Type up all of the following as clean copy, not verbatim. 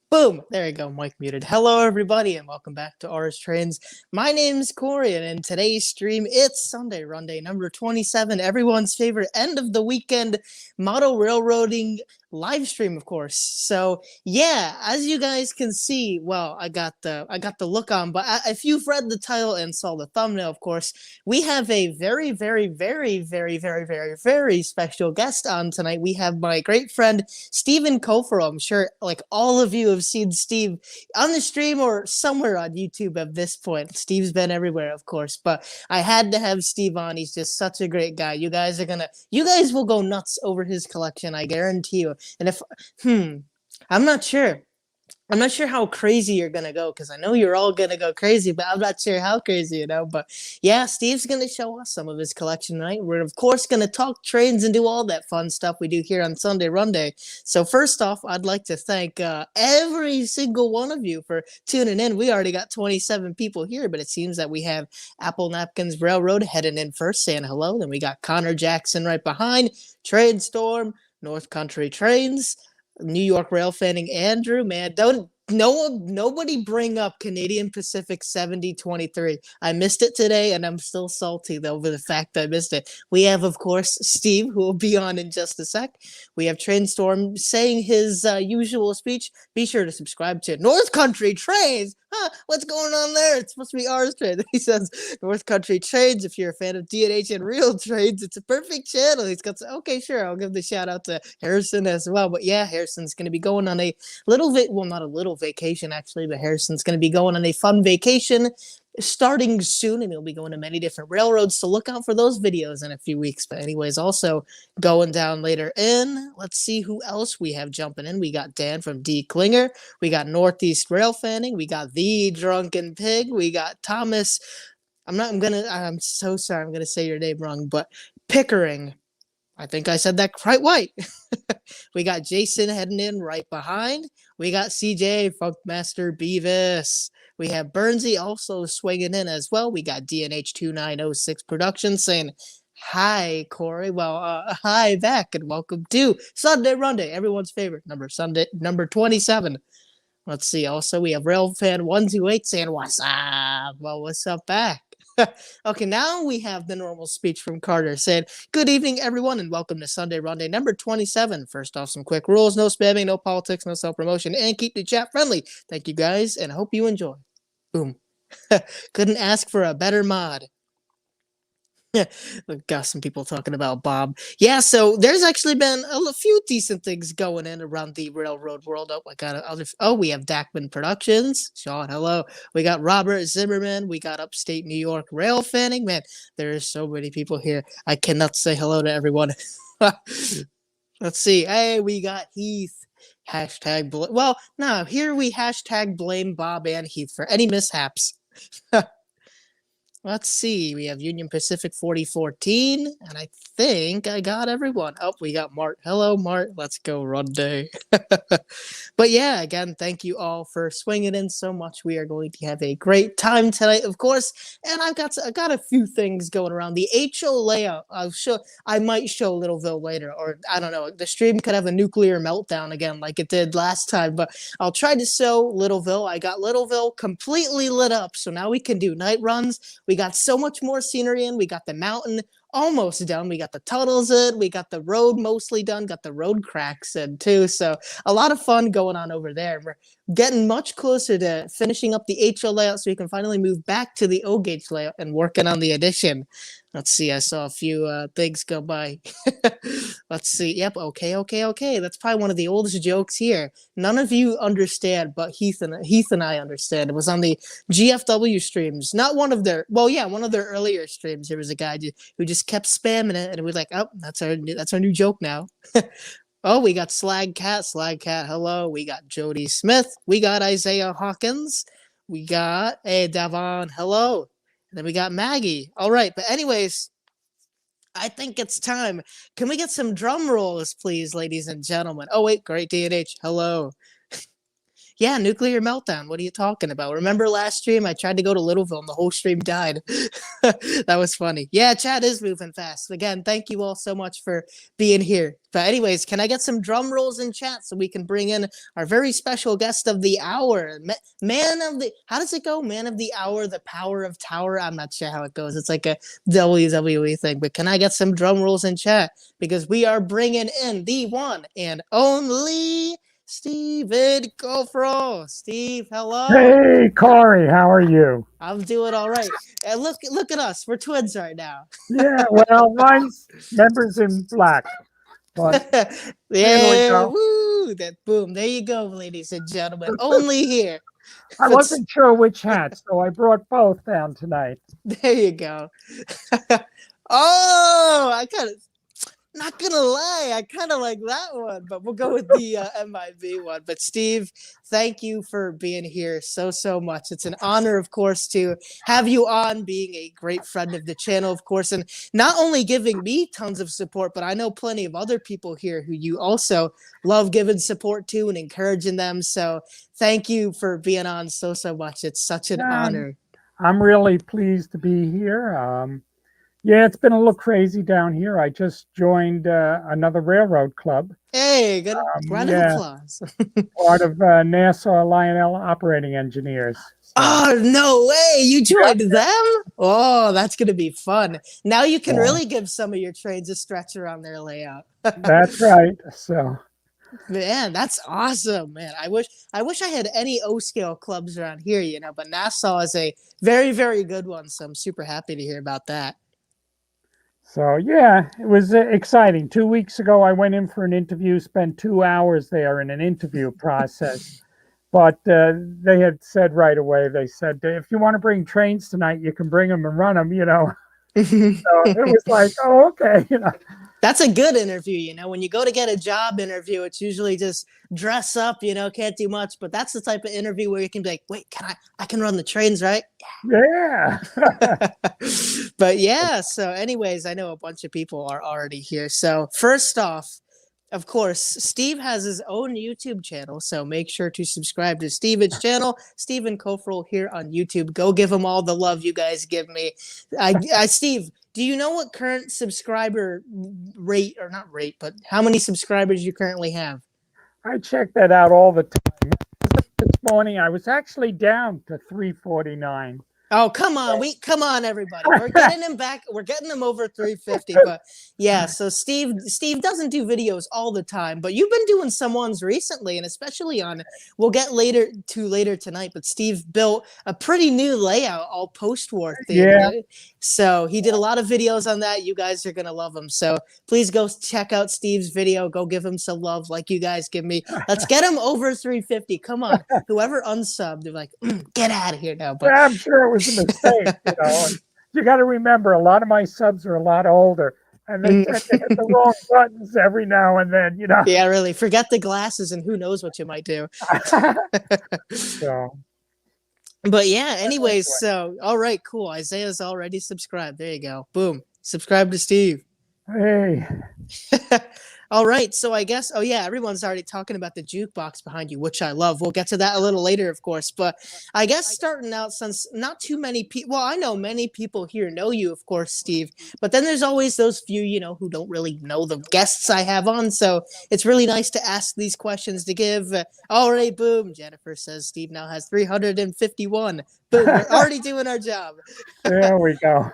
Boom! There you go, mic muted. Hello, everybody, and welcome back to Ours Trains. My name's Corey, and in today's stream, it's Sunday Runday number 27, everyone's favorite end of the weekend model railroading live stream, of course. So, yeah, as you guys can see, well, I got the look on, but if you've read the title and saw the thumbnail, of course, we have a very, very, very, very, very, very, very special guest on tonight. We have my great friend Stephen Koferl. I'm sure like all of you have seen Steve on the stream or somewhere on YouTube at this point. Steve's been everywhere, of course, but I had to have Steve on. He's just such a great guy. You guys will go nuts over his collection, I guarantee you. And if, I'm not sure. I'm not sure how crazy you're gonna go because I know you're all gonna go crazy, but I'm not sure how crazy, But yeah, Steve's gonna show us some of his collection tonight. We're of course gonna talk trains and do all that fun stuff we do here on Sunday Runday. So first off, I'd like to thank every single one of you for tuning in. We already got 27 people here, but it seems that we have Apple Napkins Railroad heading in first, saying hello. Then we got Connor Jackson right behind, Trade Storm, North Country Trains. New York rail fanning Andrew, man, don't nobody bring up Canadian Pacific 7023. I missed it today and I'm still salty over the fact I missed it. We have, of course, Steve, who will be on in just a sec. We have Trainstorm saying his usual speech. Be sure to subscribe to North Country Trains. Huh, what's going on there? It's supposed to be ours trains. He says North Country Trains. If you're a fan of D&H and real trains, it's a perfect channel. He's got okay, sure. I'll give the shout out to Harrison as well. But yeah, Harrison's going to be going on a not a little vacation actually, but Harrison's going to be going on a fun vacation starting soon, and he'll be going to many different railroads, so look out for those videos in a few weeks. But anyways, also going down later in, let's see who else we have jumping in. We got Dan from D Klinger, we got Northeast Rail Fanning, we got The Drunken Pig, we got Thomas, I'm so sorry, I'm gonna say your name wrong, but Pickering, I think I said that quite right. We got Jason heading in right behind. We got CJ, Funkmaster Beavis. We have Bernsey also swinging in as well. We got DNH 2906 Productions saying, hi, Corey. Well, hi back and welcome to Sunday Runday, everyone's favorite number 27. Let's see. Also, we have Railfan 128 saying, what's up? Well, what's up back? Okay, now we have the normal speech from Carter saying, good evening, everyone, and welcome to Sunday Runday number 27. First off, some quick rules: no spamming, no politics, no self-promotion, and keep the chat friendly. Thank you, guys, and I hope you enjoy. Boom. Couldn't ask for a better mod. Got some people talking about Bob. Yeah, so there's actually been a few decent things going in around the railroad world. Oh, I got other. Oh, we have Dackman Productions. Sean, hello. We got Robert Zimmerman. We got Upstate New York Rail Fanning. Man, there are so many people here. I cannot say hello to everyone. Let's see. Hey, we got Heath. Hashtag. Well, no, here we hashtag blame Bob and Heath for any mishaps. Let's see. We have Union Pacific 4014, and I think I got everyone. Oh, we got Mart. Hello, Mart. Let's go, Runday. But yeah, again, thank you all for swinging in so much. We are going to have a great time tonight, of course. And I got a few things going around. The HO layout. I might show Littleville later, or I don't know. The stream could have a nuclear meltdown again, like it did last time. But I'll try to show Littleville. I got Littleville completely lit up, so now we can do night runs. We got so much more scenery in. We got the mountain almost done. We got the tunnels in. We got the road mostly done. Got the road cracks in too. So a lot of fun going on over there. We're getting much closer to finishing up the HO layout so we can finally move back to the O gauge layout and working on the addition. Let's see. I saw a few things go by. Let's see. Yep. Okay. That's probably one of the oldest jokes here. None of you understand, but Heath and I understand. It was on the GFW streams. Not one of their, well, yeah, one of their earlier streams. There was a guy who just kept spamming it, and it was like, oh, that's our new joke now. Oh, we got Slag Cat. Hello. We got Jody Smith. We got Isaiah Hawkins. We got Davon. Hello. And then we got Maggie. All right. But anyways, I think it's time. Can we get some drum rolls, please, ladies and gentlemen? Oh, wait. Great DNH. Hello. Yeah, nuclear meltdown. What are you talking about? Remember last stream? I tried to go to Littleville and the whole stream died. That was funny. Yeah, chat is moving fast. Again, thank you all so much for being here. But anyways, can I get some drum rolls in chat so we can bring in our very special guest of the hour? Man of the, how does it go? Man of the hour, the power of tower. I'm not sure how it goes. It's like a WWE thing. But can I get some drum rolls in chat? Because we are bringing in the one and only Steven Koferl. Steve, hello. Hey, Corey, how are you? I'm doing all right. And look at us. We're twins right now. Yeah, well, mine's members in black, but there we Yeah, go. woo! That boom. There you go, ladies and gentlemen. Only here. I But wasn't sure which hat, so I brought both down tonight. there you go. Oh, I kind of not gonna lie, I kind of like that one, but we'll go with the MIB one. But Steve, thank you for being here so much. It's an honor, of course, to have you on, being a great friend of the channel, of course, and not only giving me tons of support, but I know plenty of other people here who you also love giving support to and encouraging them. So thank you for being on so much. It's such an honor. I'm really pleased to be here. Yeah, it's been a little crazy down here. I just joined another railroad club. Hey, good round of applause. Part of Nassau Lionel Operating Engineers. So. Oh, no way. You joined them? Oh, that's going to be fun. Now you can really give some of your trains a stretch around their layout. That's right. So, man, that's awesome, man. I wish I had any O-scale clubs around here, you know, but Nassau is a very good one. So I'm super happy to hear about that. So, yeah, it was exciting. 2 weeks ago, I went in for an interview, spent 2 hours there in an interview process. But they had said right away, they said, if you want to bring trains tonight, you can bring them and run them, you know. So it was like, oh, okay, you know. That's a good interview, you know. When you go to get a job interview, it's usually just dress up, you know, can't do much. But that's the type of interview where you can be like, wait, I can run the trains, right? Yeah. But yeah, so anyways, I know a bunch of people are already here. So first off, of course, Steve has his own YouTube channel, so make sure to subscribe to Steven's channel, Steven Koferl here on YouTube. Go give him all the love you guys give me. Steve, do you know what current subscriber rate, or not rate, but how many subscribers you currently have? I check that out all the time. This morning, I was actually down to 349. Oh, come on, everybody. We're getting him back. We're getting him over 350. But yeah, so Steve doesn't do videos all the time, but you've been doing some ones recently, and especially on, we'll get later tonight, but Steve built a pretty new layout, all post-war themed. Yeah. So he did a lot of videos on that. You guys are going to love him. So please go check out Steve's video. Go give him some love like you guys give me. Let's get him over 350. Come on. Whoever unsubbed, they're like, get out of here now. But yeah, I'm sure it was a mistake, you know. You got to remember, a lot of my subs are a lot older, and they tend to hit the wrong buttons every now and then, you know. Yeah, really. Forget the glasses, and who knows what you might do. So. But yeah, anyways, so all right, cool. Isaiah's already subscribed. There you go. Boom. Subscribe to Steve. Hey. All right, so I guess, oh yeah, everyone's already talking about the jukebox behind you, which I love. We'll get to that a little later, of course. But I guess starting out, since not too many people, well, I know many people here know you, of course, Steve. But then there's always those few, you know, who don't really know the guests I have on. So it's really nice to ask these questions to give. All right, boom. Jennifer says Steve now has 351. Boom, we're already doing our job. There we go.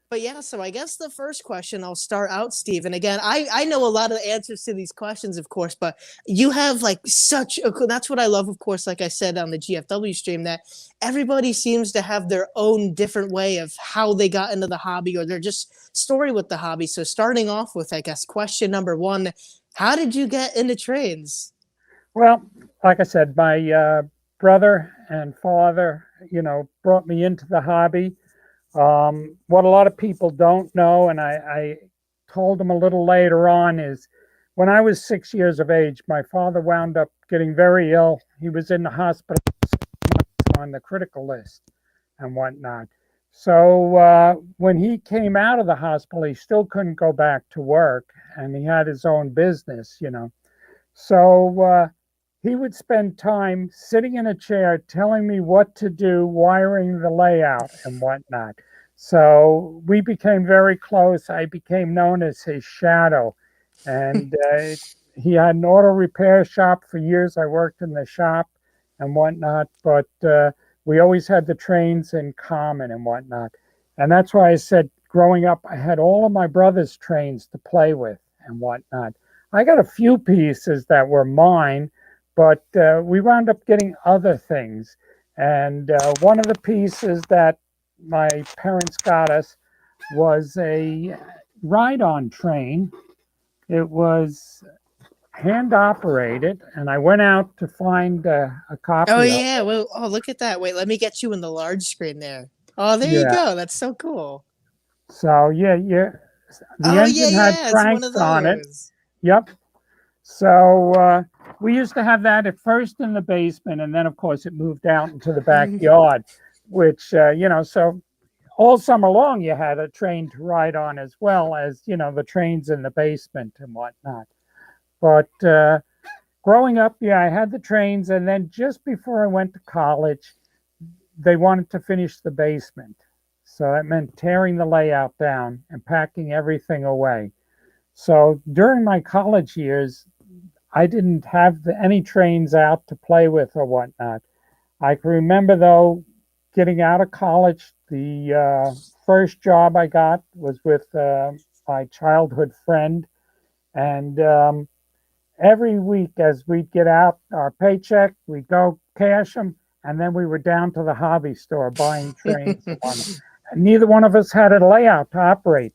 But yeah, so I guess the first question, I'll start out, Steve. And again, I know a lot of the answers to these questions, of course, but you have like that's what I love, of course, like I said on the GFW stream, that everybody seems to have their own different way of how they got into the hobby or their just story with the hobby. So starting off with, I guess, question number one, how did you get into trains? Well, like I said, my brother and father, you know, brought me into the hobby. What a lot of people don't know, and I told them a little later on, is when I was 6 years of age, my father wound up getting very ill. He was in the hospital on the critical list and whatnot. So when he came out of the hospital, he still couldn't go back to work, and he had his own business, you know. So he would spend time sitting in a chair telling me what to do, wiring the layout and whatnot. So we became very close. I became known as his shadow. And he had an auto repair shop for years. I worked in the shop and whatnot, but we always had the trains in common and whatnot. And that's why I said growing up, I had all of my brother's trains to play with and whatnot. I got a few pieces that were mine, but we wound up getting other things. And one of the pieces that my parents got us was a ride-on train. It was hand operated, and I went out to find a copy Oh of yeah, it. well, oh look at that. Wait, let me get you in the large screen there. Oh, there you Yeah. go. That's so cool. So yeah, the Oh yeah, engine had yeah, it's one cranks of on it. those. Yep. So we used to have that at first in the basement, and then of course it moved out into the backyard, which so all summer long you had a train to ride on as well as the trains in the basement and whatnot. But growing up, yeah, I had the trains, and then just before I went to college, they wanted to finish the basement. So that meant tearing the layout down and packing everything away. So during my college years, I didn't have any trains out to play with or whatnot. I can remember, though, getting out of college, the first job I got was with my childhood friend. And every week as we'd get out our paycheck, we'd go cash them, and then we were down to the hobby store buying trains. And neither one of us had a layout to operate.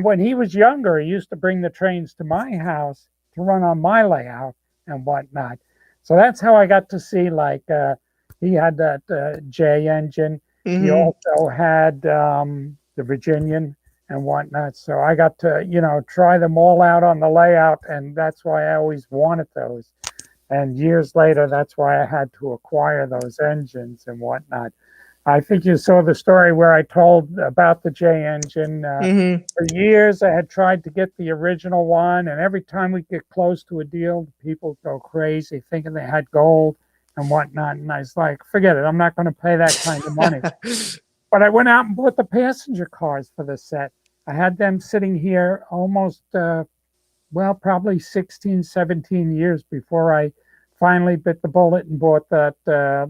When he was younger, he used to bring the trains to my house to run on my layout and whatnot. So that's how I got to see, like, he had that J engine. He Hmm. also had the Virginian and whatnot. So I got to, try them all out on the layout, and that's why I always wanted those. And years later, that's why I had to acquire those engines and whatnot. I think you saw the story where I told about the J engine. Hmm. For years, I had tried to get the original one, and every time we get close to a deal, people go crazy thinking they had gold and whatnot. And I was like, forget it, I'm not going to pay that kind of money. But I went out and bought the passenger cars for the set. I had them sitting here almost, probably 16, 17 years before I finally bit the bullet and bought that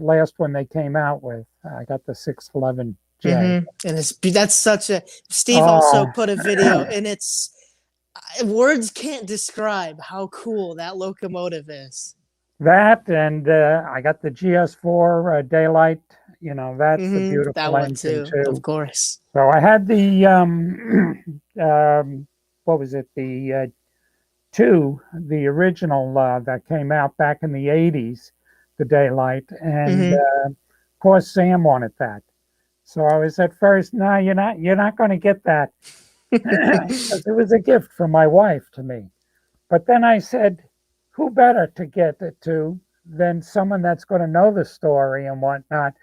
last one they came out with. I got the 611J. And that's such a Steve also Oh, put a video, and it's words can't describe how cool that locomotive is. that, and I got the GS4 Daylight. That's a That beautiful one engine too, of too. course. So I had the what was it? The two, the original that came out back in the '80s, the Daylight, and Hmm. of course Sam wanted that. So I was at first, no, you're not going to get that, because it was a gift from my wife to me. But then I said, who better to get it to than someone that's going to know the story and whatnot?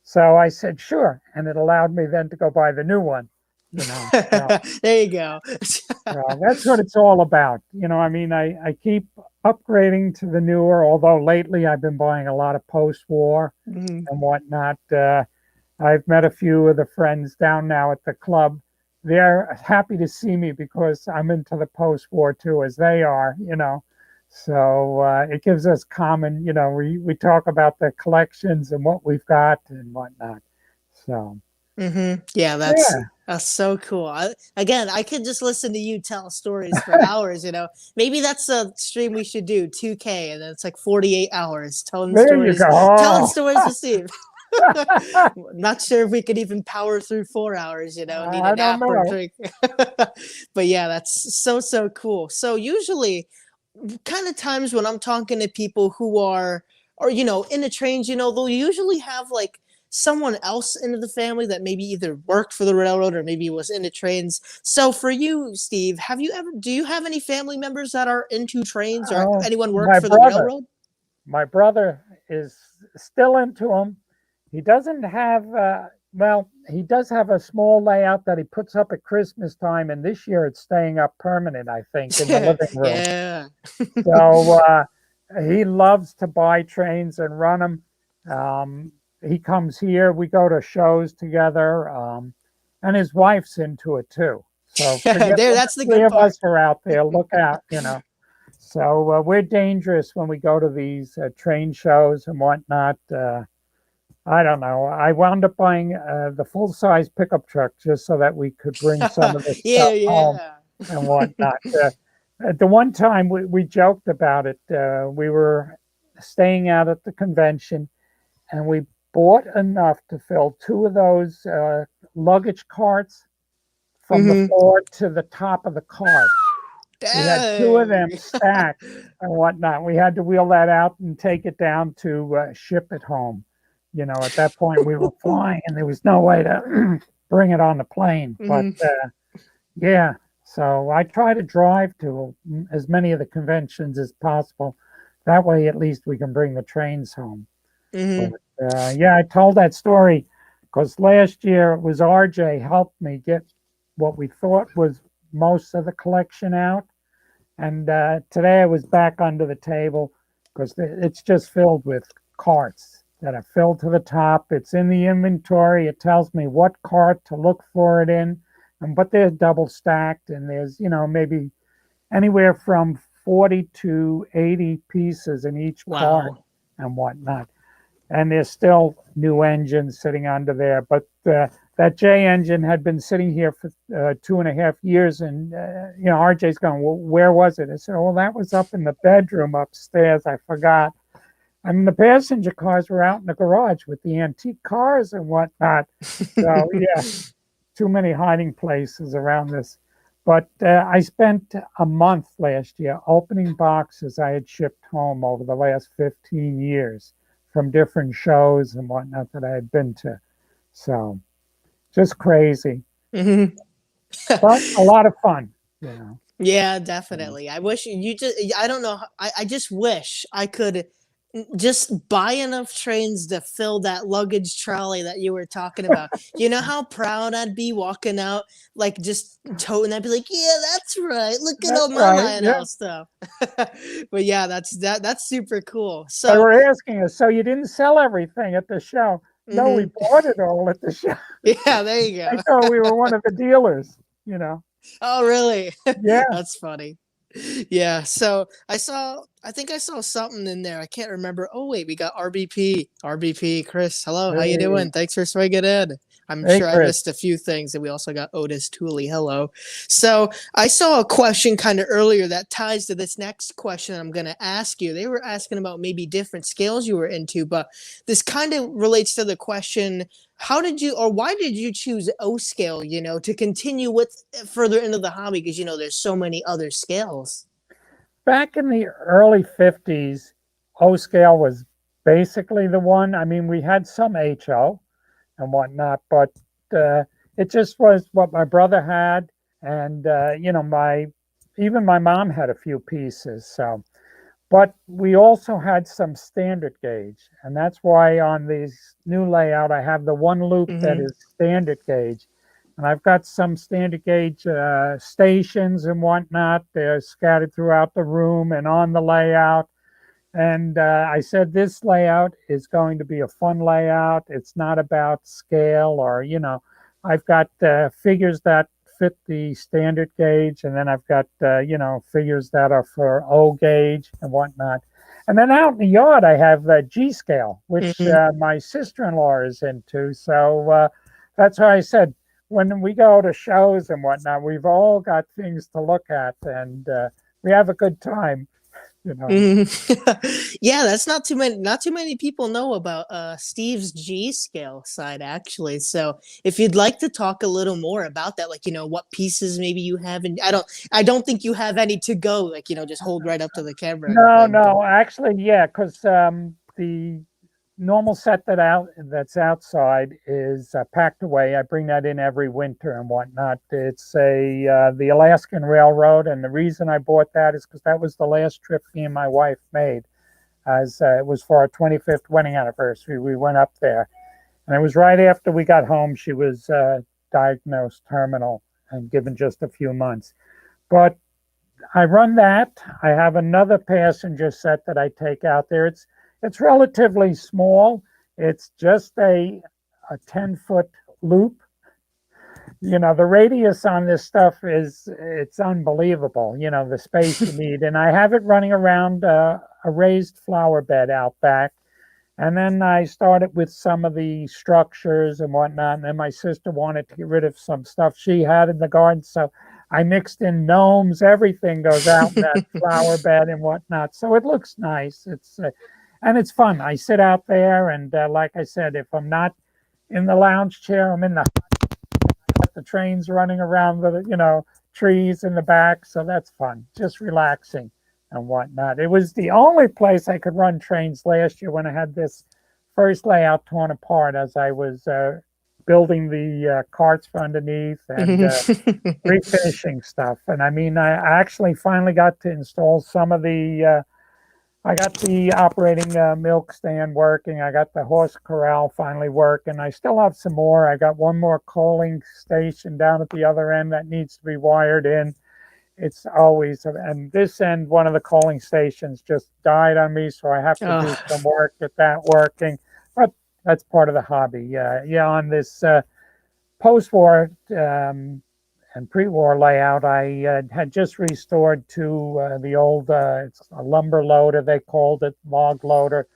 So I said, sure. And it allowed me then to go buy the new one, you know. So, There you go. so that's what it's all about. I keep upgrading to the newer, although lately I've been buying a lot of post-war Mhm. and whatnot. I've met a few of the friends down now at the club. They're happy to see me because I'm into the post-war too, as they are. So it gives us common, we talk about the collections and what we've got and whatnot. So, Yeah, yeah, that's so cool. Again, I could just listen to you tell stories for hours. Maybe that's a stream we should do, 2K, and then it's like 48 hours there you telling go. stories with Steve. Not sure if we could even power through 4 hours. Need a I don't nap or a know. drink. But yeah, that's so cool. So usually, kind of times when I'm talking to people who are, or in the trains, they'll usually have like someone else into the family that maybe either worked for the railroad or maybe was into trains. So for you, Steve, do you have any family members that are into trains, or Oh, anyone work my for the brother. railroad? My brother is still into them. He doesn't have, he does have a small layout that he puts up at Christmas time, and this year it's staying up permanent, I think, in the living room. Yeah. So he loves to buy trains and run them. He comes here, we go to shows together, and his wife's into it too. So forget There, when that's the the three good of part. us are out there, look out, you know. So we're dangerous when we go to these train shows and whatnot. I don't know. I wound up buying the full-size pickup truck just so that we could bring some of this Yeah, stuff home yeah. and whatnot. At the one time we joked about it. We were staying out at the convention, and we bought enough to fill two of those luggage carts from the Hmm. floor to the top of the cart. We had two of Dang. them stacked and whatnot. We had to wheel that out and take it down to ship it home. You know, at that point we were flying, and there was no way to bring it on the plane. But Hmm. yeah, so I try to drive to as many of the conventions as possible. That way, at least we can bring the trains home. But Hmm. yeah, I told that story because last year it was RJ helped me get what we thought was most of the collection out. And today I was back under the table because it's just filled with carts that are filled to the top. It's in the inventory. It tells me what cart to look for it in. But they're double stacked, and there's, you know, maybe anywhere from 40 to 80 pieces in each cart Wow. and whatnot. And there's still new engines sitting under there. But that J engine had been sitting here for 2.5 years, and you know, RJ's going, well, where was it? I said, well, that was up in the bedroom upstairs. I forgot. I mean, the passenger cars were out in the garage with the antique cars and whatnot. So yeah, too many hiding places around this. But I spent a month last year opening boxes I had shipped home over the last 15 years from different shows and whatnot that I had been to. So just crazy, Hmm. but a lot of fun, you know. Yeah, So, definitely. I wish you just, I don't know. I just wish I could just buy enough trains to fill that luggage trolley that you were talking about. You know how proud I'd be walking out, like just toting. I'd be like, "Yeah, that's right. Look at all that's my right. Yeah. Lionel stuff." But yeah, that's super cool. They So, were asking us, so you didn't sell everything at the show? No, we mhm. bought it all at the show. Yeah, there you They go. thought we were one of the dealers, you know. Oh, really? Yeah. That's funny. Yeah, so I think I saw something in there. I can't remember. Oh wait, we got RBP. RBP, Chris. Hello, how you Hey, doing? Thanks for swinging in. I'm hey, sure I Chris. missed a few things, and we also got Otis Tooley. Hello. So I saw a question kind of earlier that ties to this next question I'm going to ask you. They were asking about maybe different scales you were into, but this kind of relates to the question, how did you, or why did you choose O scale, to continue with further into the hobby? Because there's so many other scales. Back in the early 50s, O scale was basically the one. I mean, we had some HO and whatnot, but uh, it just was what my brother had. And, you know, even my mom had a few pieces. So, but we also had some standard gauge. And that's why on this new layout, I have the one loop that Hmm. is standard gauge. And I've got some standard gauge stations and whatnot. They're scattered throughout the room and on the layout. And I said, this layout is going to be a fun layout. It's not about scale or, you know, I've got figures that fit the standard gauge, and then I've got, you know, figures that are for O gauge and whatnot. And then out in the yard, I have the G scale, which Hmm. my sister in law is into. So that's why I said, when we go to shows and whatnot, we've all got things to look at, and we have a good time, you know. Hmm. Yeah, that's not too many people know about Steve's G scale side actually. So if you'd like to talk a little more about that, like what pieces maybe you have, and I don't think you have any to go, like just hold right up to the camera or No, anything, but no, actually, yeah, because the normal set that's outside is packed away. I bring that in every winter and whatnot. It's the Alaskan Railroad, and the reason I bought that is because that was the last trip me and my wife made, as it was for our 25th wedding anniversary. We went up there, and it was right after we got home. She was diagnosed terminal and given just a few months, but I run that. I have another passenger set that I take out there. It's relatively small. It's just a 10-foot loop. The radius on this stuff it's unbelievable, the space you need. And I have it running around a raised flower bed out back. And then I started with some of the structures and whatnot. And then my sister wanted to get rid of some stuff she had in the garden. So I mixed in gnomes. Everything goes out in that flower bed and whatnot. So it looks nice. And it's fun. I sit out there, and like I said, if I'm not in the lounge chair, I'm in the trains running around the trees in the back. So that's fun. Just relaxing and whatnot. It was the only place I could run trains last year when I had this first layout torn apart as I was building the carts for underneath and refinishing stuff. And I mean, I actually finally got to install some of I got the operating milk stand working. I got the horse corral finally working. I still have some more. I got one more coaling station down at the other end that needs to be wired in. It's always, and this end, one of the coaling stations just died on me, so I have to do some work, get that working. But that's part of the hobby. Yeah, on this post-war and pre-war layout, I had just restored to the old, it's a lumber loader, they called it, log loader,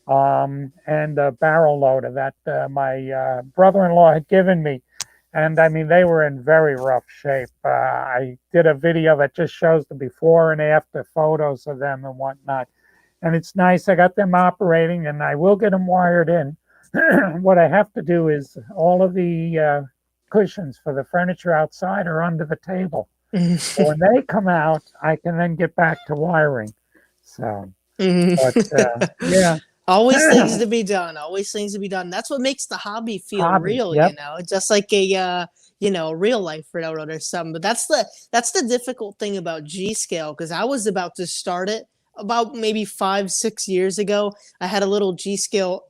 and a barrel loader that my brother-in-law had given me. And I mean, they were in very rough shape. I did a video that just shows the before and after photos of them and whatnot. And it's nice. I got them operating, and I will get them wired in. What I have to do is all of the cushions for the furniture outside are under the table. So when they come out, I can then get back to wiring. So, but yeah. Always things to be done. Always things to be done. That's what makes the hobby feel real, yep. just like a real life railroad or something. But that's the difficult thing about G scale, because I was about to start it about maybe 5-6 years ago. I had a little G scale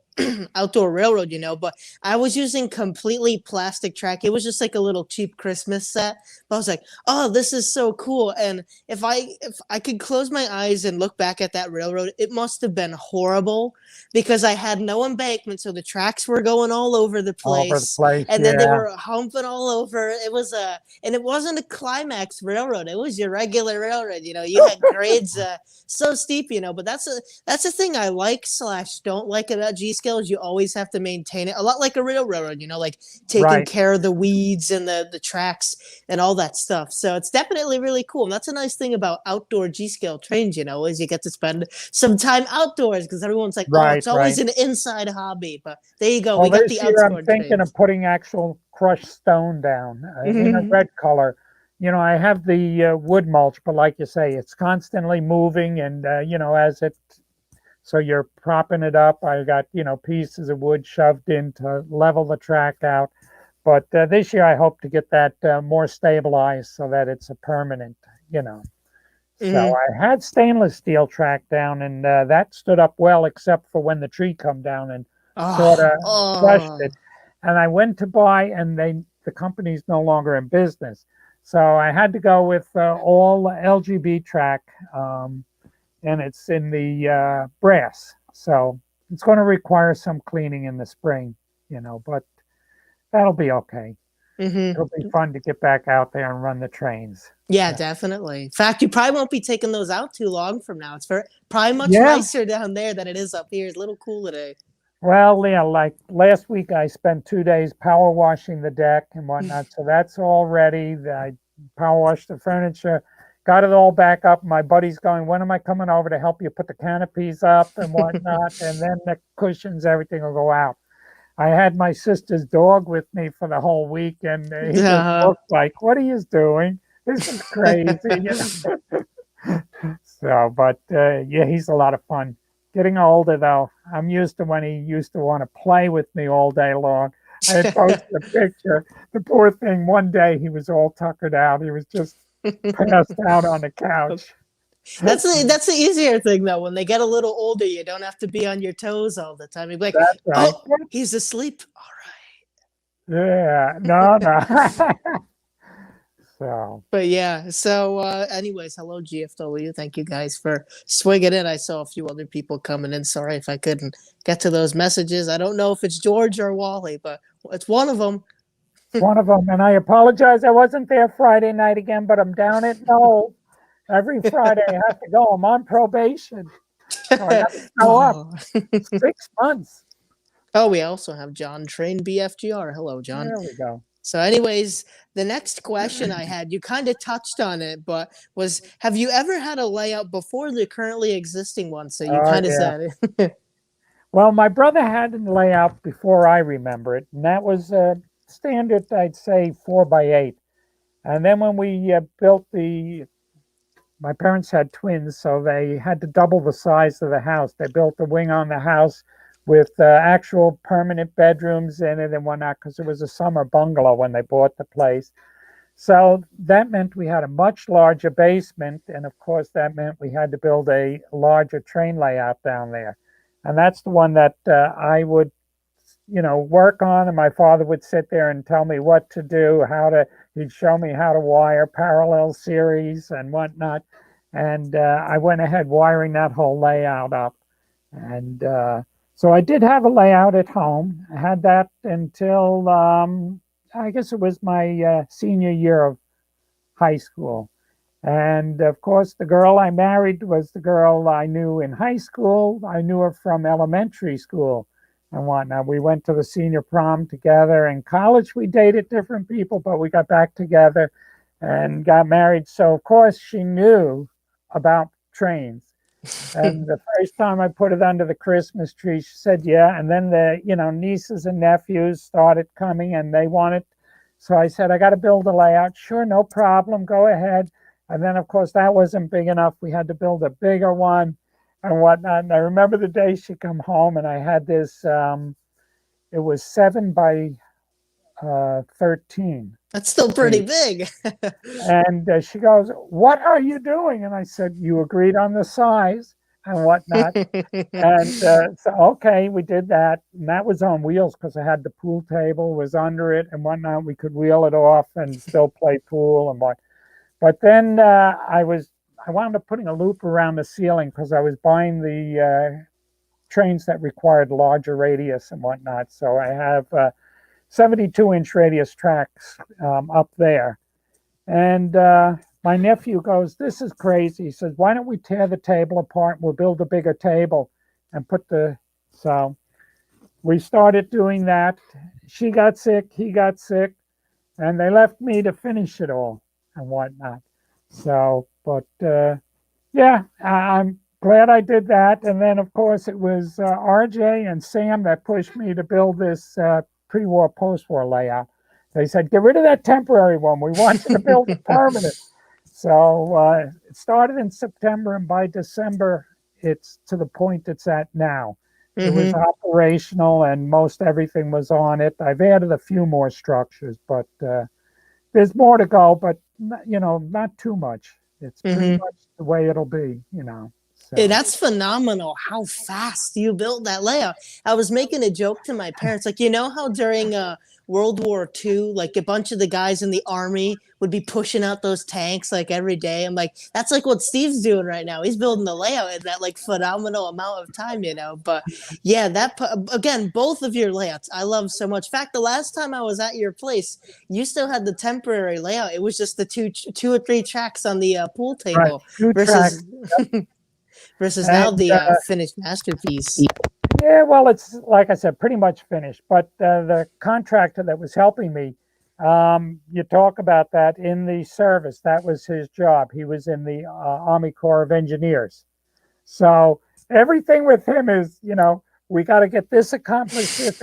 outdoor railroad, but I was using completely plastic track. It was just like a little cheap Christmas set. But I was like, oh, this is so cool. And if I could close my eyes and look back at that railroad, it must have been horrible because I had no embankment. So the tracks were going all over the place. And then they were humping all over. It was and it wasn't a climax railroad. It was your regular railroad. You had grades so steep, but that's the thing I like / don't like about G scale. You always have to maintain it a lot like a real railroad, like taking care of the weeds and the tracks and all that stuff. So it's definitely really cool. And that's a nice thing about outdoor G scale trains, is you get to spend some time outdoors, because everyone's like, it's always an inside hobby. But there you go. Well, we got the outside. I'm thinking of putting actual crushed stone down in a red color. I have the wood mulch, but like you say, it's constantly moving, and as it. So you're propping it up. I got, pieces of wood shoved in to level the track out. But this year I hope to get that more stabilized so that it's a permanent, So I had stainless steel track down, and that stood up well, except for when the tree come down and sort of crushed it. And I went to buy, and the company's no longer in business. So I had to go with all LGB track. And it's in the brass. So it's going to require some cleaning in the spring, but that'll be okay. It'll be fun to get back out there and run the trains. Yeah, definitely. In fact, you probably won't be taking those out too long from now. It's probably much nicer down there than it is up here. It's a little cool today. Well, yeah, like last week I spent 2 days power washing the deck and whatnot. So that's all ready. I power washed the furniture. Got it all back up. My buddy's going, when am I coming over to help you put the canopies up and whatnot? And then the cushions, everything will go out. I had my sister's dog with me for the whole week, and he just looked like, what are you doing? This is crazy. So, but yeah, he's a lot of fun. Getting older, though, I'm used to when he used to want to play with me all day long. I had posted a picture. The poor thing, one day he was all tuckered out. He was just passed out on the couch. That's the easier thing, though. When they get a little older, you don't have to be on your toes all the time. You'd be like, oh, he's asleep. All right. Yeah, no. So But yeah, so anyways, hello GFW. Thank you guys for swinging in. I saw a few other people coming in. Sorry if I couldn't get to those messages. I don't know if it's George or Wally, but it's one of them. it's one of them. And I apologize, I wasn't there Friday night again, but I'm down at no. Every Friday I have to go. I'm on probation, so I got to show up. Oh. 6 months. Oh, we also have John Train BFGR. Hello, John. There we go. So, anyways, the next question I had, you kind of touched on it, but was have you ever had a layout before the currently existing one? So you kind of Yeah. said it. Well, my brother had a layout before I remember it, and that was standard, I'd say 4x8. And then when we built my parents had twins, so they had to double the size of the house. They built a wing on the house with actual permanent bedrooms in it and whatnot, because it was a summer bungalow when they bought the place. So that meant we had a much larger basement, and of course that meant we had to build a larger train layout down there. And that's the one that I would, work on, and my father would sit there and tell me what to do, he'd show me how to wire parallel series and whatnot. And I went ahead wiring that whole layout up. And so I did have a layout at home. I had that until I guess it was my senior year of high school. And of course, the girl I married was the girl I knew in high school. I knew her from elementary school and whatnot. We went to the senior prom together. In college, we dated different people, but we got back together and got married. So, of course, she knew about trains. And the first time I put it under the Christmas tree, she said, yeah. And then the, nieces and nephews started coming and they wanted. So I said, I got to build a layout. Sure, no problem. Go ahead. And then, of course, that wasn't big enough. We had to build a bigger one and whatnot. And I remember the day she come home and I had this, it was 7 by 13. That's still pretty big. And she goes, what are you doing? And I said, you agreed on the size and whatnot. And so, okay, we did that. And that was on wheels because I had the pool table was under it and whatnot. We could wheel it off and still play pool and what. But then I wound up putting a loop around the ceiling because I was buying the trains that required larger radius and whatnot. So I have 72-inch radius tracks up there. And my nephew goes, this is crazy. He says, why don't we tear the table apart? We'll build a bigger table and so we started doing that. She got sick, he got sick, and they left me to finish it all and whatnot. So, but yeah, I'm glad I did that. And then, of course, it was RJ and Sam that pushed me to build this pre-war, post-war layout. They said, get rid of that temporary one. We want you to build it permanent. So it started in September, and by December, it's to the point it's at now. It was operational, and most everything was on it. I've added a few more structures, but there's more to go, but not too much. It's pretty much the way it'll be, So. Hey, that's phenomenal how fast you built that layout. I was making a joke to my parents, like, how during World War II, like a bunch of the guys in the army would be pushing out those tanks like every day. I'm like, that's like what Steve's doing right now. He's building the layout in that like phenomenal amount of time, But yeah, again, both of your layouts I love so much. In fact, the last time I was at your place, you still had the temporary layout. It was just the two or three tracks on the pool table versus. Versus now the finished masterpiece. Yeah, well, it's like I said, pretty much finished. But the contractor that was helping me, you talk about that in the service. That was his job. He was in the Army Corps of Engineers. So everything with him is, we got to get this accomplished, this.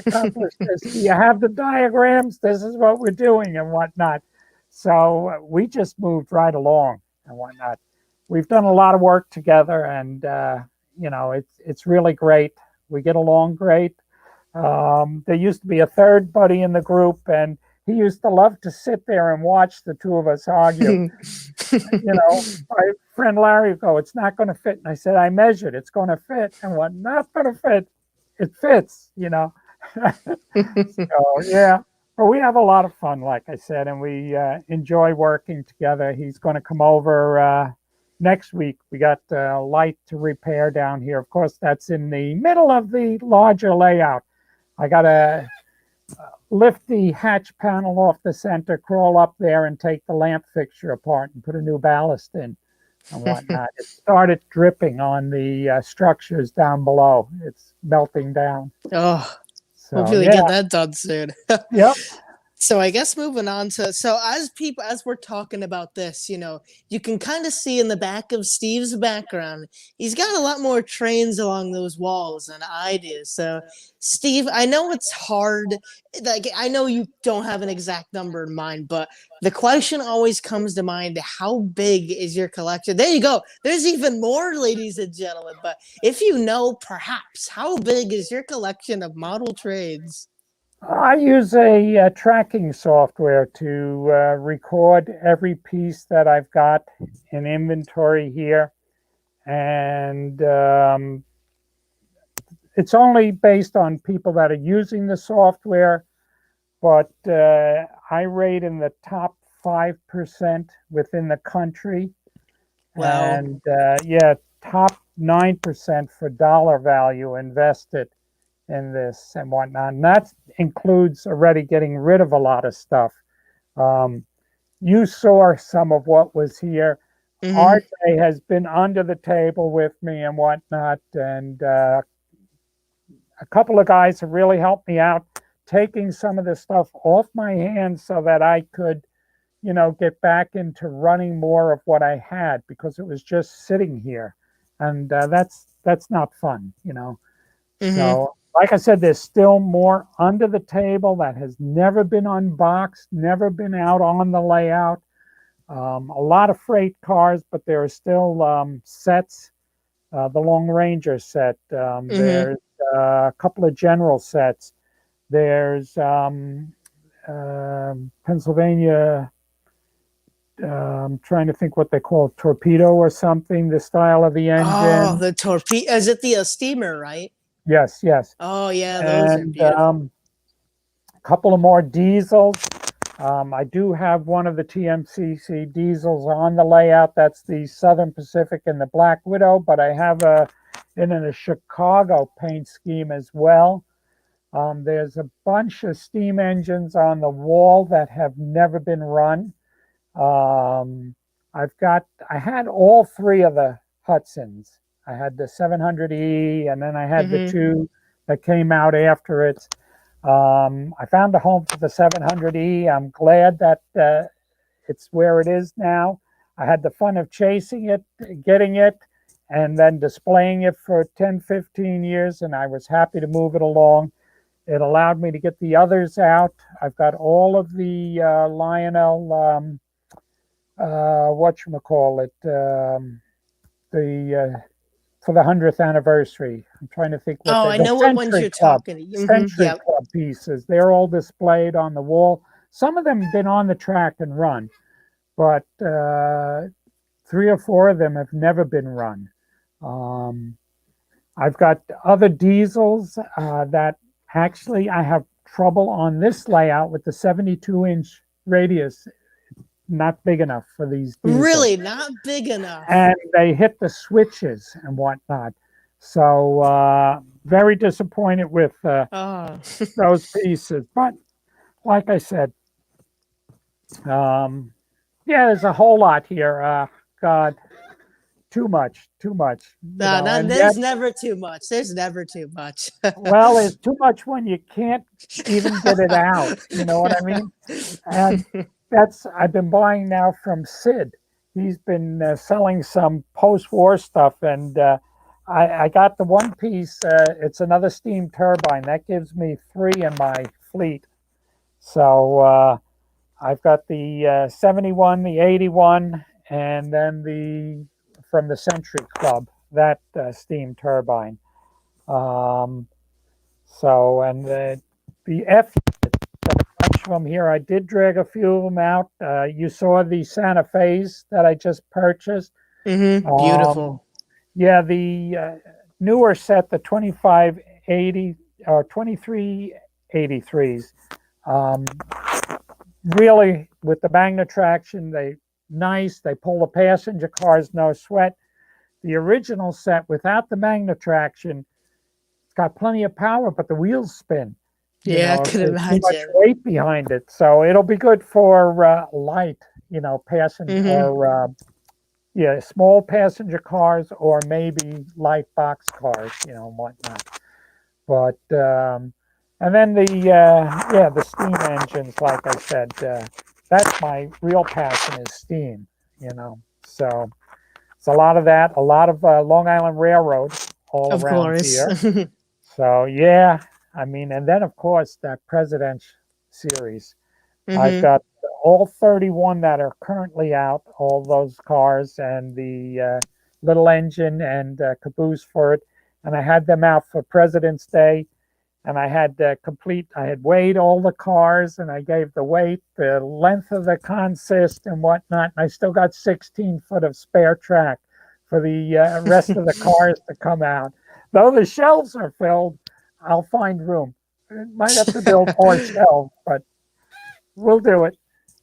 Do you have the diagrams? This is what we're doing and whatnot. So we just moved right along and whatnot. We've done a lot of work together, and it's really great. We get along great. There used to be a third buddy in the group, and he used to love to sit there and watch the two of us argue. My friend Larry would go, "It's not going to fit," and I said, "I measured. It's going to fit." And what not going to fit, it fits. So yeah. Well, we have a lot of fun, like I said, and we enjoy working together. He's going to come over next week. We got light to repair down here. Of course, that's in the middle of the larger layout. I got to lift the hatch panel off the center, crawl up there, and take the lamp fixture apart and put a new ballast in and whatnot. It started dripping on the structures down below. It's melting down. Oh, So, hopefully yeah. get that done soon. Yep. So I guess moving on to, so as we're talking about this, you can kind of see in the back of Steve's background, he's got a lot more trains along those walls than I do. So Steve, I know it's hard. Like, I know you don't have an exact number in mind, but the question always comes to mind: how big is your collection? There you go. There's even more, ladies and gentlemen. But if you know, perhaps, how big is your collection of model trains? I use a tracking software to record every piece that I've got in inventory here. And it's only based on people that are using the software, but I rate in the top 5% within the country. Wow. And top 9% for dollar value invested in this and whatnot. And that includes already getting rid of a lot of stuff. You saw some of what was here. Mm-hmm. RJ has been under the table with me and whatnot. And a couple of guys have really helped me out, taking some of the stuff off my hands so that I could, get back into running more of what I had, because it was just sitting here. And that's not fun, Mm-hmm. So, like I said, there's still more under the table that has never been unboxed, never been out on the layout. A lot of freight cars, but there are still sets. The Long Ranger set. There's a couple of general sets. There's Pennsylvania. I'm trying to think what they call torpedo or something. The style of the engine. Oh, the torpedo. Is it the steamer, right? Yes. Oh, yeah, those are beautiful. A couple of more diesels. I do have one of the TMCC diesels on the layout. That's the Southern Pacific and the Black Widow, but I have in a Chicago paint scheme as well. There's a bunch of steam engines on the wall that have never been run. I had all three of the Hudsons. I had the 700E, and then I had the two that came out after it. I found a home for the 700E. I'm glad that it's where it is now. I had the fun of chasing it, getting it, and then displaying it for 10, 15 years, and I was happy to move it along. It allowed me to get the others out. I've got all of the Lionel, for the 100th anniversary. I'm trying to think what I know what ones you're talking. Century Club pieces. They're all displayed on the wall. Some of them have been on the track and run, but 3 or 4 of them have never been run. I've got other diesels that actually I have trouble on this layout with the 72-inch radius. Not big enough for these diesels. Really, not big enough. And they hit the switches and whatnot. So very disappointed with those pieces. But like I said, there's a whole lot here. God, too much. There's never too much. There's never too much. Well, it's too much when you can't even get it out. You know what I mean? And I've been buying now from Sid. He's been selling some post-war stuff, and I got the one piece. It's another steam turbine. That gives me 3 in my fleet. So I've got the 71, the 81, and then from the Century Club, that steam turbine. And the F from here, I did drag a few of them out. You saw the Santa Fe's that I just purchased. Beautiful. The newer set, the 2580 or 2383s, Um, really, with the magnet traction, they pull the passenger cars, no sweat. The original set without the magnet traction, it's got plenty of power, but the wheels spin. Yeah, I could There's too much imagine. weight behind it. So it'll be good for light, passenger Mm-hmm. or small passenger cars or maybe light box cars, and whatnot. But and then the steam engines, like I said, that's my real passion is steam. So it's a lot of that, a lot of Long Island Railroad all Of around course. here. So yeah, I mean, and then of course that President's series. I've Mm-hmm. got all 31 that are currently out, all those cars and the little engine and caboose for it. And I had them out for President's Day. And I had I had weighed all the cars and I gave the weight, the length of the consist and whatnot. And I still got 16 foot of spare track for the rest of the cars to come out. Though the shelves are filled, I'll find room. Might have to build more shelves, but we'll do it.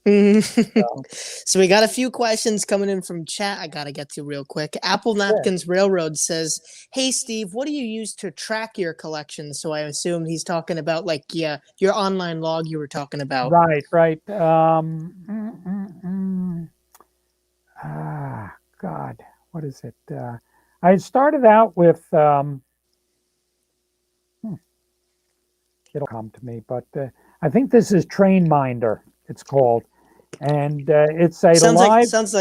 So, So we got a few questions coming in from chat I got to get to real quick. Apple yeah. Napkins Railroad says, "Hey Steve, what do you use to track your collection?" So I assume he's talking about your online log you were talking about. Right. God, what is it? I started out with, it'll come to me, but I think this is Train Minder, it's called. And it's a Sounds live, like sounds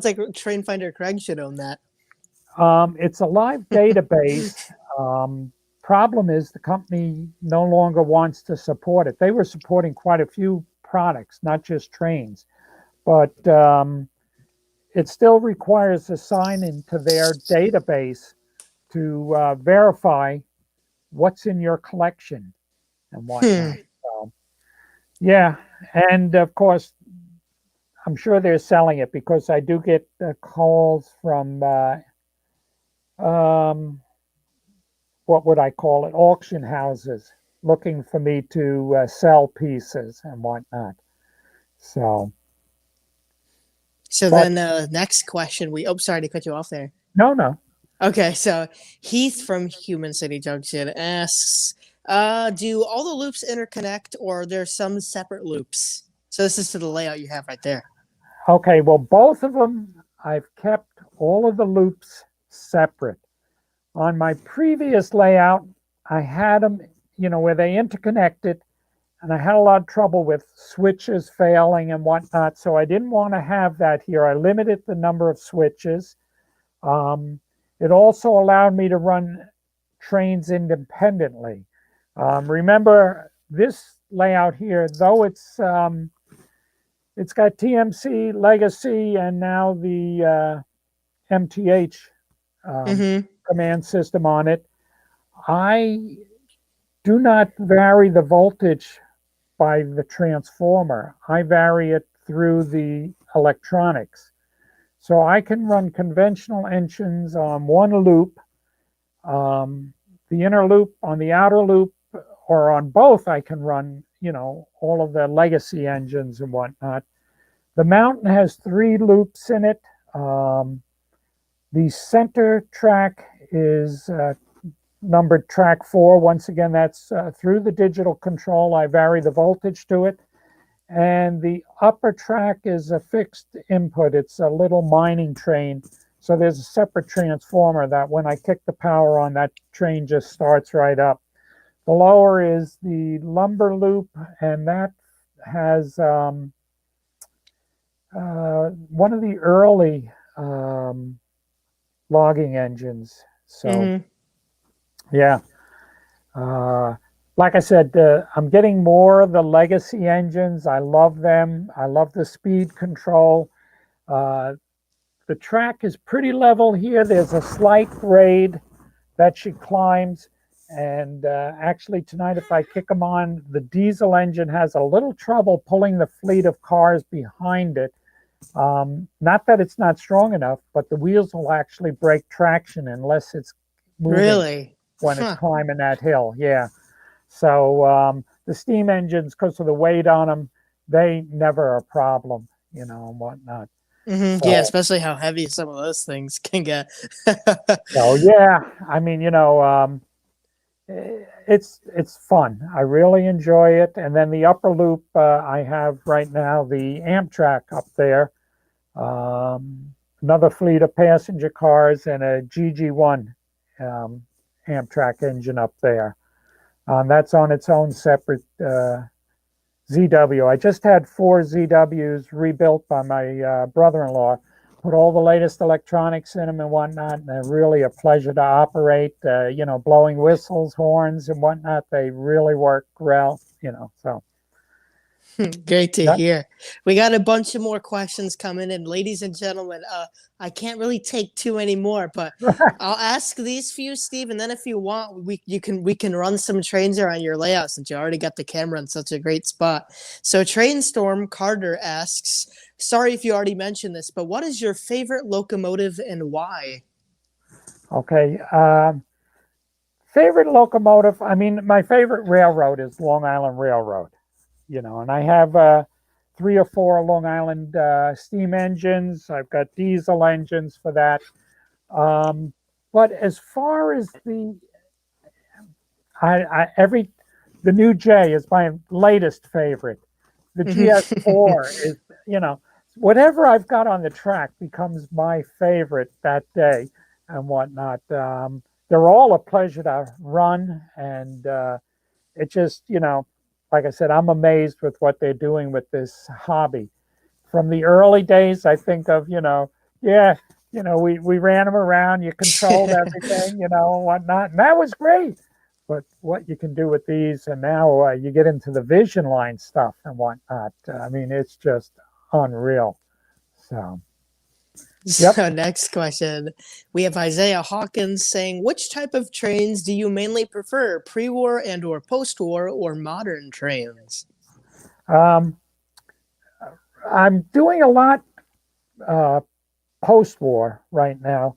like Train Finder Craig should own that. it's a live database. Problem is the company no longer wants to support it. They were supporting quite a few products, not just trains, but it still requires a sign into their database to verify what's in your collection and whatnot. So, yeah, and of course, I'm sure they're selling it because I do get calls from what would I call it, auction houses looking for me to sell pieces and whatnot. So, So but then next question sorry to cut you off there. no. Okay, so Heath from Human City Junction asks, do all the loops interconnect or are there some separate loops? So this is to the layout you have right there. Okay, well, both of them, I've kept all of the loops separate. On my previous layout, I had them, where they interconnected, and I had a lot of trouble with switches failing and whatnot, so I didn't want to have that here. I limited the number of switches. It also allowed me to run trains independently. Remember, this layout here, though it's got TMC, Legacy, and now the MTH command system on it. I do not vary the voltage by the transformer. I vary it through the electronics. So I can run conventional engines on one loop, the inner loop on the outer loop, or on both I can run, all of the legacy engines and whatnot. The Mountain has 3 loops in it. The center track is numbered track 4. Once again, that's through the digital control. I vary the voltage to it. And the upper track is a fixed input. It's a little mining train. So there's a separate transformer that when I kick the power on, that train just starts right up. The lower is the lumber loop, and that has one of the early logging engines. So, yeah. Like I said, I'm getting more of the legacy engines. I love them. I love the speed control. The track is pretty level here. There's a slight grade that she climbs. And actually tonight, if I kick them on, the diesel engine has a little trouble pulling the fleet of cars behind it. Not that it's not strong enough, but the wheels will actually break traction unless it's moving Really? when it's climbing that hill. Yeah. So the steam engines, because of the weight on them, they never are a problem, and whatnot. Yeah, especially how heavy some of those things can get. So yeah, I mean, it's fun. I really enjoy it. And then the upper loop, I have right now the Amtrak up there, another fleet of passenger cars, and a GG1 Amtrak engine up there. That's on its own separate ZW. I just had 4 ZWs rebuilt by my brother-in-law. Put all the latest electronics in them and whatnot, and they're really a pleasure to operate. Blowing whistles, horns, and whatnot. They really work well. So. Great to Yeah. hear. We got a bunch of more questions coming in, ladies and gentlemen. I can't really take too many more, but I'll ask these few, Steve, and then if you want, we can run some trains around your layout since you already got the camera in such a great spot. So Trainstorm Carter asks, sorry if you already mentioned this, but what is your favorite locomotive and why? Okay. Favorite locomotive. I mean, my favorite railroad is Long Island Railroad. And I have 3 or 4 Long Island steam engines. I've got diesel engines for that. But as far as the new J is my latest favorite. The GS4 is, whatever I've got on the track becomes my favorite that day and whatnot. They're all a pleasure to run, and it just, like I said, I'm amazed with what they're doing with this hobby. From the early days, I think of, we ran them around, you controlled everything, and whatnot, and that was great. But what you can do with these, and now you get into the Vision Line stuff and whatnot. I mean, it's just unreal. So. Yep. So next question, we have Isaiah Hawkins saying, which type of trains do you mainly prefer, pre-war and or post-war or modern trains? I'm doing a lot post-war right now,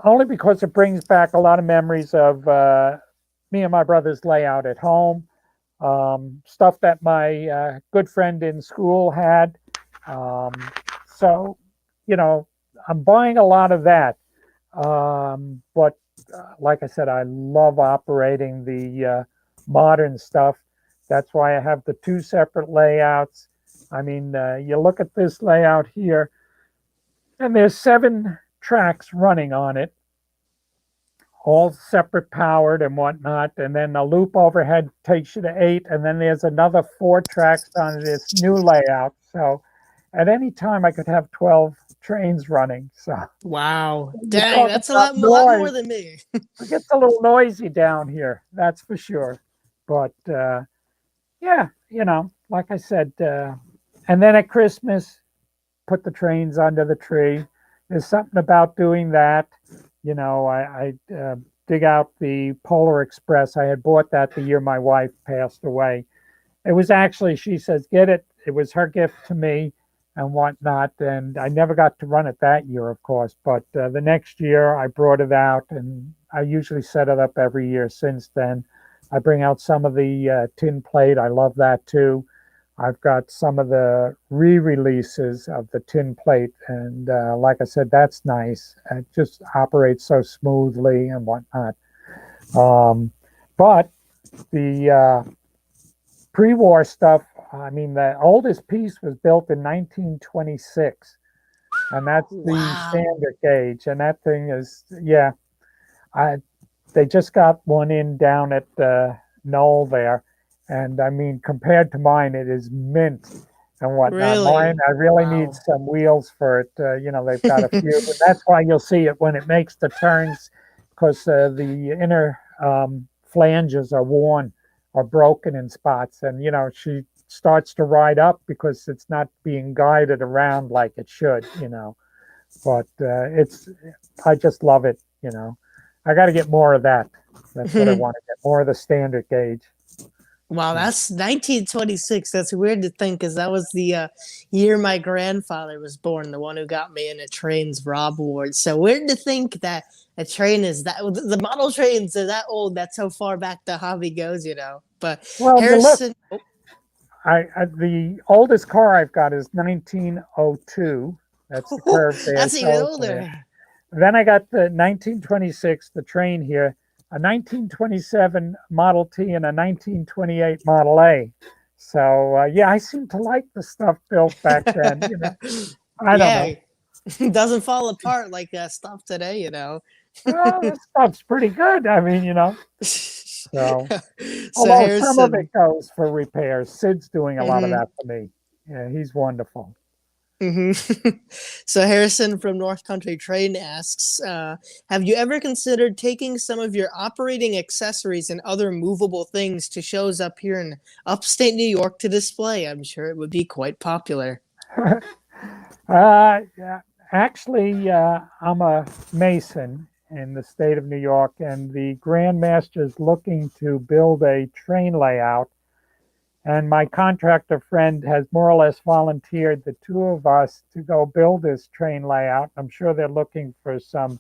only because it brings back a lot of memories of me and my brother's layout at home, stuff that my good friend in school had. So, I'm buying a lot of that. But like I said, I love operating the modern stuff. That's why I have the 2 separate layouts. I mean, you look at this layout here, and there's 7 tracks running on it, all separate powered and whatnot. And then a loop overhead takes you to 8. And then there's another 4 tracks on this new layout. So at any time I could have 12 trains running. So wow, dang, that's a lot more than me. It gets a little noisy down here, that's for sure. But yeah, like I said, and then at Christmas, put the trains under the tree. There's something about doing that. I dig out the Polar Express. I had bought that the year my wife passed away. It was actually, she says, get it. It was her gift to me and whatnot. And I never got to run it that year, of course. But the next year I brought it out, and I usually set it up every year since then. I bring out some of the tin plate. I love that too. I've got some of the re-releases of the tin plate. And like I said, that's nice. It just operates so smoothly and whatnot. But the pre-war stuff, I mean, the oldest piece was built in 1926, and that's the standard gauge. And that thing is, they just got one in down at Knoll there, and I mean, compared to mine, it is mint and whatnot. Really? Mine, I really need some wheels for it. They've got a few, and that's why you'll see it when it makes the turns, because the inner flanges are worn or broken in spots, and she starts to ride up because it's not being guided around like it should, but I just love it. I got to get more of that. That's what I want to get, more of the standard gauge. Wow, that's 1926. That's weird to think because that was the year my grandfather was born, the one who got me into trains, Rob Ward. So weird to think that a train is that the model trains are that old. That's how far back the hobby goes, you know. But Well, you look, Harrison, oh, the oldest car I've got is 1902. That's the curved that's even base. older. Then I got the 1926, the train here, a 1927 Model T, and a 1928 Model A. So yeah, I seem to like the stuff built back then. You know, I don't know. Yeah, it doesn't fall apart like stuff today, you know. Well, this stuff's pretty good. I mean, you know. So, So although some of Harrison, it goes for repairs, Sid's doing a lot of mhm. that for me. Yeah, he's wonderful. So Harrison from North Country Train asks, have you ever considered taking some of your operating accessories and other movable things to shows up here in upstate New York to display? I'm sure it would be quite popular. Yeah, actually, I'm a mason in the state of New York, and the Grand Master is looking to build a train layout. And my contractor friend has more or less volunteered the two of us to go build this train layout. I'm sure they're looking for some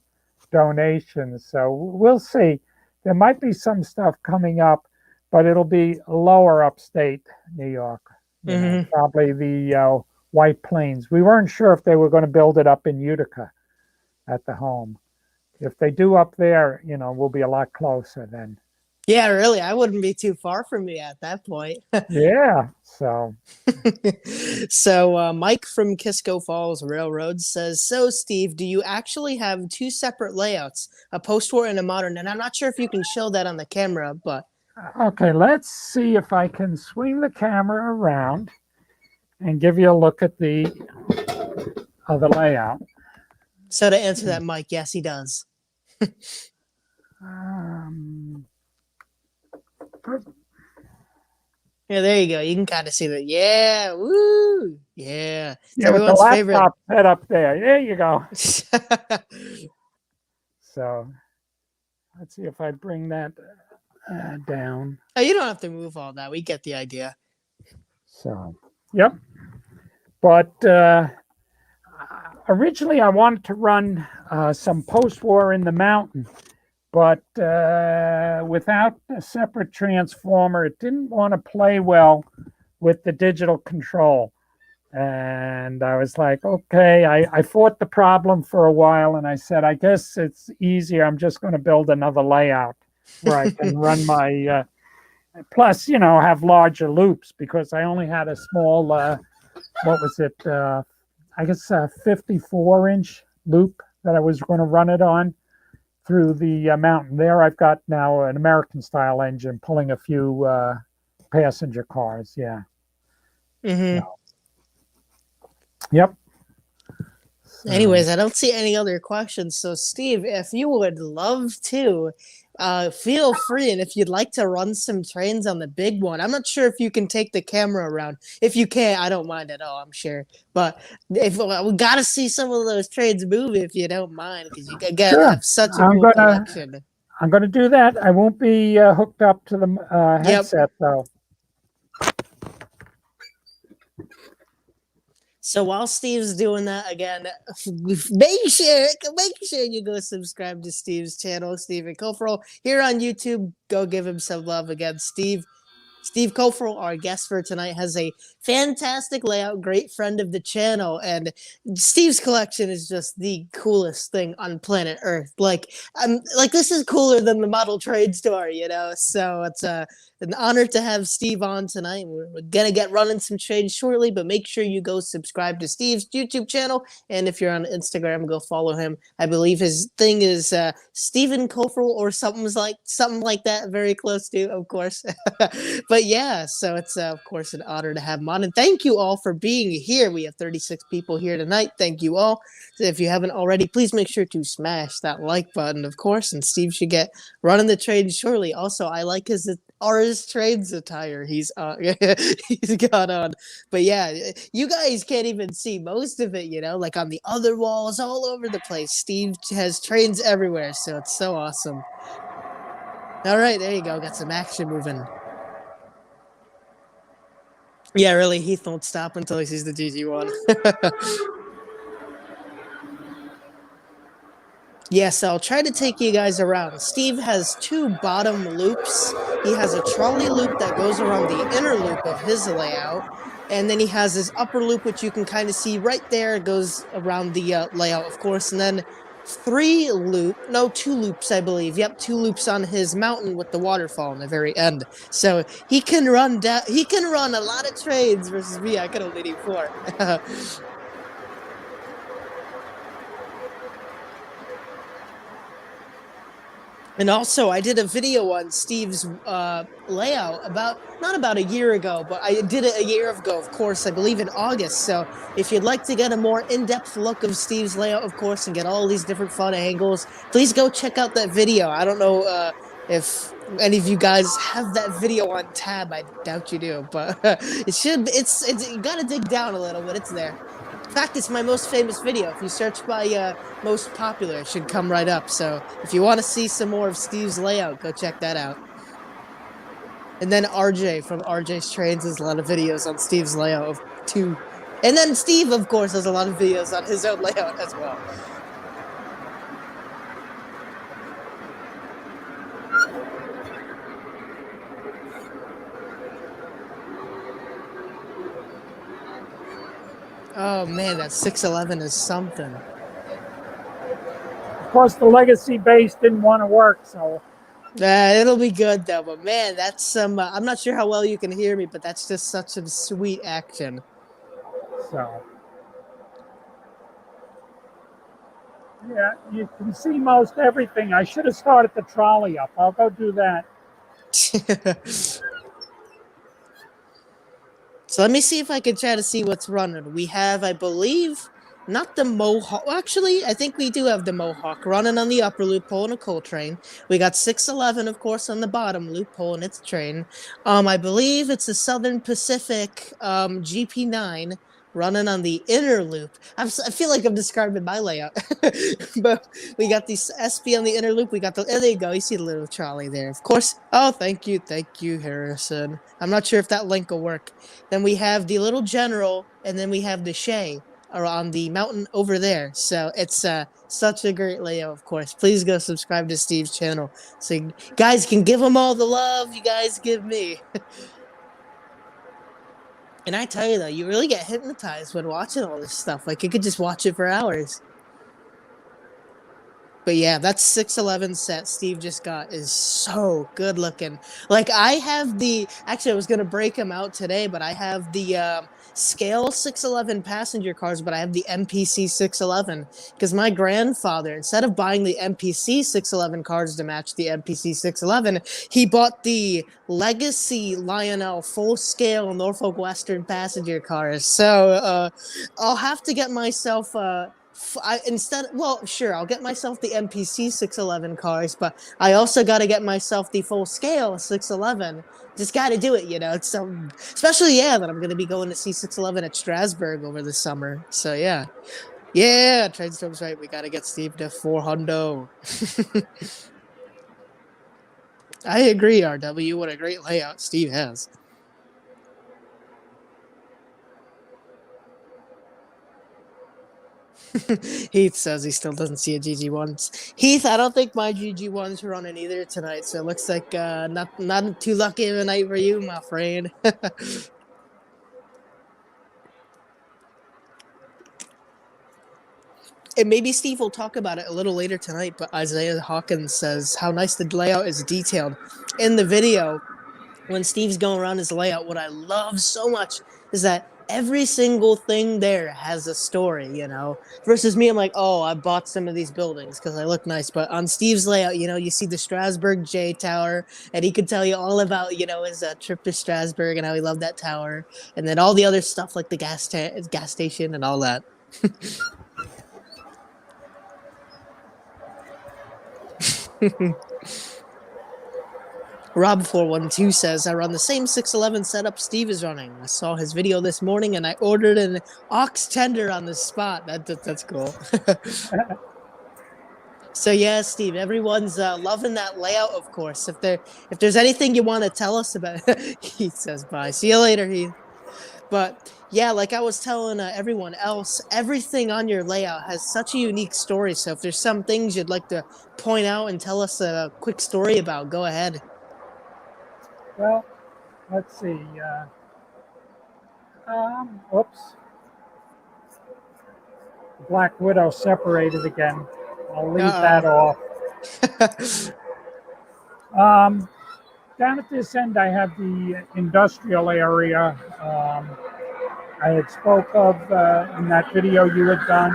donations. So we'll see. There might be some stuff coming up, but it'll be lower upstate New York, you know, Hmm. probably the White Plains. We weren't sure if they were going to build it up in Utica at the home. If they do up there, you know, we'll be a lot closer then. Yeah, really, I wouldn't be too far from me at that point. Yeah. So, So Mike from Kisco Falls Railroad says, so Steve, do you actually have two separate layouts, a post-war and a modern? And I'm not sure if you can show that on the camera, but okay, let's see if I can swing the camera around and give you a look at the layout. so to answer that, Mike, yes, he does. Um, Yeah, there you go. You can kind of see that. Yeah, woo, yeah. It's yeah, with the everyone's favorite. laptop set up there. There you go. So let's see if I bring that down. Oh, you don't have to move all that. We get the idea. So, yep. But originally, I wanted to run some post-war in the mountain, but without a separate transformer, it didn't want to play well with the digital control. And I was like, okay, I fought the problem for a while, and I said, I guess it's easier. I'm just going to build another layout where I can run my, plus, you know, have larger loops, because I only had a small, what was it? I guess a 54-inch loop that I was going to run it on through the mountain. There I've got now an American style engine pulling a few passenger cars. Yeah. Hmm. So, yep. So, Anyways, I don't see any other questions. So, Steve, if you would love to, feel free. And if you'd like to run some trains on the big one, I'm not sure if you can take the camera around. If you can, I don't mind at all, I'm sure. But if we got to see some of those trains move, if you don't mind, because you again sure. have such a I'm cool gonna collection. I'm gonna do that. I won't be hooked up to the Yep. headset though. So while Steve's doing that again, make sure you go subscribe to Steve's channel, Stephen Koferl, here on YouTube. Go give him some love again, Steve. Steve Koferl, our guest for tonight, has a fantastic layout, great friend of the channel, and Steve's collection is just the coolest thing on planet Earth. Like this is cooler than the model trade store, you know. So it's an honor to have Steve on tonight. We're gonna get running some trades shortly, but make sure you go subscribe to Steve's YouTube channel, and if you're on Instagram, go follow him. I believe his thing is Stephen Koferl or something like that, very close to, of course. But yeah, so it's of course an honor to have him on, and thank you all for being here. We have 36 people here tonight. Thank you all. So if you haven't already, please make sure to smash that like button, of course. And Steve should get running the trade shortly. Also, I like his ours trades attire he's he's got on. But yeah, you guys can't even see most of it, you know, like on the other walls all over the place. Steve has trains everywhere, so it's so awesome. All right, there you go. Got some action moving. Yeah, really, Heath won't stop until he sees the GG1. Yes, I'll try to take you guys around. Steve has two bottom loops. He has a trolley loop that goes around the inner loop of his layout. And then he has his upper loop, which you can kind of see right there. It goes around the layout, of course. And then two loops, I believe. Yep, two loops on his mountain with the waterfall in the very end. So he can run he can run a lot of trades versus me. I can only do four. And also, I did a video on Steve's layout not about a year ago, but I did it a year ago, of course, I believe in August. So if you'd like to get a more in-depth look of Steve's layout, of course, and get all these different fun angles, please go check out that video. I don't know if any of you guys have that video on tab. I doubt you do, but it's you gotta dig down a little bit. It's there. In fact, it's my most famous video. If you search by most popular, it should come right up. So if you want to see some more of Steve's layout, go check that out. And then RJ from RJ's Trains has a lot of videos on Steve's layout of two. And then Steve, of course, has a lot of videos on his own layout as well. Oh man, that 611 is something. Of course, the legacy base didn't want to work, so. It'll be good though. But man, that's some. I'm not sure how well you can hear me, but that's just such some sweet action. So. Yeah, you can see most everything. I should have started the trolley up. I'll go do that. So let me see if I can try to see what's running. We have, I believe, not the Mohawk. Well, actually, I think we do have the Mohawk running on the upper loop, pulling a coal train. We got 611, of course, on the bottom loop, pulling its train. I believe it's a Southern Pacific GP9 running on the inner loop. I feel like I'm describing my layout. But we got the SP on the inner loop. We got there you go. You see the little trolley there. Of course. Oh, thank you, Harrison. I'm not sure if that link will work. Then we have the little general, and then we have the Shay are on the mountain over there. So it's such a great layout, of course. Please go subscribe to Steve's channel so you guys can give him all the love you guys give me. And I tell you, though, you really get hypnotized when watching all this stuff. Like, you could just watch it for hours. But yeah, that 611 set Steve just got is so good looking. Like, actually, I was going to break them out today, but I have the scale 611 passenger cars, but I have the MPC 611. Because my grandfather, instead of buying the MPC 611 cars to match the MPC 611, he bought the Legacy Lionel full scale Norfolk Western passenger cars. So I'll have to get myself I'll get myself the MPC 611 cars, but I also got to get myself the full scale 611. Just got to do it, you know. It's especially that I'm going to be going to see 611 at Strasbourg over the summer. So yeah, Trainstorm's right. We got to get Steve to 400. I agree, RW. What a great layout Steve has. Heath says he still doesn't see a GG1. Heath, I don't think my GG1's running either tonight, so it looks like not too lucky of a night for you, my friend. And maybe Steve will talk about it a little later tonight, but Isaiah Hawkins says how nice the layout is detailed. In the video, when Steve's going around his layout, what I love so much is that every single thing there has a story, you know, versus me, I'm like, oh, I bought some of these buildings because they look nice. But on Steve's layout, you know, you see the Strasbourg J Tower, and he could tell you all about, you know, his trip to Strasbourg and how he loved that tower. And then all the other stuff like the gas station and all that. Rob412 says, I run the same 611 setup Steve is running. I saw his video this morning and I ordered an aux tender on the spot. That's cool. So yeah, Steve, everyone's loving that layout, of course. If there's anything you want to tell us about, Heath says bye. See you later, Heath. But yeah, like I was telling everyone else, everything on your layout has such a unique story. So if there's some things you'd like to point out and tell us a quick story about, go ahead. Well, let's see. Oops, the Black Widow separated again. I'll leave that Uh off. oh. Um, Down at this end, I have the industrial area. I had spoke of in that video you had done.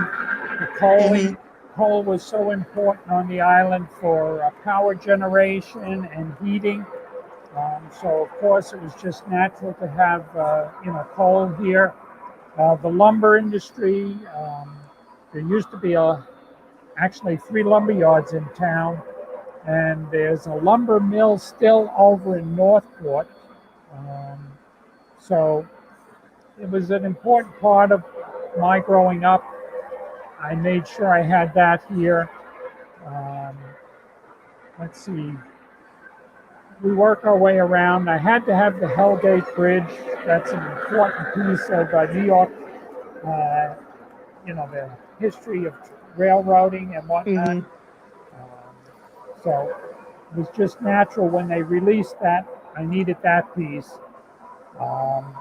The hmm coaling. Coal was so important on the island for power generation and heating. So of course it was just natural to have coal here. The lumber industry. There used to be actually 3 lumber yards in town, and there's a lumber mill still over in Northport. Um, so it was an important part of my growing up. I made sure I had that here. Um, let's see. We work our way around. I had to have the Hellgate Bridge. That's an important piece of New York, uh, the history of railroading and whatnot. hmm So it was just natural when they released that. I needed that piece. Um,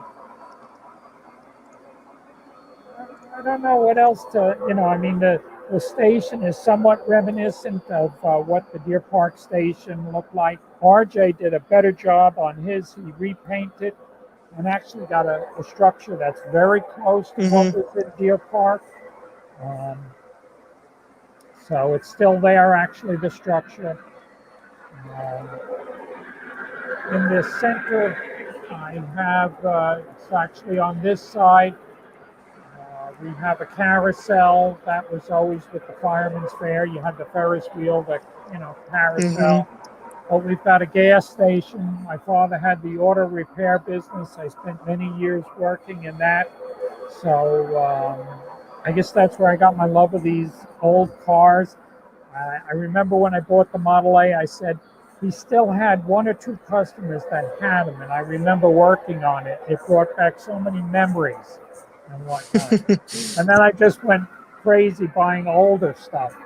I don't know what else I mean, the station is somewhat reminiscent of what the Deer Park station looked like. RJ did a better job on his. He repainted and actually got a structure that's very close to what hmm was in Deer Park. Um, so it's still there, actually, the structure. Um, in the center, I have, it's actually on this side, we have a carousel. That was always with the Fireman's Fair. You had the Ferris wheel, the hmm carousel. But we've got a gas station. My father had the auto repair business. I spent many years working in that. So I guess that's where I got my love of these old cars. I remember when I bought the Model A, I said he still had 1 or 2 customers that had them, and I remember working on it. It brought back so many memories and whatnot. And then I just went crazy buying older stuff.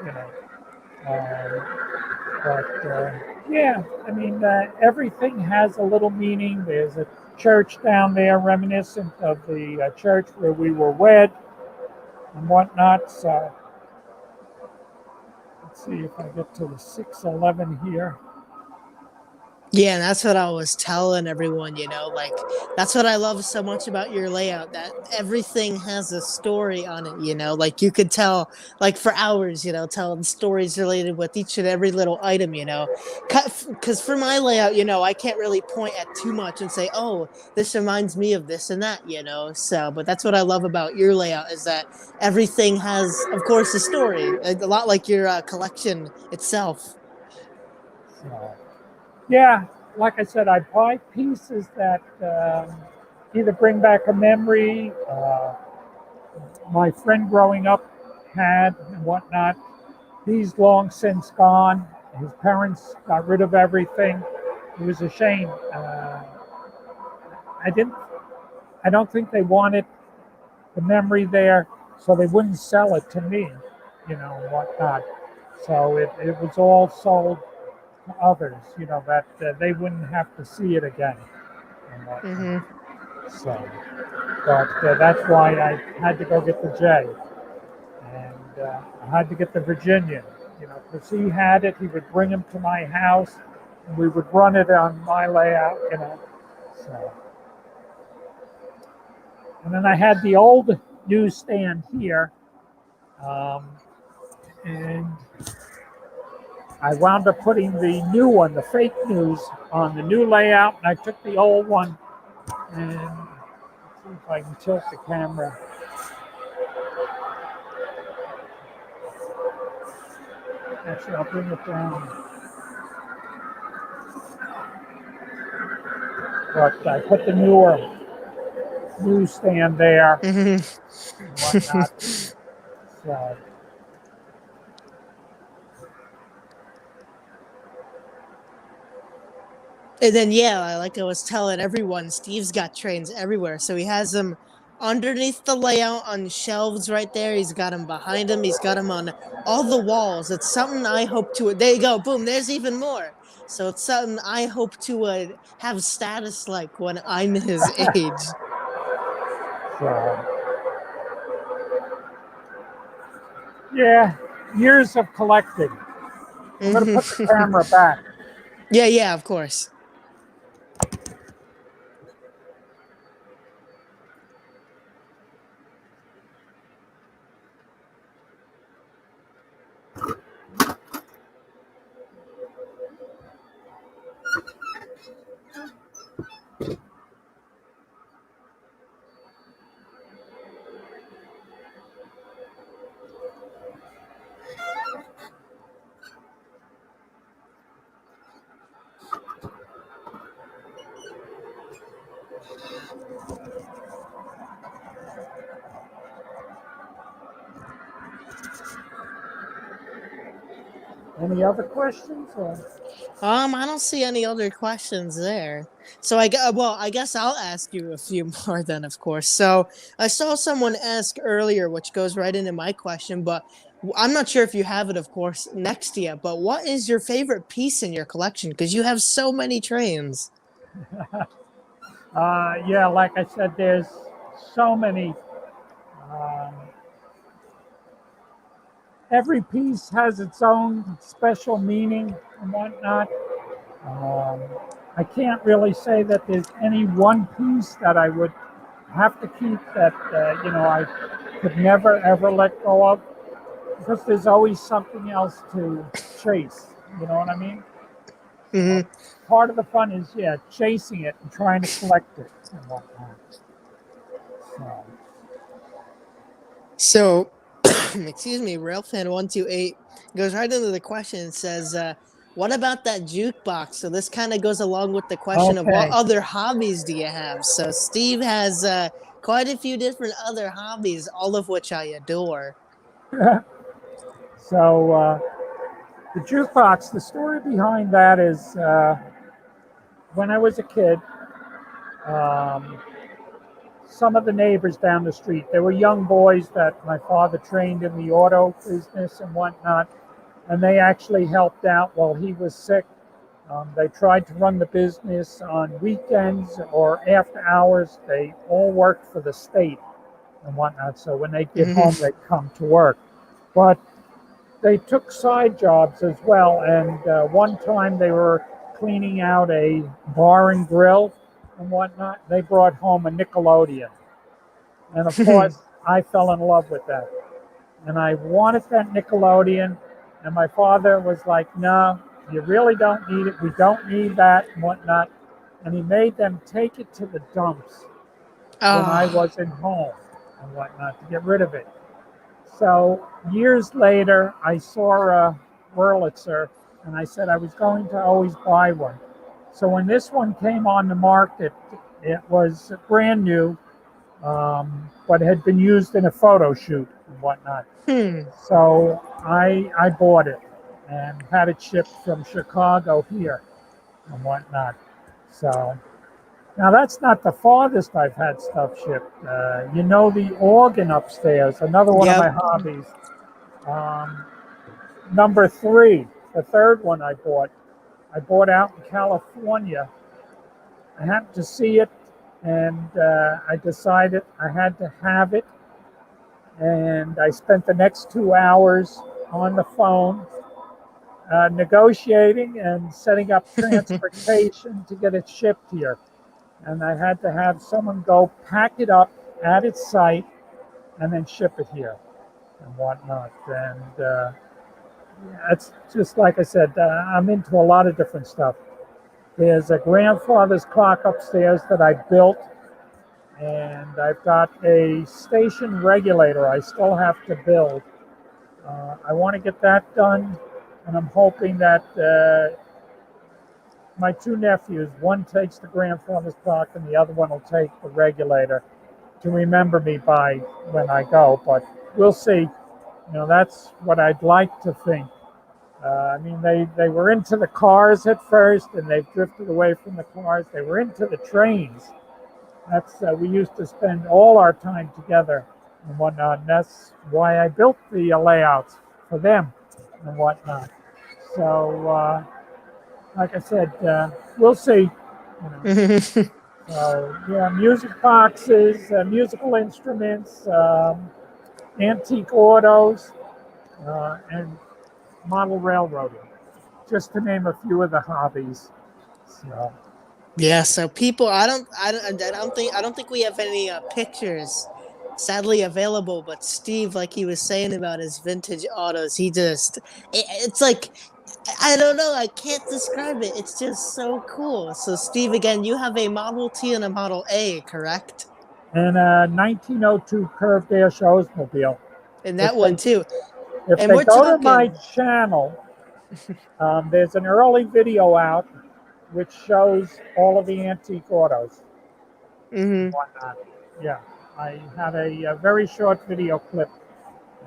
Yeah, I mean, everything has a little meaning. There's a church down there reminiscent of the church where we were wed and whatnot. So let's see if I get to the 611 here. Yeah, and that's what I was telling everyone, like that's what I love so much about your layout, that everything has a story on it, like you could tell like for hours, telling stories related with each and every little item, Cuz for my layout, I can't really point at too much and say, "Oh, this reminds me of this and that," So, but that's what I love about your layout is that everything has of course a story, a lot like your collection itself. So, yeah, like I said, I buy pieces that either bring back a memory my friend growing up had and whatnot. He's long since gone. His parents got rid of everything. It was a shame. I didn't. I don't think they wanted the memory there, so they wouldn't sell it to me, and whatnot. So it was all sold to others, that they wouldn't have to see it again and whatnot. Mhm. So, but that's why I had to go get the J, and I had to get the Virginian, because he had it. He would bring him to my house, and we would run it on my layout. So, and then I had the old newsstand here, um, and I wound up putting the new one, the fake news, on the new layout, and I took the old one and let's see if I can tilt the camera. Actually, I'll bring it down. But I put the newer newsstand there Mhm. and whatnot. So, And then, yeah, like I was telling everyone, Steve's got trains everywhere. So he has them underneath the layout on shelves right there. He's got them behind him. He's got them on all the walls. It's something I hope to. There you go. Boom. There's even more. So it's something I hope to have status like when I'm his age. So, yeah, years of collecting. I'm going to put the camera back. Yeah, yeah, of course. Any other questions? Or? I don't see any other questions there. So I guess I'll ask you a few more then, of course. So I saw someone ask earlier, which goes right into my question, but I'm not sure if you have it, of course, next to you. But what is your favorite piece in your collection? Because you have so many trains. Yeah, like I said, there's so many. Um, every piece has its own special meaning and whatnot. Um, I can't really say that there's any one piece that I would have to keep that I could never ever let go of, because there's always something else to chase. You know what I mean? Hmm. Part of the fun is chasing it and trying to collect it and whatnot. So, So, excuse me, Railfan128 goes right into the question and says, what about that jukebox? So this kind of goes along with the question of what okay. other hobbies do you have? So Steve has quite a few different other hobbies, all of which I adore. So the jukebox, the story behind that is when I was a kid, um, some of the neighbors down the street, they were young boys that my father trained in the auto business and whatnot, and they actually helped out while he was sick. They tried to run the business on weekends or after hours. They all worked for the state and whatnot, so when they get home, Hmm. they come to work. But they took side jobs as well, and one time they were cleaning out a bar and grill and whatnot. They brought home a Nickelodeon, and of course, I fell in love with that. And I wanted that Nickelodeon, and my father was like, "No, you really don't need it. We don't need that and whatnot." And he made them take it to the dumps when I Ah, wasn't home and whatnot to get rid of it. So years later, I saw a Wurlitzer, and I said I was going to always buy one. So when this one came on the market, it was brand new, but had been used in a photo shoot and whatnot. hmm. So I bought it and had it shipped from Chicago here and whatnot. So now that's not the farthest I've had stuff shipped. The organ upstairs, another one of my Yep. hobbies. Um, Number three, the third one I bought out in California. I happened to see it, and I decided I had to have it. And I spent the next 2 hours on the phone negotiating and setting up transportation to get it shipped here. And I had to have someone go pack it up at its site and then ship it here and whatnot. And it's just like I said, I'm into a lot of different stuff. There's a grandfather's clock upstairs that I built, and I've got a station regulator I still have to build. I want to get that done, and I'm hoping that my two nephews, one takes the grandfather's clock and the other one will take the regulator to remember me by when I go. But we'll see. That's what I'd like to think. I mean, they were into the cars at first, and they've drifted away from the cars. They were into the trains. That's we used to spend all our time together and whatnot. And that's why I built the layouts for them and whatnot. So, like I said, we'll see. You know. So yeah, music boxes, musical instruments, antique autos, and model railroading, just to name a few of the hobbies. So. Yeah, so people, I don't think we have any pictures, sadly available. But Steve, like he was saying about his vintage autos, it's like, I don't know, I can't describe it. It's just so cool. So Steve, again, you have a Model T and a Model A, correct? And a 1902 Curved Dash Oldsmobile. And If that one they too. if And they we're go to my talking. channel, there's an early video out which shows all of the antique autos and Hmm. whatnot. Yeah, I have a very short video clip,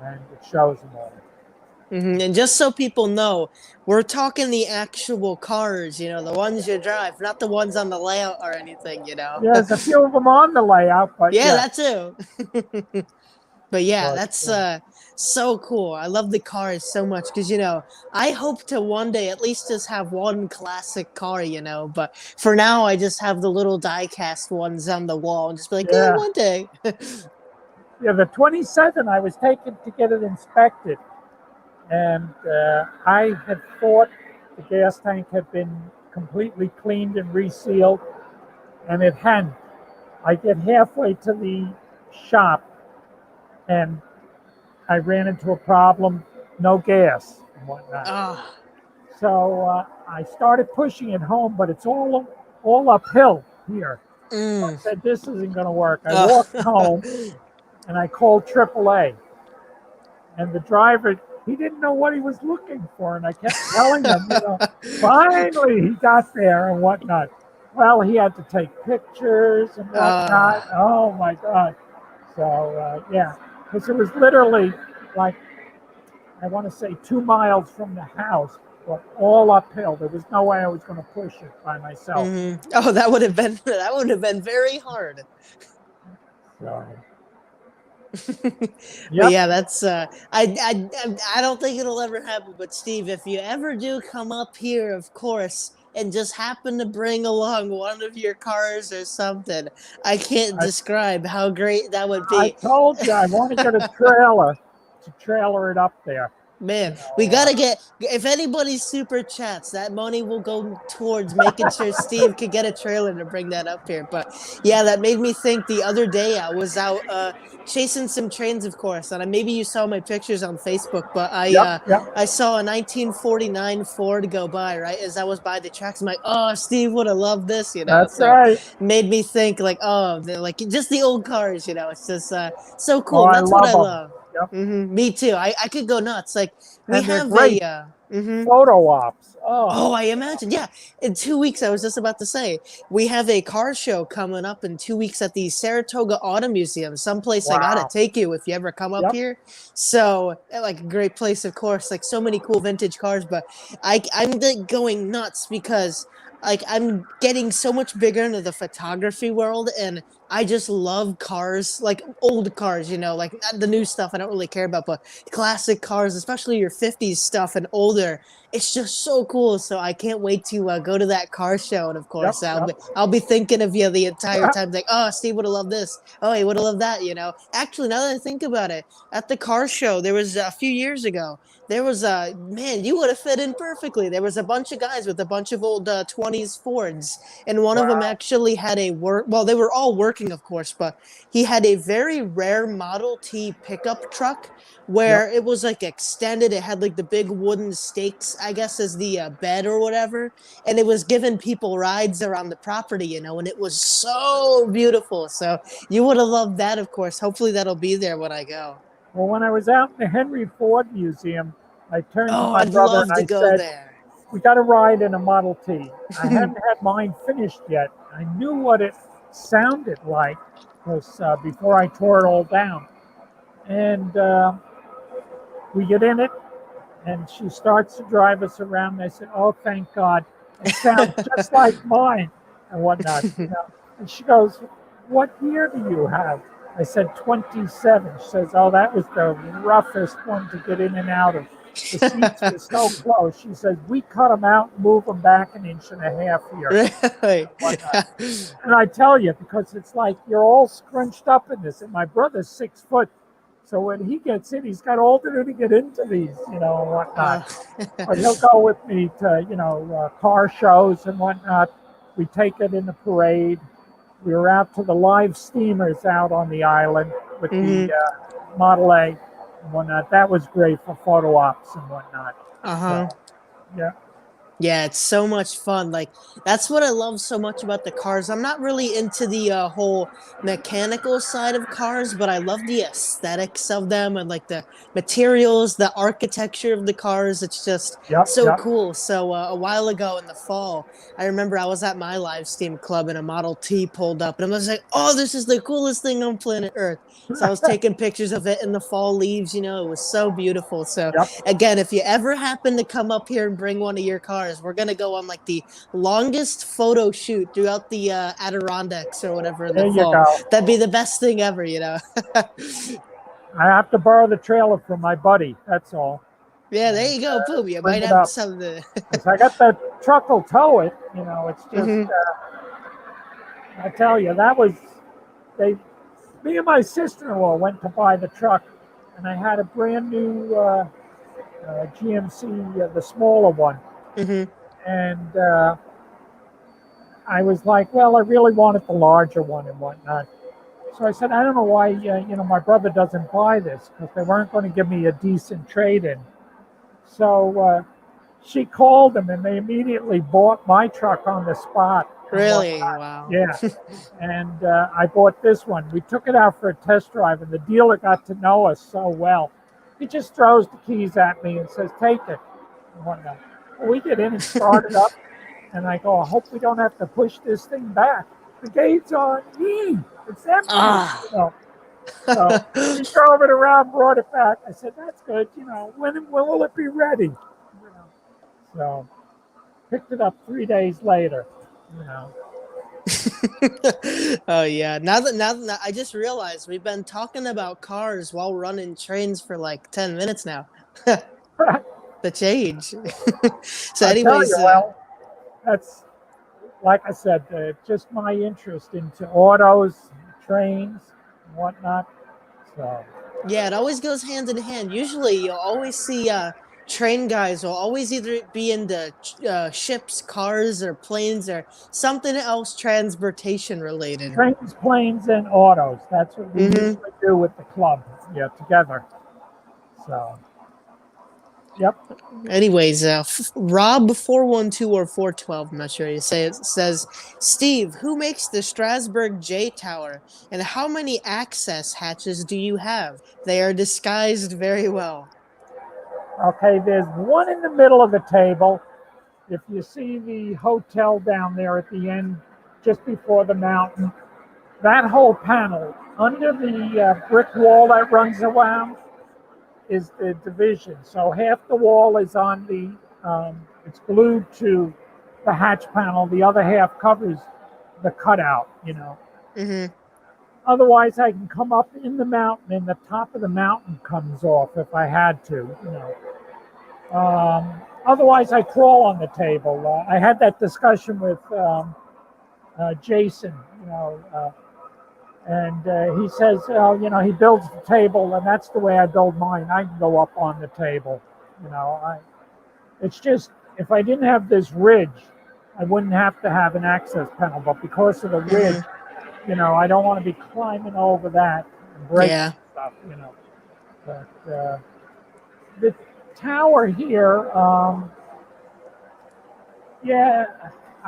and it shows them all. And just so people know, we're talking the actual cars, the ones you drive, not the ones on the layout or anything. Yeah, there's a few of them on the layout, but Yeah, yeah. that too. But yeah, But that's so cool. I love the cars so much because I hope to one day at least just have one classic car. But for now, I just have the little die-cast ones on the wall and just be like, yeah, yeah, one day. yeah. The 27 I was taken to get it inspected, and I had thought the gas tank had been completely cleaned and resealed, and it hadn't. I get halfway to the shop, and I ran into a problem, no gas and whatnot. Ah, So I started pushing it home, but it's all uphill here. I mm. said, this isn't going to work. I Oh. walked home, and I called AAA. And the driver, he didn't know what he was looking for. And I kept telling him, finally he got there and whatnot. Well, he had to take pictures and whatnot. Ah. Oh, my God. So, yeah, because it was literally like, I want to say 2 miles from the house, but all uphill. There was no way I was going to push it by myself. Oh, that would have been very hard. So, But yep, yeah, that's I don't think it'll ever happen. But Steve, if you ever do come up here, of course, and just happen to bring along one of your cars or something, I can't I, describe how great that would I be. told you I want to get a trailer to trailer it up there. Man, You we know, gotta get, if anybody super chats, that money will go towards making sure Steve could get a trailer to bring that up here. But yeah, that made me think the other day I was out chasing some trains, of course, and maybe you saw my pictures on Facebook, but I yep, uh yep, I saw a 1949 Ford go by, right? As I was by the tracks. I'm like, oh, Steve would have loved this. that's So right. made me think like, oh, like just the old cars. It's just so Oh, cool. And I that's what love I them. love. Yep, Me too. I could go nuts. Like we and they're have great mhm. photo ops. Oh, Oh, I imagine. Yeah. In 2 weeks, I was just about to say, we have a car show coming up in 2 weeks at the Saratoga Auto Museum. Someplace I gotta wow. take you if you ever come up Yep, here. So, like a great place, of course. Like so many cool vintage cars, but I'm like going nuts because like I'm getting so much bigger into the photography world, and I just love cars, like old cars. Like not the new stuff I don't really care about, but classic cars, especially your 50s stuff and older. It's just so cool. So I can't wait to go to that car show. And of yep, course, I'll yep. be I'll be thinking of you the entire time. Like, oh, Steve would have loved this. Oh, he would have loved that. Actually, now that I think about it, at the car show there was a few years ago. There was a man, you would have fit in perfectly. There was a bunch of guys with a bunch of old 20s Fords, and one of them Wow. actually had a work. Well, they were all working, of course, but he had a very rare Model T pickup truck Yep. where it was like extended. It had like the big wooden stakes, I guess, as the bed or whatever. And it was giving people rides around the property, and it was so beautiful. So you would have loved that, of course. Hopefully that'll be there when I go. Well, when I was out in the Henry Ford Museum, I turned to Oh, my I'd brother and love to I go said, there. we got to ride in a Model T. I hadn't had mine finished yet. I knew what it sounded like because before I tore it all down. And we get in it, And she starts to drive us around. I said, "Oh, thank God! It sounds just like mine and whatnot." And she goes, "What year do you have?" I said, 27. She says, "Oh, that was the roughest one to get in and out of. The seats were so close." She says, "We cut them out and move them back an inch and a half here." Really? And I tell you, because it's like you're all scrunched up in this. And my brother's 6 foot. So when he gets in, he's got all to do to get into these, and whatnot. But he'll go with me to, car shows and whatnot. We take it in the parade. We were out to the live steamers out on the island with the Model A and whatnot. That was great for photo ops and whatnot. So, yeah. Yeah, it's so much fun. Like, that's what I love so much about the cars. I'm not really into the whole mechanical side of cars, but I love the aesthetics of them and like the materials, the architecture of the cars. It's just so Yep. cool. So a while ago in the fall, I remember I was at my live steam club and a Model T pulled up, and I was like, "Oh, this is the coolest thing on planet Earth." So I was taking pictures of it in the fall leaves. It was so beautiful. So Yep. again, if you ever happen to come up here and bring one of your cars, we're gonna go on like the longest photo shoot throughout the Adirondacks or whatever in the There you fall. go. That'd be the best thing ever. I have to borrow the trailer from my buddy. That's all. Yeah, there you go. Boom. You Bring might it have up. some. I got that truck will tow it. It's just, I tell you, me and my sister-in-law went to buy the truck, and I had a brand new GMC, the smaller one. And I was like, well, I really wanted the larger one and whatnot. So I said, I don't know why, my brother doesn't buy this, because they weren't going to give me a decent trade-in. So she called them, and they immediately bought my truck on the spot. Really? Wow. Yeah. And I bought this one. We took it out for a test drive, and the dealer got to know us so well. He just throws the keys at me and says, "Take it." And whatnot. Well, we get in and start it up, and I go, "I hope we don't have to push this thing back. The gate's on. It's empty." So we drove it around, brought it back. I said, "That's good. When will it be ready?" So picked it up 3 days later. Oh yeah. Now that I just realized we've been talking about cars while running trains for like 10 minutes now. The change. So I tell anyways, you, well, that's like I said, just my interest into autos, trains, and whatnot. So yeah, it always goes hand in hand. Usually you'll always see train guys will always either be into ships, cars, or planes, or something else transportation related. trains, planes, and autos. That's what we usually do with the club. Yeah, together. So, yep. Anyways, Rob 412 or 412, I'm not sure you say it, says, Steve, who makes the Strasbourg J Tower, and how many access hatches do you have? They are disguised very well. Okay, there's one in the middle of the table. If you see the hotel down there at the end, just before the mountain, that whole panel under the brick wall that runs around is the division. So half the wall is on it's glued to the hatch panel. The other half covers the cutout, Otherwise, I can come up in the mountain, and the top of the mountain comes off if I had to, Otherwise, I crawl on the table. I had that discussion with Jason, and he says, he builds the table, and that's the way I build mine. I can go up on the table. It's just, if I didn't have this ridge, I wouldn't have to have an access panel. But because of the ridge, I don't want to be climbing over that and breaking stuff, But the tower here, I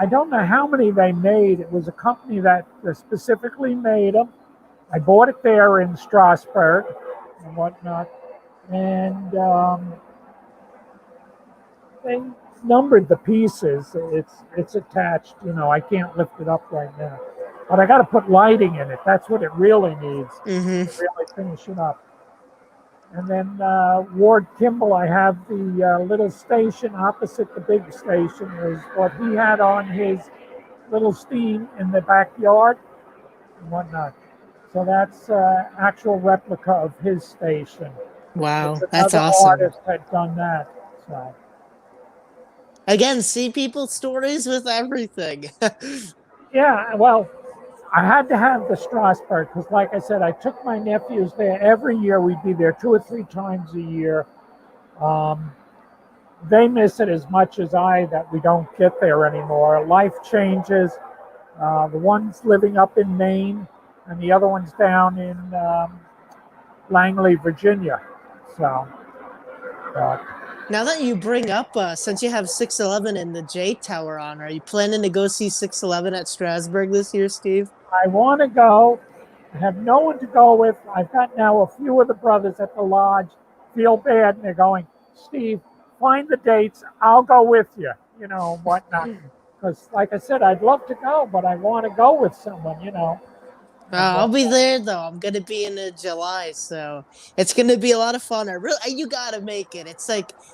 don't know how many they made. It was a company that specifically made them. I bought it there in Strasbourg and whatnot. And they numbered the pieces. It's attached. I can't lift it up right now. But I got to put lighting in it. That's what it really needs to really finish it up. And then Ward Kimball, I have the little station opposite the big station, was what he had on his little steam in the backyard and whatnot. So that's actual replica of his station. Wow, Because that's another awesome. artist had done that. So Again, see people's stories with everything. yeah, well, I had to have the Strasbourg because, like I said, I took my nephews there every year. We'd be there 2 or 3 times a year. Um, they miss it as much as I that we don't get there anymore. Life changes. The one's living up in Maine, and the other one's down in Langley, Virginia. So, but Now that you bring up, since you have 611 and the J Tower on, are you planning to go see 611 at Strasbourg this year, Steve? I want to go. I have no one to go with. I've got now a few of the brothers at the lodge feel bad, and they're going, Steve, find the dates. I'll go with you, whatnot. Because, like I said, I'd love to go, but I want to go with someone, and I'll be whatnot. there though. I'm gonna be in July, so it's gonna be a lot of fun. You gotta make it.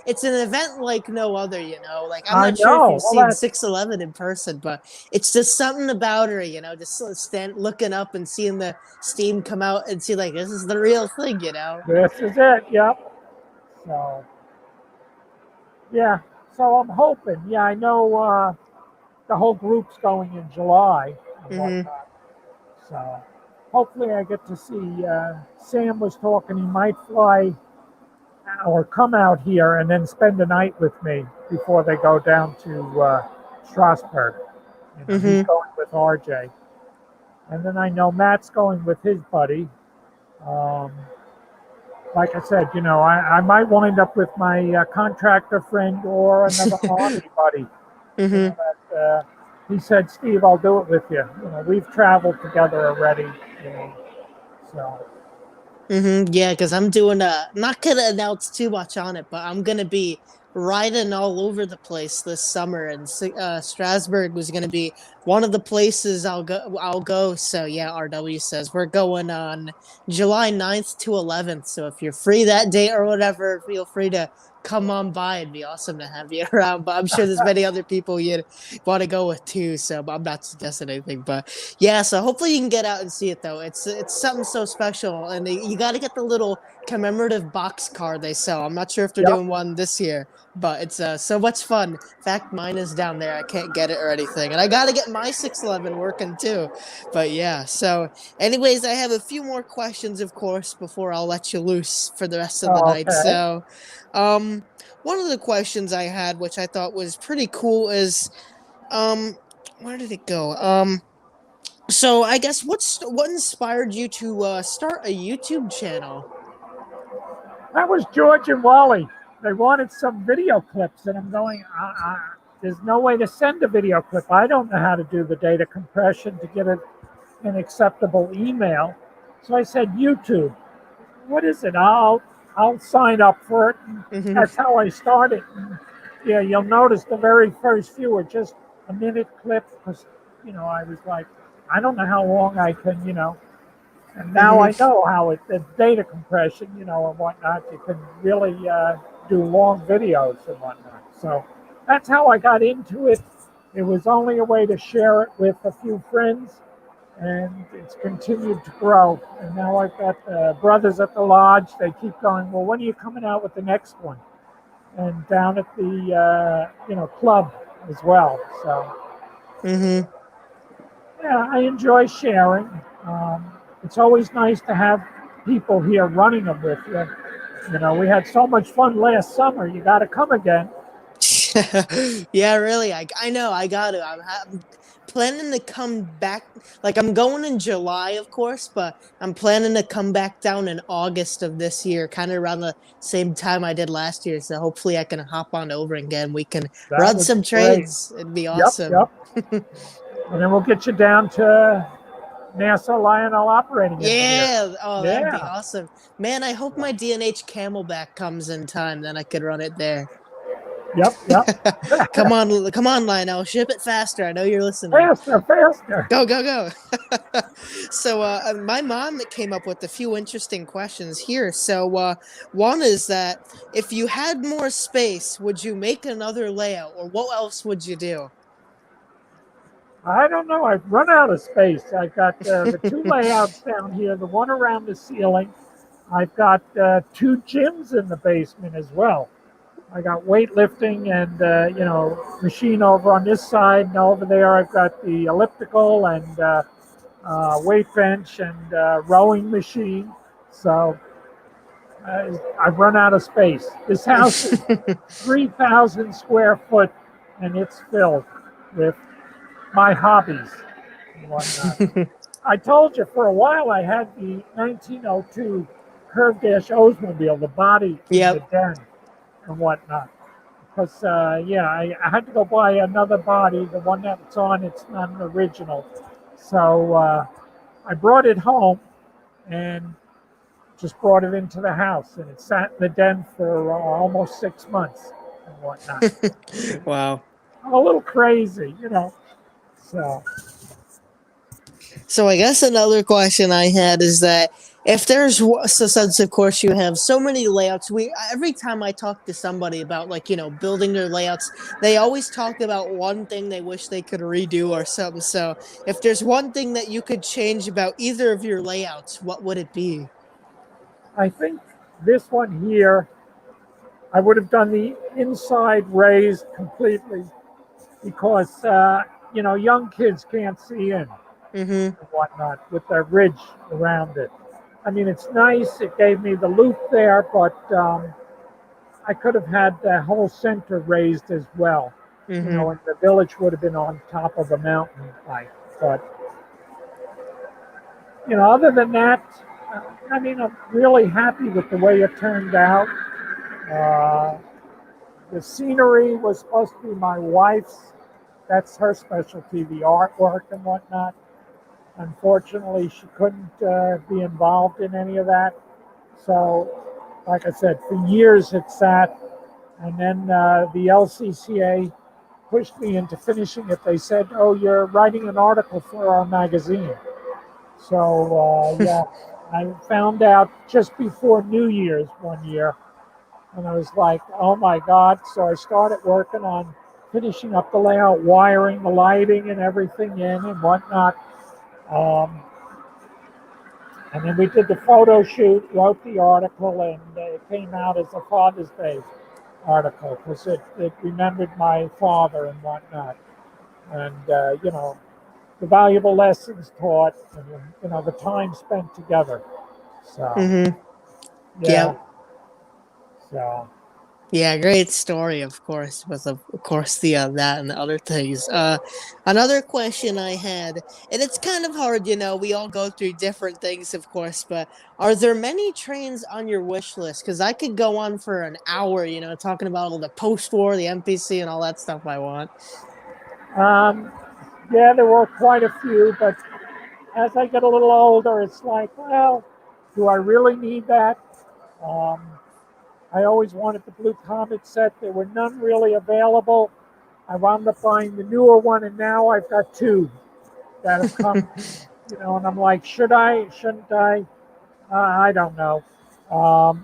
It's an event like no other. Like I'm I not sure if know. you've Well, seen that's 611 in person, but it's just something about her. Just stand looking up and seeing the steam come out and see like this is the real thing. this is it. Yep. So, yeah. So I'm hoping. Yeah, I know the whole group's going in July and Hmm. whatnot. So hopefully I get to see. Sam was talking. He might fly or come out here and then spend the night with me before they go down to Strasbourg. He's Hmm. going with RJ, and then I know Matt's going with his buddy. Um, like I said, I might wind up with my contractor friend or another army buddy. Hmm. That he said, Steve, I'll do it with you. We've traveled together already. So Yeah, because I'm doing I'm not gonna announce too much on it, but I'm gonna be riding all over the place this summer, and Strasbourg was gonna be one of the places I'll go. So yeah, RW says we're going on July 9th to 11th. So if you're free that day or whatever, feel free to come on by. It'd be awesome to have you around. But I'm sure there's many other people you want to go with too. So I'm not suggesting anything, but yeah, so hopefully you can get out and see it though. It's something so special, and you got to get the little commemorative box car they sell. I'm not sure if they're yep. doing one this year, but it's so much fun. In fact, mine is down there. I can't get it or anything, and I got to get my 611 working too. But yeah, so anyways, I have a few more questions, of course, before I'll let you loose for the rest of the night. Okay. So, um, one of the questions I had, which I thought was pretty cool, is um, where did it go? So I guess what inspired you to start a YouTube channel? That was George and Wally. They wanted some video clips, and I'm going, there's no way to send a video clip. I don't know how to do the data compression to get an acceptable email. So I said, YouTube. What is it? I'll sign up for it. And Hmm. that's how I started. And, yeah, you'll notice the very first few are just a minute clip because, I was like, I don't know how long I can, and now Hmm. I know how the data compression, and whatnot, you can really do long videos and whatnot. So that's how I got into it. It was only a way to share it with a few friends, and it's continued to grow. And now I've got brothers at the lodge. They keep going, well, when are you coming out with the next one? And down at the, club as well. So Hmm. yeah, I enjoy sharing. It's always nice to have people here running them with you. We had so much fun last summer. You got to come again. Yeah, really. I know. I got to. I'm planning to come back. Like I'm going in July, of course, but I'm planning to come back down in August of this year, kind of around the same time I did last year. So hopefully I can hop on over again. We can That run would be some great. trades. It'd be Yep, awesome. yep. And then we'll get you down to NASA Lionel Operating Engineer. Yeah. Oh, that'd be Yeah. awesome. Man, I hope my DNH Camelback comes in time. Then I could run it there. Yep. Come on, Lionel, ship it faster. I know you're listening. Faster. Go. So, my mom came up with a few interesting questions here. So, one is that if you had more space, would you make another layout, or what else would you do? I don't know. I've run out of space. I've got the two layouts down here, the one around the ceiling. I've got two gyms in the basement as well. I got weightlifting and machine over on this side, and over there I've got the elliptical and weight bench and rowing machine. So I've run out of space. This house is 3,000 square foot, and it's filled with my hobbies and whatnot. I told you for a while I had the 1902 Curve Dash Oldsmobile, the body in the Yep. den and whatnot. Because, I had to go buy another body. The one that's on, it's not an original. So I brought it home and just brought it into the house. And it sat in the den for almost 6 months and whatnot. Wow. I'm a little crazy, So, So I guess another question I had is that if there's so since of course you have so many layouts, we every time I talk to somebody about building their layouts, they always talk about one thing they wish they could redo or something. So if there's one thing that you could change about either of your layouts, what would it be? I think this one here, I would have done the inside raised completely because, young kids can't see in Mm-hmm. and whatnot with the ridge around it. I mean, it's nice. It gave me the loop there, but I could have had the whole center raised as well. Mm-hmm. And the village would have been on top of a mountain like. But, other than that, I'm really happy with the way it turned out. Uh, the scenery was supposed to be my wife's. That's her specialty, the artwork and whatnot. Unfortunately, she couldn't be involved in any of that. So, like I said, for years it sat, and then the LCCA pushed me into finishing it. They said, "Oh, you're writing an article for our magazine." So, I found out just before New Year's one year, and I was like, "Oh my God!" So I started working on finishing up the layout, wiring the lighting and everything in and whatnot. Um, And then we did the photo shoot, wrote the article, and it came out as a Father's Day article because it remembered my father and whatnot. And, the valuable lessons taught and, the time spent together. So, Mm-hmm. yeah. Yep. So, Yeah, great story, of course, with of course the that and the other things. Another question I had, and it's kind of hard, we all go through different things, of course, but are there many trains on your wish list? Because I could go on for an hour, talking about all the post-war, the NPC, and all that stuff I want. um, yeah, there were quite a few, but as I get a little older, it's like, well, do I really need that? Um, I always wanted the Blue Comet set. There were none really available. I wound up buying the newer one, and now I've got two that have come, and I'm like, should I? Shouldn't I? I don't know.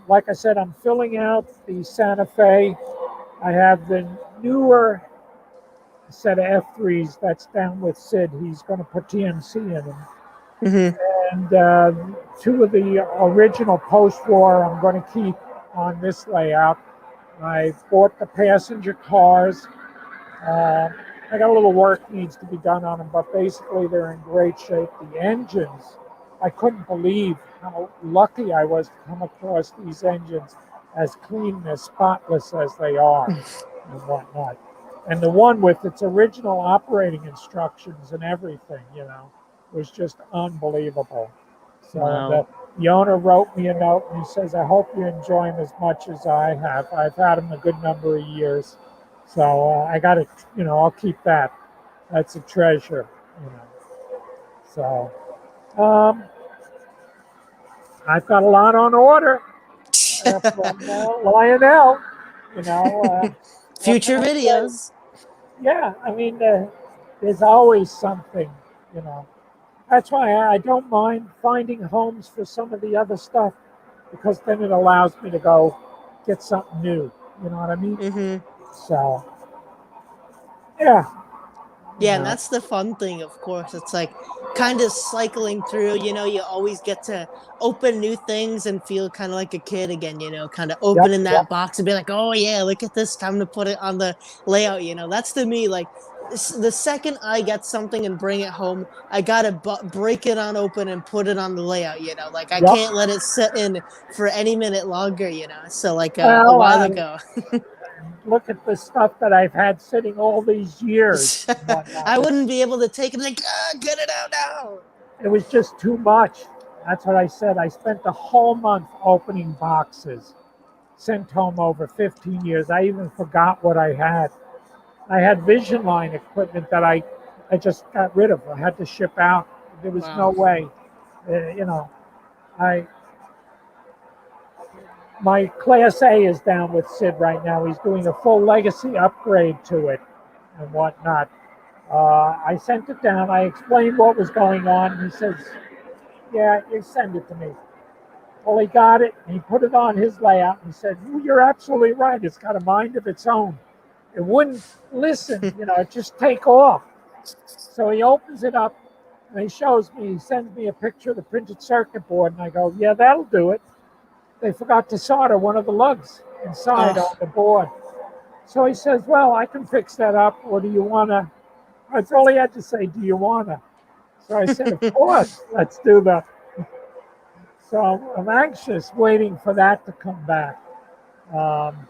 Like I said, I'm filling out the Santa Fe. I have the newer set of F3s that's down with Sid. He's going to put TMC in them. Mm-hmm. And two of the original post-war I'm going to keep on this layout. I bought the passenger cars. I got a little work needs to be done on them, but basically they're in great shape. The engines, I couldn't believe how lucky I was to come across these engines as clean and as spotless as they are and whatnot. And the one with its original operating instructions and everything, was just unbelievable. So Wow. the owner wrote me a note and he says, I hope you enjoy them as much as I have. I've had them a good number of years. So I got to, I'll keep that. That's a treasure, you know. So I've got a lot on order from Lionel, you know. What Future can I say? videos. Yeah, I mean, there's always something, you know. That's why I don't mind finding homes for some of the other stuff, because then it allows me to go get something new. You know what I mean? Mm-hmm. So, yeah, you Yeah, and know, that's the fun thing, of course. It's like kind of cycling through, you always get to open new things and feel kind of like a kid again, kind of yep, opening yep, that box and be like, oh, yeah, look at this. Time to put it on the layout. That's to me, like, the second I get something and bring it home, I gotta break it on open and put it on the layout. Like, I yep. can't let it sit in for any minute longer. So, like, a Well, while ago, look at the stuff that I've had sitting all these years and whatnot. I wouldn't be able to take it, like, get it out now. It was just too much. That's what I said. I spent the whole month opening boxes, sent home over 15 years. I even forgot what I had. I had Vision Line equipment that I just got rid of. I had to ship out. There was no Wow. way. You know, I my Class A is down with Sid right now. He's doing a full legacy upgrade to it and whatnot. I sent it down. I explained what was going on. He says, "Yeah, you send it to me." Well, he got it. And he put it on his layout. And he said, "You're absolutely right. It's got a mind of its own. It wouldn't listen. It just take off." So he opens it up and he shows me. He sends me a picture of the printed circuit board, and I go, "Yeah, that'll do it." They forgot to solder one of the lugs inside on Oh. the board. So he says, "Well, I can fix that up. Or do you want to?" That's all he had to say. "Do you want to?" So I said, "Of course, let's do that." So I'm anxious, waiting for that to come back. Um,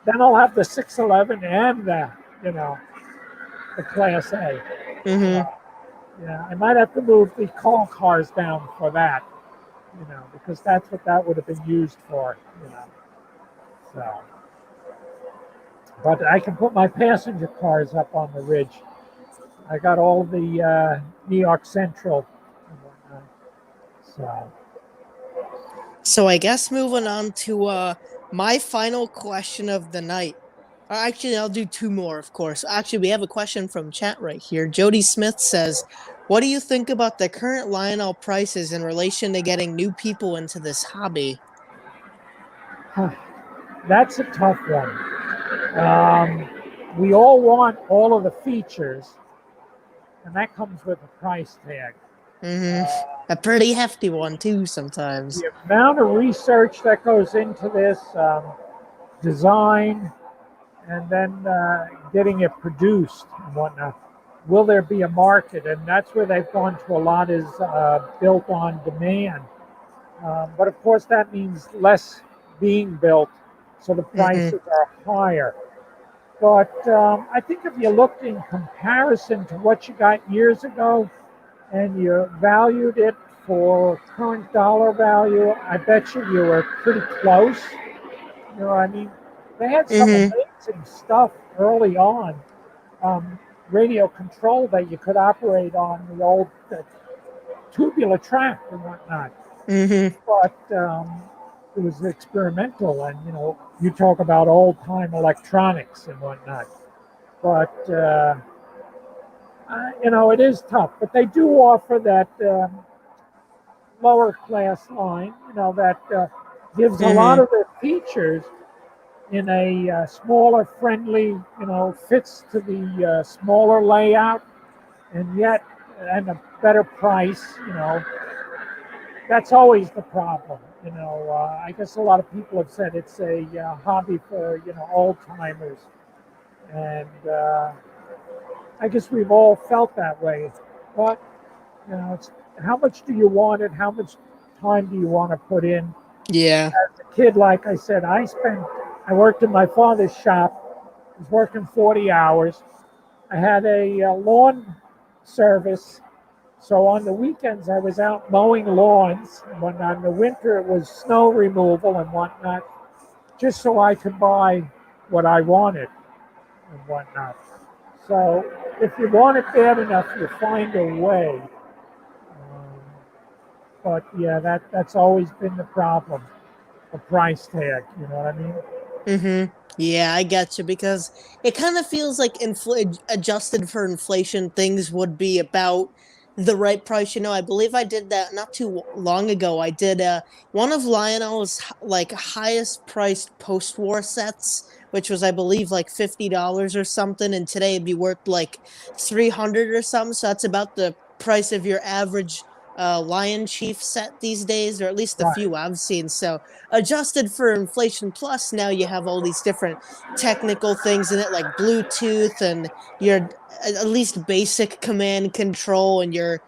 then I'll have the 611 and the Class A. Mm-hmm. Yeah, I might have to move the call cars down for that, because that's what that would have been used for, So, but I can put my passenger cars up on the ridge. I got all the New York Central and whatnot. So, So I guess moving on to my final question of the night. Actually, I'll do two more, of course. Actually, we have a question from chat right here. Jody Smith says, "What do you think about the current Lionel prices in relation to getting new people into this hobby?" that's a tough one. We all want all of the features, and that comes with a price tag. Mm-hmm. A pretty hefty one too sometimes. The amount of research that goes into this, design, and then getting it produced and whatnot. Will there be a market? And that's where they've gone to a lot, is built on demand. But of course, that means less being built, so the Mm-hmm. prices are higher. But I think if you looked in comparison to what you got years ago and you valued it for current dollar value, I bet you were pretty close. You know what I mean? They had some Mm-hmm. amazing stuff early on, radio control that you could operate on the old tubular track and whatnot. Mm-hmm. But it was experimental, and you talk about old time electronics and whatnot. But it is tough. But they do offer that lower class line, that gives a lot Mm-hmm. of the features in a smaller, friendly, fits to the smaller layout, and yet and a better price. That's always the problem. I guess a lot of people have said it's a hobby for old timers, and I guess we've all felt that way. But it's how much do you want it? How much time do you want to put in? Yeah. As a kid, like I said, I worked in my father's shop. I was working 40 hours. I had a lawn service. So on the weekends, I was out mowing lawns and whatnot. In the winter, it was snow removal and whatnot, just so I could buy what I wanted and whatnot. So if you want it bad enough, you find a way. Um, but yeah, that's always been the problem, the price tag. You know what I mean? Mm-hmm. Yeah, I get you because it kind of feels like adjusted for inflation, things would be about the right price. I believe I did that not too long ago. I did one of Lionel's like highest priced post-war sets, which was I believe like $50 or something, and today it'd be worth like 300 or something. So that's about the price of your average Lion Chief set these days, or at least the Right, few I've seen. So adjusted for inflation plus now you have all these different technical things in it like Bluetooth and your at least basic command control and your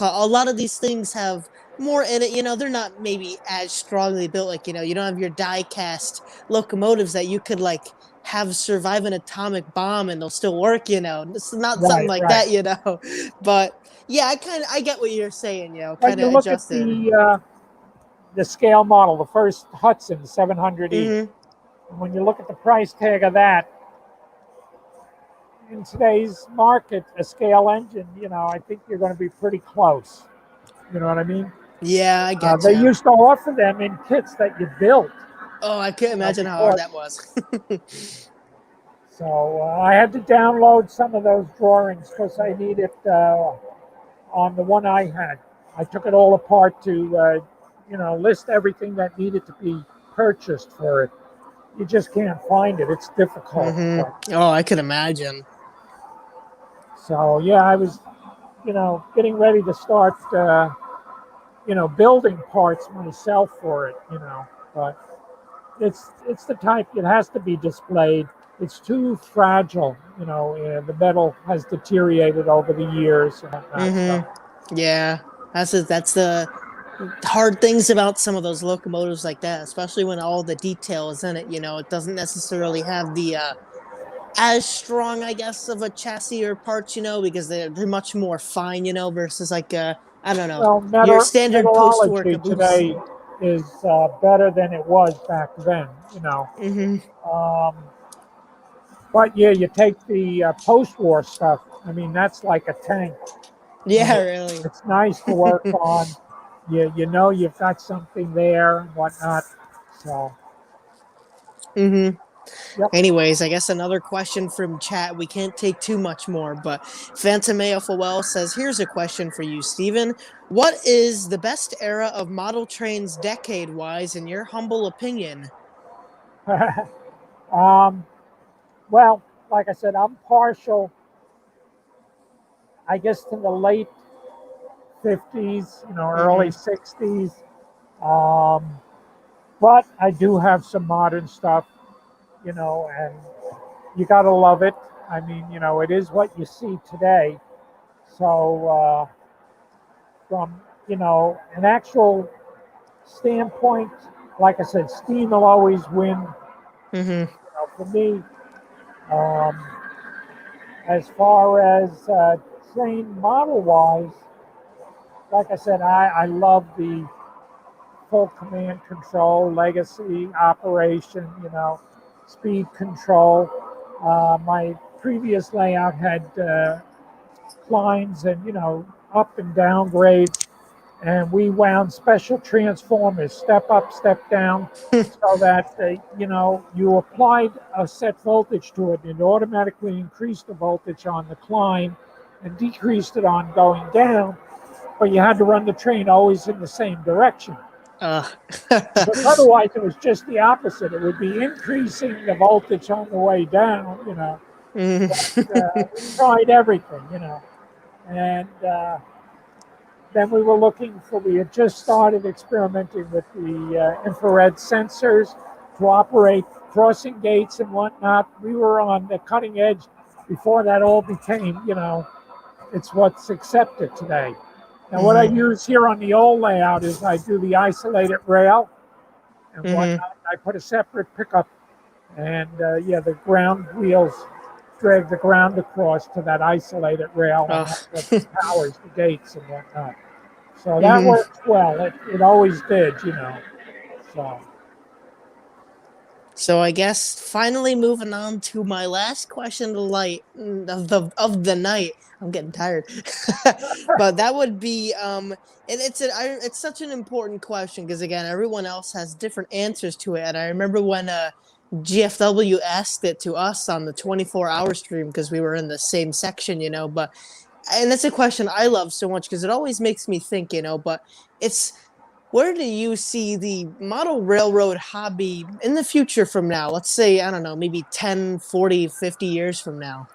a lot of these things have more in it. They're not maybe as strongly built, like you don't have your die cast locomotives that you could like have survive an atomic bomb and they'll still work. It's not something right, like right. that. But yeah, I get what you're saying, But kind you of look at adjusted. the scale model, the first Hudson 700E. Mm-hmm. When you look at the price tag of that in today's market, a scale engine, I think you're going to be pretty close. You know what I mean? Yeah, I get They you. used to offer them in kits that you built, Oh, I can't imagine how hard before. that was. So I had to download some of those drawings because I need it on the one I had. I took it all apart to, list everything that needed to be purchased for it. You just can't find it. It's difficult. Hmm. But, Oh, I could imagine. so yeah, I was, getting ready to start, building parts myself for it. But it's the type it has to be displayed. It's too fragile. The metal has deteriorated over the years and whatnot. Hmm. So Yeah, that's the hard things about some of those locomotives like that, especially when all the detail is in it. It doesn't necessarily have the as strong, I guess, of a chassis or parts. Because they're much more fine. Versus like I don't know, well, your standard post-war metallurgy caboose. today is better than it was back then. Hmm. Um, but yeah, you take the post-war stuff. I mean, that's like a tank. And Yeah, really. it's nice to work on. You know you've got something there and whatnot. So, Hmm. yep. Anyways, I guess another question from chat. We can't take too much more, but Phantom AFOL says, here's a question for you, Steven. What is the best era of model trains decade wise, in your humble opinion? um, well, like I said, I'm partial, I guess, to the late 50s, early Hmm. 60s. Um, but I do have some modern stuff, and you got to love it. I mean, it is what you see today. So, from, an actual standpoint, like I said, steam will always win. Hmm. For me, um, as far as train model wise, like I said, I love the full command control, legacy operation, speed control. My previous layout had climbs and, up and down grades, and we wound special transformers, step up, step down, so that you applied a set voltage to it, and it automatically increased the voltage on the climb and decreased it on going down. But you had to run the train always in the same direction, Uh. because otherwise it was just the opposite. It would be increasing the voltage on the way down. But we tried everything. And then we had just started experimenting with the infrared sensors to operate crossing gates and whatnot. We were on the cutting edge before that all became, it's what's accepted today. Now, what I Hmm. use here on the old layout is I do the isolated rail and Hmm. whatnot. I put a separate pickup, and the ground wheels drag the ground across to that isolated rail, and Oh. that's what powers the gates and whatnot. So that Hmm. works well. It always did. So, So I guess finally moving on to my last question of the light of the night. I'm getting tired, but that would be and it's such an important question because again everyone else has different answers to it. And I remember when GFW asked it to us on the 24-hour stream because we were in the same section, but and that's a question I love so much because it always makes me think, but it's where do you see the model railroad hobby in the future from now? Let's say, I don't know, maybe 10, 40, 50 years from now.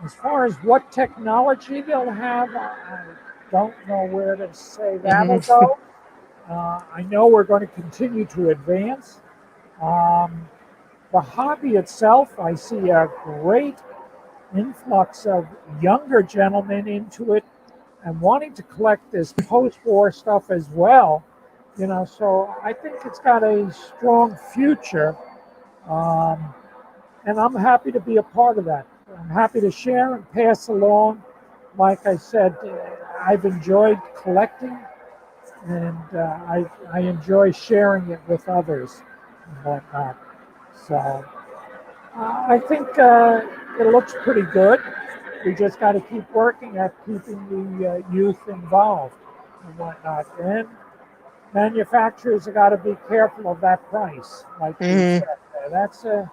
As far as what technology they'll have, I don't know where to say that'll Mm-hmm. go. I know we're going to continue to advance. Um, the hobby itself, I see a great influx of younger gentlemen into it and wanting to collect this post-war stuff as well. So I think it's got a strong future, um, and I'm happy to be a part of that. I'm happy to share and pass along. Like I said, I've enjoyed collecting, and I enjoy sharing it with others and whatnot. So I think it looks pretty good. We just got to keep working at keeping the youth involved and whatnot. And manufacturers have got to be careful of that price, like you Mm-hmm. said. That's a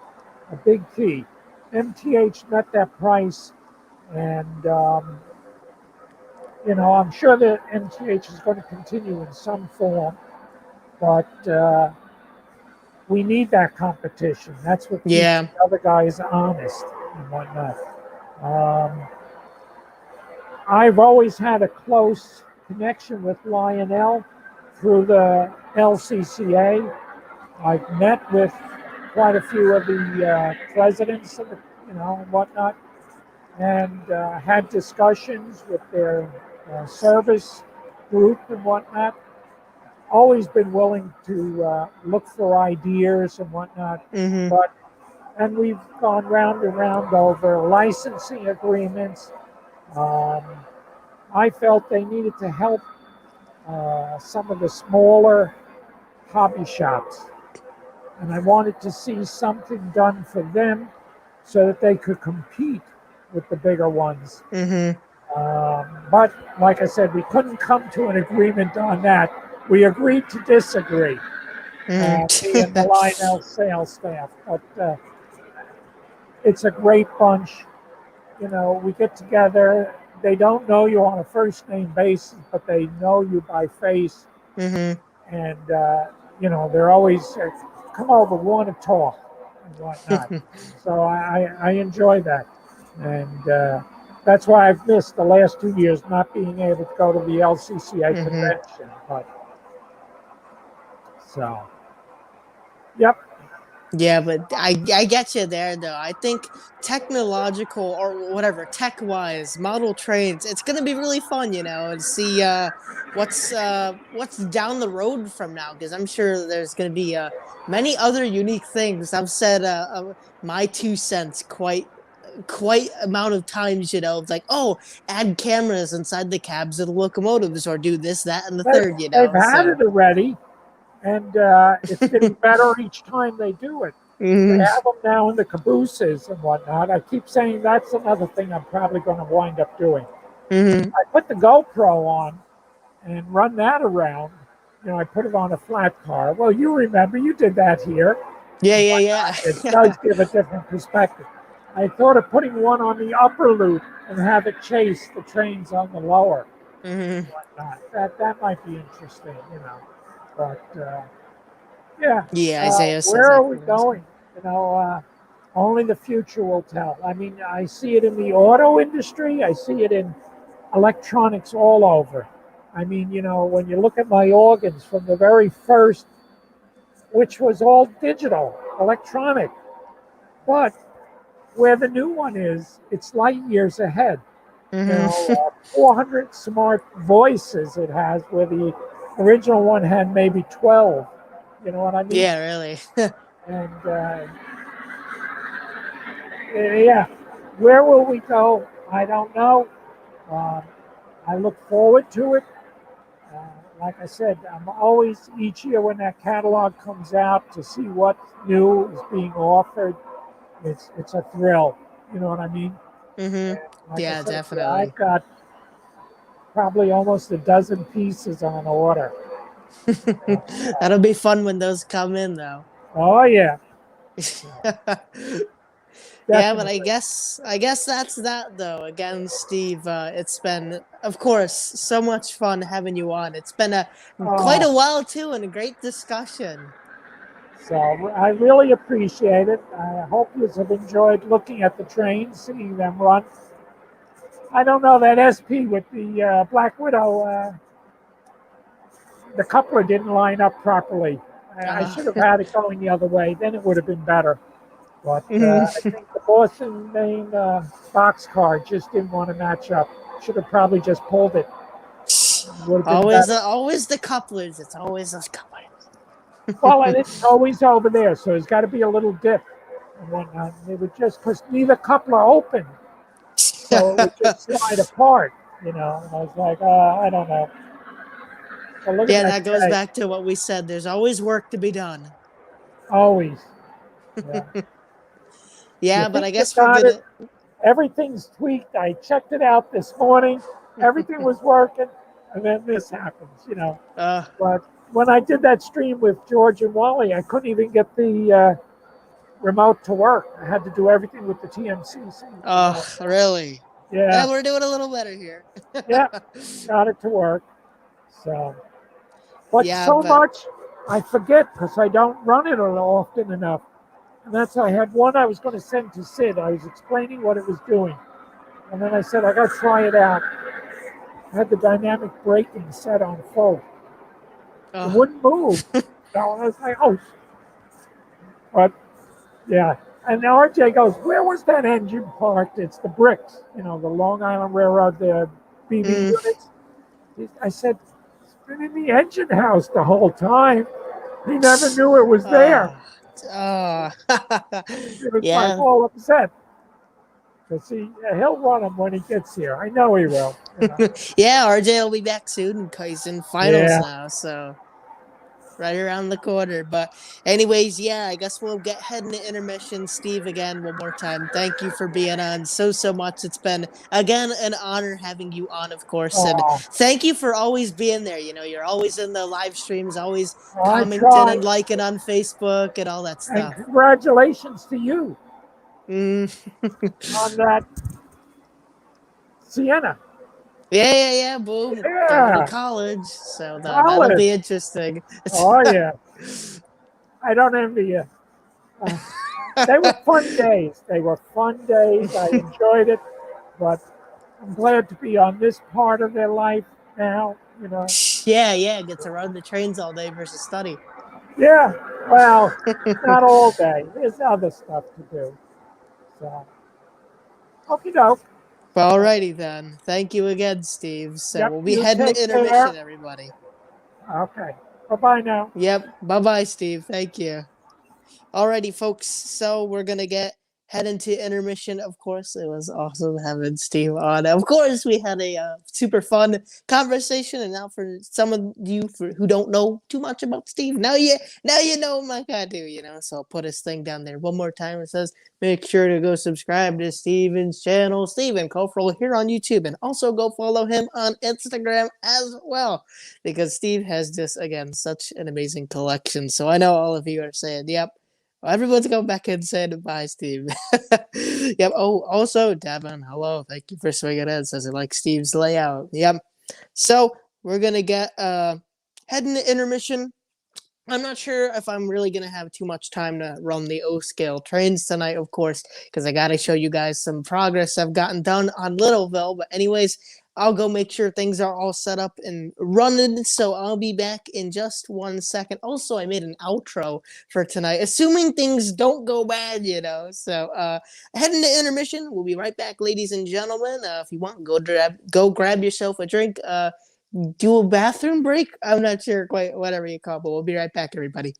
big key. MTH met that price, and I'm sure that MTH is going to continue in some form, but we need that competition. That's what keeps Yeah. the other guys honest and whatnot. Um, I've always had a close connection with Lionel through the LCCA. I've met with quite a few of the presidents of the, and whatnot, and had discussions with their service group and whatnot. Always been willing to look for ideas and whatnot, Mm-hmm. but and we've gone round and round over licensing agreements. Um, I felt they needed to help some of the smaller hobby shops, and I wanted to see something done for them so that they could compete with the bigger ones. Mm-hmm. But like I said, we couldn't come to an agreement on that. We agreed to disagree, me and the Mm-hmm. Lionel sales staff. But it's a great bunch. We get together. They don't know you on a first name basis, but they know you by face. Mm-hmm. And, they're always, come over, we want to talk and whatnot. So I enjoy that. And that's why I've missed the last 2 years not being able to go to the LCCA Mm-hmm. convention. But so, yep. Yeah, but I get you there though. I think technological or whatever tech wise model trains, it's gonna be really fun, and see what's down the road from now because I'm sure there's gonna be many other unique things. I've said my 2 cents quite amount of times, like, oh, add cameras inside the cabs of the locomotives or do this, that, and the They, third, they've had so it already, and it's getting better each time they do it. They Mhm. have them now in the cabooses and whatnot. I keep saying that's another thing I'm probably going to wind up doing. Mhm. I put the GoPro on and run that around. I put it on a flat car. Well, you remember you did that here Yeah, and yeah, whatnot. It yeah. does give a different perspective. I thought of putting one on the upper loop and have it chase the trains on the lower and Mhm. whatnot. That might be interesting. But yeah, Yeah, Isaiah says where that are we pretty going? often. You know, uh, Only the future will tell. I mean, I see it in the auto industry. I see it in electronics all over. I mean, when you look at my organs from the very first, which was all digital, electronic, but where the new one is, it's light years ahead. Mhm. 400 smart voices it has, where the original one had maybe 12. You know what I mean? Yeah, really. And yeah, where will we go? I don't know. Um, I look forward to it. Uh, like I said, I'm always each year when that catalog comes out to see what new is being offered. It's a thrill. You know what I mean? Mhm. Like I Yeah, said, yeah, I've definitely. got probably almost a dozen pieces on order. That'll be fun when those come in, though. Oh yeah, Yeah, but I Definitely. guess that's that though. Again, Steve, it's been, of course, so much fun having you on. It's been a quite Oh, a while too, and a great discussion. so I really appreciate it. I hope you have enjoyed looking at the trains, seeing them run. I don't know that SP with the Black Widow. The coupler didn't line up properly. I Uh, should have had it going the other way. Then it would have been better. But I think the Boston main boxcar just didn't want to match up. Should have probably just pulled it. It would have been always, better. always the couplers. It's always those couplers. Well, and it's always over there, so there's got to be a little dip and whatnot. And they would just, because neither coupler opened, so it would just slide apart, And I was like, I don't know. But look at Yeah, that that goes today. back to what we said. There's always work to be done. Always. Yeah. You Yeah, but think I you guess we're got it. gonna. Everything's tweaked. I checked it out this morning. Everything was working, and then this happens. Uh, But when I did that stream with George and Wally, I couldn't even get the remote to work. I had to do everything with the TMCC remote. really? Yeah, Yeah, we're doing a little better here. yeah, got it to work. So, but Yeah, so but much I forget because I don't run it often enough. And I had one I was going to send to Sid. I was explaining what it was doing. And then I said, I got to try it out. I had the dynamic braking set on full. It uh, wouldn't move. So I was like, oh. But yeah. And RJ goes, where was that engine parked? It's the bricks, the Long Island Railroad, the BB mm, units. I said, it's been in the engine house the whole time. He never knew it was there. uh, uh, He was like yeah, all upset. Because he'll run him when he gets here. I know he will. yeah. RJ will be back soon. He's in finals Yeah. now, so right around the corner. But anyways, yeah, I guess we'll get heading to intermission. Steve, again, one more time, thank you for being on so much. It's been again an honor having you on, of course, and Oh, thank you for always being there. You're always in the live streams, always I commenting and tried. liking on Facebook and all that And stuff. congratulations to you Mm. on that Sienna. Yeah. Boom, going to Yeah, college, so that'll college. be interesting. Oh, yeah. I don't envy you. Uh, they were fun days. They were fun days. I enjoyed it, but I'm glad to be on this part of their life now. Yeah. Get to run the trains all day versus study. Yeah, well, not all day. There's other stuff to do. So, okie doke. Alrighty then. Thank you again, Steve. So Yep, we'll be you heading take to care. intermission, everybody. Okay. Bye-bye now. Yep. Bye, Steve. Thank you. Alrighty, folks. So we're gonna get head into intermission. Of course, it was awesome having Steve on. Of course, we had a super fun conversation. And now, for some of you who don't know too much about Steve, now you know him like I do. So I'll put his thing down there one more time. It says, make sure to go subscribe to Steven's channel, Steven Koferl, here on YouTube, and also go follow him on Instagram as well, because Steve has just again such an amazing collection. So I know all of you are saying, "Yep." Everyone's going back and saying goodbye, Steve. Yep. Oh, also, Devin, hello. Thank you for swinging in. Says it like Steve's layout. Yep. So we're gonna get heading to intermission. I'm not sure if I'm really gonna have too much time to run the O scale trains tonight, of course, because I gotta show you guys some progress I've gotten done on Littleville. But anyways, I'll go make sure things are all set up and running. So I'll be back in just 1 second. Also, I made an outro for tonight, assuming things don't go bad. So heading to intermission. We'll be right back, ladies and gentlemen. If you want, go grab yourself a drink. Do a bathroom break? I'm not sure quite, whatever you call it, but we'll be right back, everybody.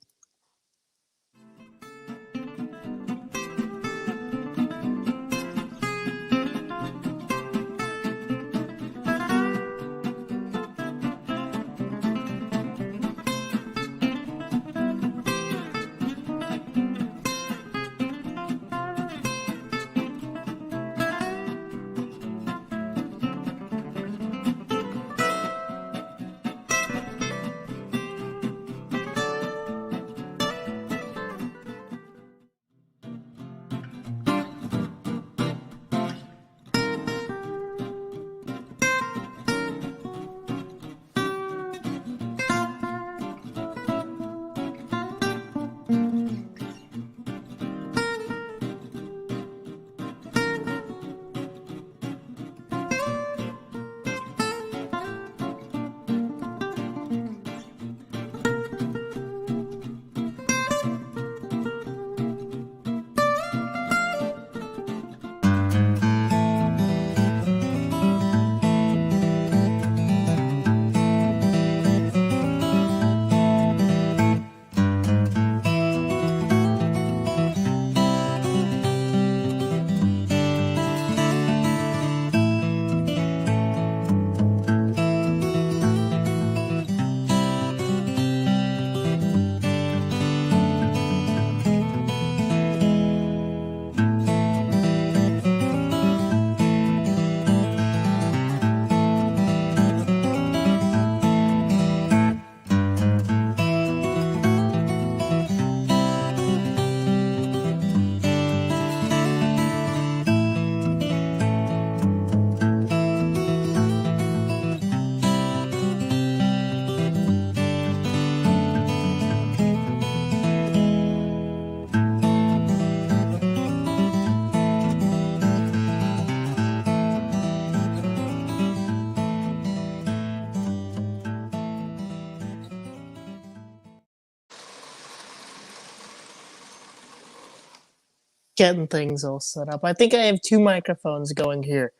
Getting things all set up. I think I have 2 microphones going here.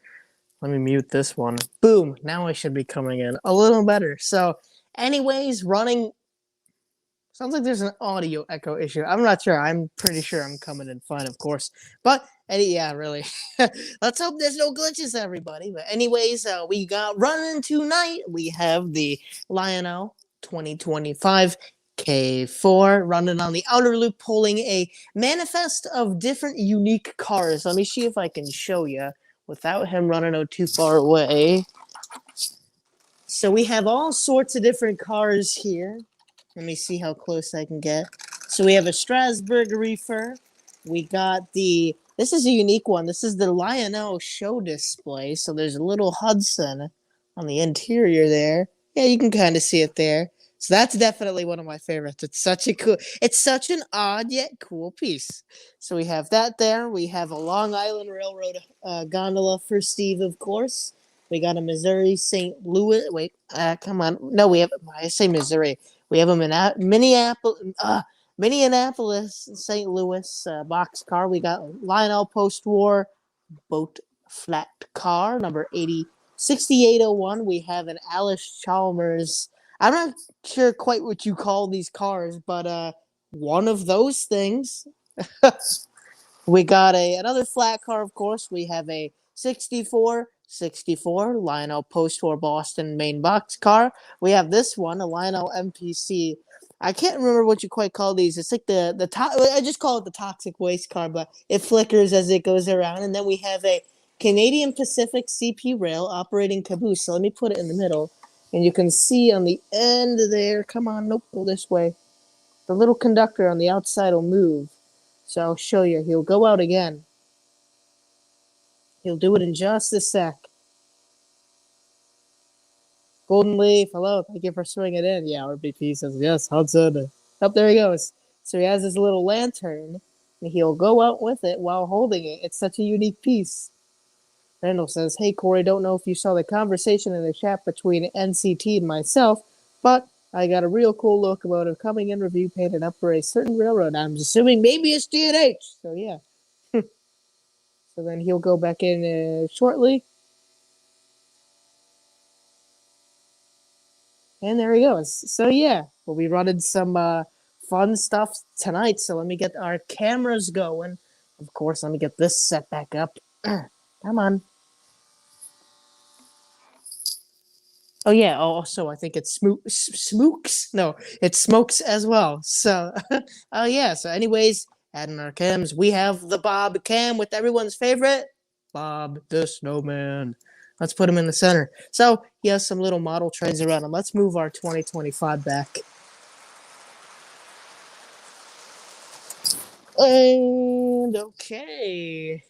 Let me mute this one. Boom. Now I should be coming in a little better. So, anyways, running. Sounds like there's an audio echo issue. I'm not sure. I'm pretty sure I'm coming in fine, of course. But, yeah, really. Let's hope there's no glitches, everybody. But anyways, we got running tonight. We have the Lionel 2025 K4 running on the outer loop, pulling a manifest of different unique cars. Let me see if I can show you without him running out too far away. So we have all sorts of different cars here. Let me see how close I can get. So we have a Strasbourg Reefer. We got this is a unique one. This is the Lionel show display. So there's a little Hudson on the interior there. Yeah, you can kind of see it there. So that's definitely one of my favorites. It's such an odd yet cool piece. So we have that there. We have a Long Island Railroad gondola for Steve, of course. We got a Missouri St. Louis. Wait, come on. No, I say Missouri. We have them in Minneapolis, St. Louis boxcar. We got Lionel post-war boat flat car, number 6801. We have an Alice Chalmers. I'm not sure quite what you call these cars, but one of those things. We got another flat car, of course. We have a 64 Lionel post-war Boston main box car. We have this one, a Lionel MPC. I can't remember what you quite call these. It's like I just call it the toxic waste car, but it flickers as it goes around. And then we have a Canadian Pacific CP rail operating caboose. So let me put it in the middle. And you can see on the end there, come on, nope, go this way. The little conductor on the outside will move. So I'll show you. He'll go out again. He'll do it in just a sec. Golden Leaf, hello, thank you for swinging it in. Yeah, RBP says, yes, Hudson. Up there he goes. So he has his little lantern, and he'll go out with it while holding it. It's such a unique piece. Randall says, hey, Corey, don't know if you saw the conversation in the chat between NCT and myself, but I got a real cool locomotive coming in review painted up for a certain railroad. I'm assuming maybe it's D&H. So, yeah. So then he'll go back in shortly. And there he goes. So, yeah, we'll be running some fun stuff tonight. So let me get our cameras going. Of course, let me get this set back up. Come on. Oh, yeah. Also, I think it's Smokes. No, it's Smokes as well. So, oh, yeah. So, anyways, adding our cams, we have the Bob cam with everyone's favorite, Bob the Snowman. Let's put him in the center. So, he has some little model trains around him. Let's move our 2025 back. And okay.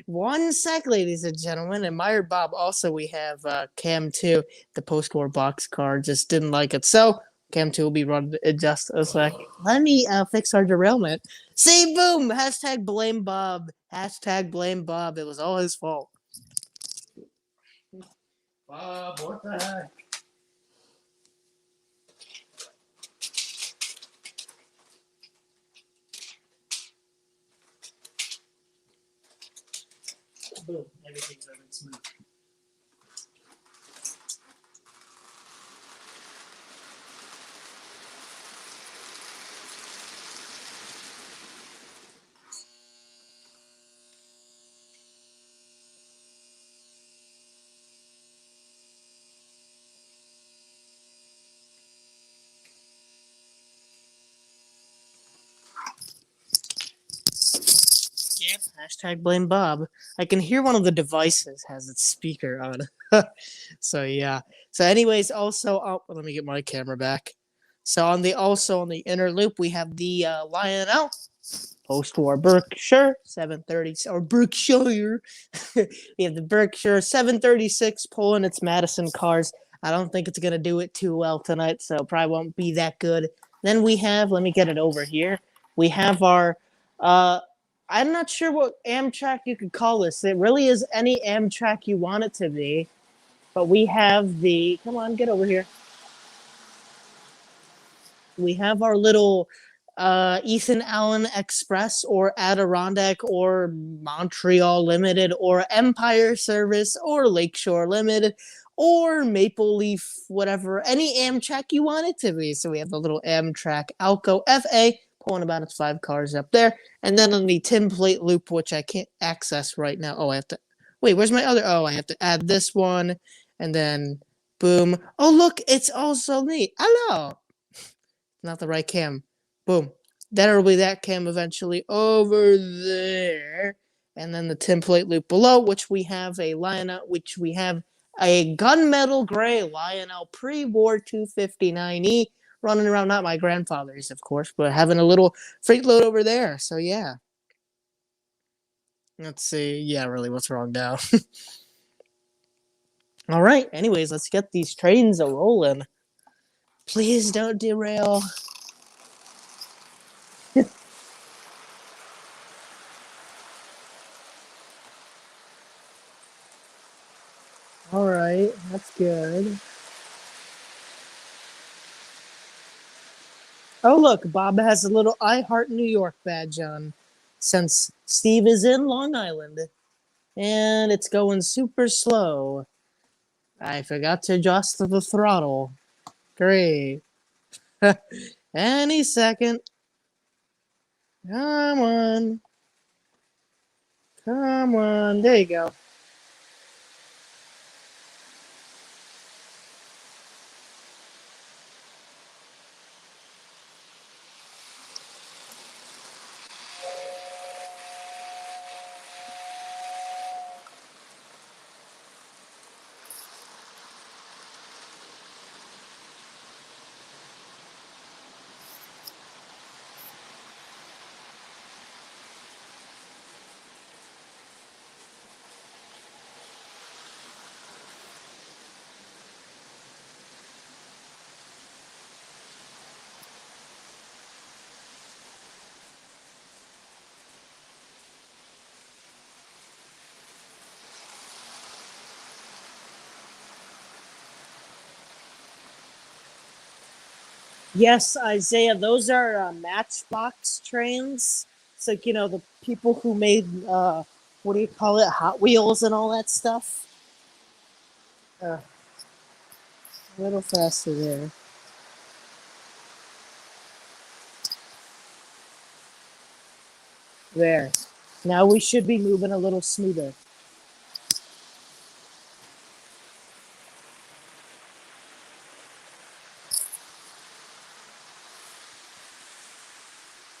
1 sec, ladies and gentlemen. Admired Bob. Also, we have Cam 2, the post-war box car. Just didn't like it. So, Cam 2 will be run in just a sec. Let me fix our derailment. See, boom! Hashtag blame Bob. Hashtag blame Bob. It was all his fault. Bob, what the heck? Boom, everything's running smooth. Yep, hashtag blame Bob. I can hear one of the devices has its speaker on. So yeah. So anyways, also let me get my camera back. So on the inner loop we have the Lionel post-war Berkshire 730 or Berkshire. We have the Berkshire 736 pulling its Madison cars. I don't think it's gonna do it too well tonight, so probably won't be that good. Then we have, let me get it over here. We have our I'm not sure what Amtrak you could call this. It really is any Amtrak you want it to be. But we have come on, get over here. We have our little Ethan Allen Express or Adirondack or Montreal Limited or Empire Service or Lakeshore Limited or Maple Leaf, whatever, any Amtrak you want it to be. So we have the little Amtrak Alco FA pulling about its 5 cars up there. And then on the template loop, which I can't access right now. Oh, I have to, wait, where's my other? Oh, I have to add this one and then boom. Oh, look, it's also me. Hello. Not the right cam. Boom. That'll be that cam eventually over there. And then the template loop below, which we have a Lionel, which we have a gunmetal gray Lionel pre-war 259E running around, not my grandfather's, of course, but having a little freight load over there. So yeah. Let's see. Yeah, really, what's wrong now? All right. Anyways, let's get these trains a rolling. Please don't derail. All right, that's good. Oh, look, Bob has a little I Heart New York badge on since Steve is in Long Island. And it's going super slow. I forgot to adjust the throttle. Great. Any second. Come on. Come on. There you go. Yes, Isaiah, those are Matchbox trains. It's like, you know, the people who made, what do you call it, Hot Wheels and all that stuff. A little faster there. There. Now we should be moving a little smoother.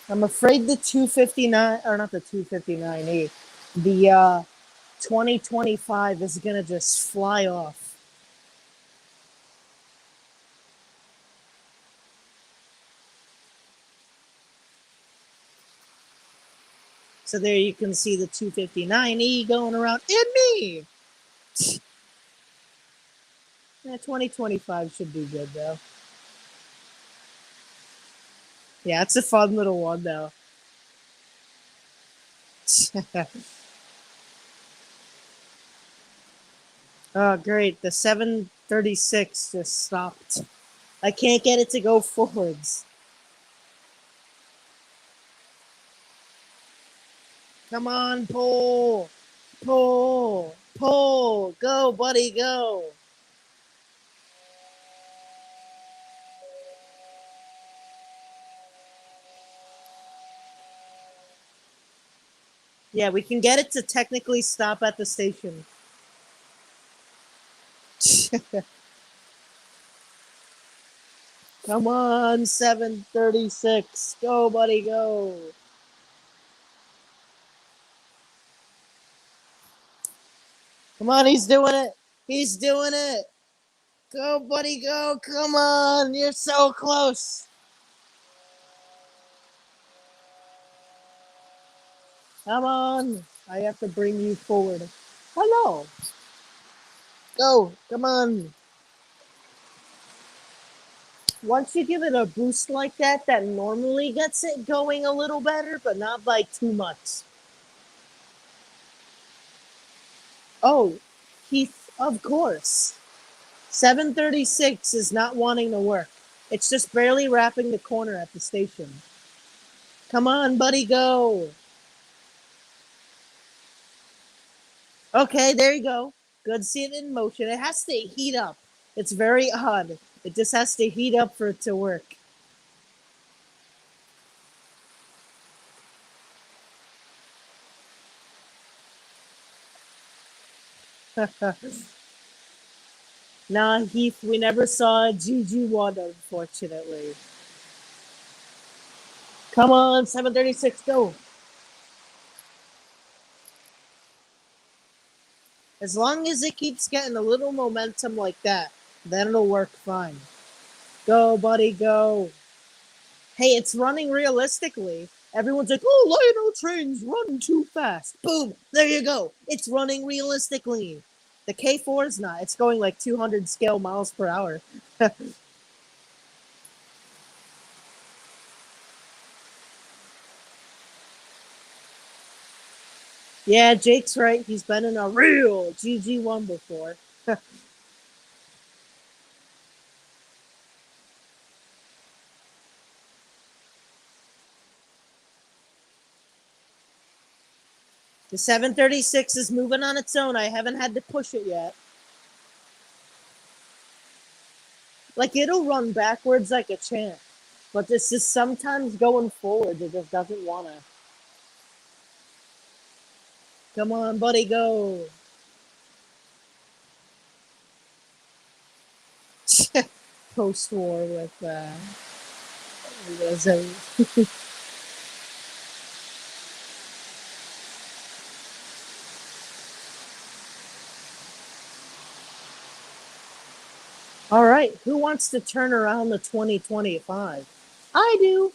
I'm afraid the 259, or not the 259E, the 2025 is going to just fly off. So there you can see the 259E going around in me. Yeah, 2025 should be good though. Yeah, it's a fun little one though. Oh, great. The 736 just stopped. I can't get it to go forwards. Come on, pull. Pull. Pull. Go, buddy, go. Yeah, we can get it to technically stop at the station. Come on, 736. Go, buddy, go. Come on, he's doing it. He's doing it. Go, buddy, go. Come on. You're so close. Come on. I have to bring you forward. Hello. Go. Come on. Once you give it a boost like that, that normally gets it going a little better, but not by too much. Oh, Heath, of course. 736 is not wanting to work. It's just barely wrapping the corner at the station. Come on, buddy, go. Okay, there you go. Good, see it in motion. It has to heat up. It's very odd. It just has to heat up for it to work. Nah, Heath, we never saw a GG1, unfortunately. Come on, 736, go. As long as it keeps getting a little momentum like that, then it'll work fine. Go, buddy, go. Hey, it's running realistically. Everyone's like, oh, Lionel trains run too fast. Boom, there you go. It's running realistically. The K4 is not. It's going like 200 scale miles per hour. Yeah, Jake's right. He's been in a real GG1 before. The 736 is moving on its own. I haven't had to push it yet. Like, it'll run backwards like a champ. But this is sometimes going forward. It just doesn't want to. Come on, buddy, go. Post-war with, All right, who wants to turn around the 2025? I do.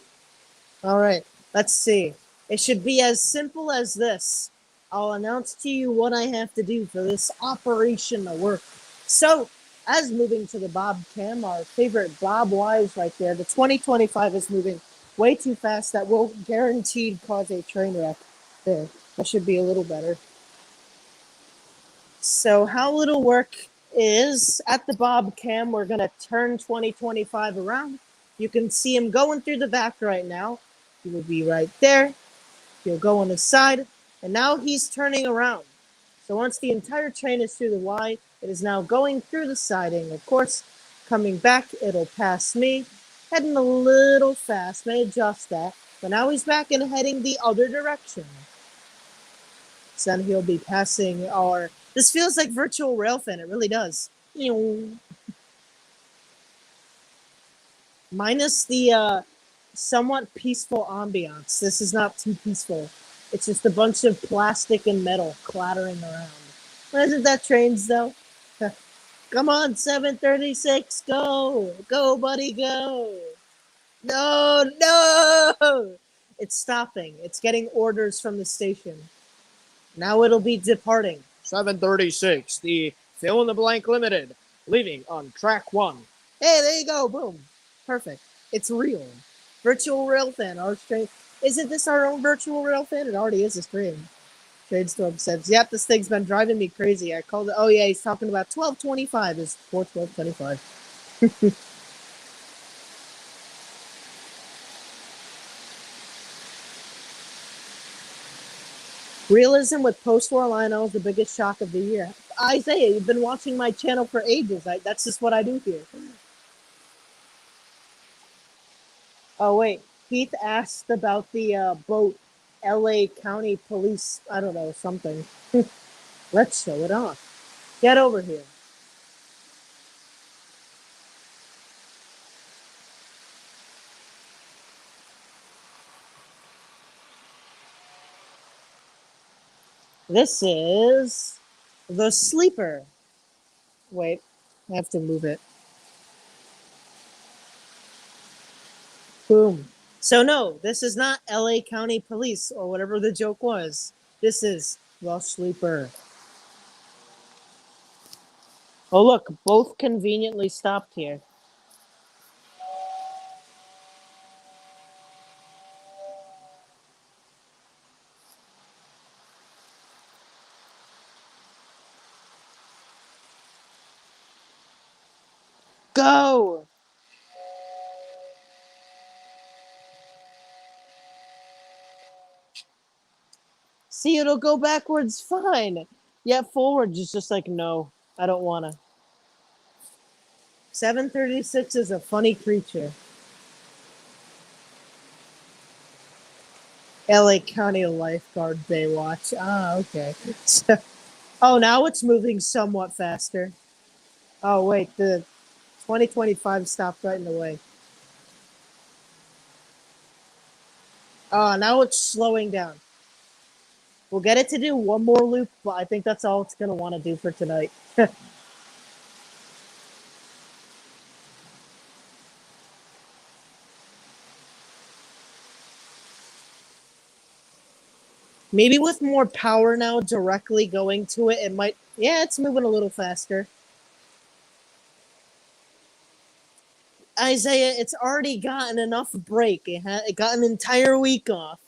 All right, let's see. It should be as simple as this. I'll announce to you what I have to do for this operation to work. So, as moving to the Bob Cam, our favorite Bob Wise right there, the 2025 is moving way too fast. That will guaranteed cause a train wreck. There, that should be a little better. So how it'll work is at the Bob Cam, we're going to turn 2025 around. You can see him going through the back right now. He will be right there. He'll go on the side. And now he's turning around. So once the entire train is through the Y, it is now going through the siding. Of course, coming back, it'll pass me. Heading a little fast. May adjust that. But now he's back and heading the other direction. So then he'll be passing our... This feels like virtual railfan. It really does. Minus the somewhat peaceful ambiance. This is not too peaceful. It's just a bunch of plastic and metal clattering around. Isn't that trains, though? Come on, 736, go! Go, buddy, go! No, no! It's stopping. It's getting orders from the station. Now it'll be departing. 736, the fill in the blank limited, leaving on track 1. Hey, there you go, boom. Perfect. It's real. Virtual railfan, our stream. Isn't this our own virtual railfan? It already is a stream. Tradestorm says, yep, this thing's been driving me crazy. I called it, oh yeah, he's talking about 1225 is 41225. Realism with post-war Lionel is the biggest shock of the year. Isaiah, you've been watching my channel for ages. That's just what I do here. Oh, wait. Heath asked about the boat. LA County Police, I don't know, something. Let's show it off. Get over here. This is the sleeper. Wait, I have to move it. Boom. So no, this is not LA County Police or whatever the joke was. This is the sleeper. Oh look, both conveniently stopped here. Go! See, it'll go backwards fine. Yeah, forwards is just like, no, I don't want to. 736 is a funny creature. LA County Lifeguard Baywatch. Ah, okay. So, oh, now it's moving somewhat faster. Oh, wait, the 2025 stopped right in the way. Oh, now it's slowing down. We'll get it to do one more loop, but I think that's all it's going to want to do for tonight. Maybe with more power now directly going to it, it might... Yeah, it's moving a little faster. Isaiah, it's already gotten enough break. It got an entire week off.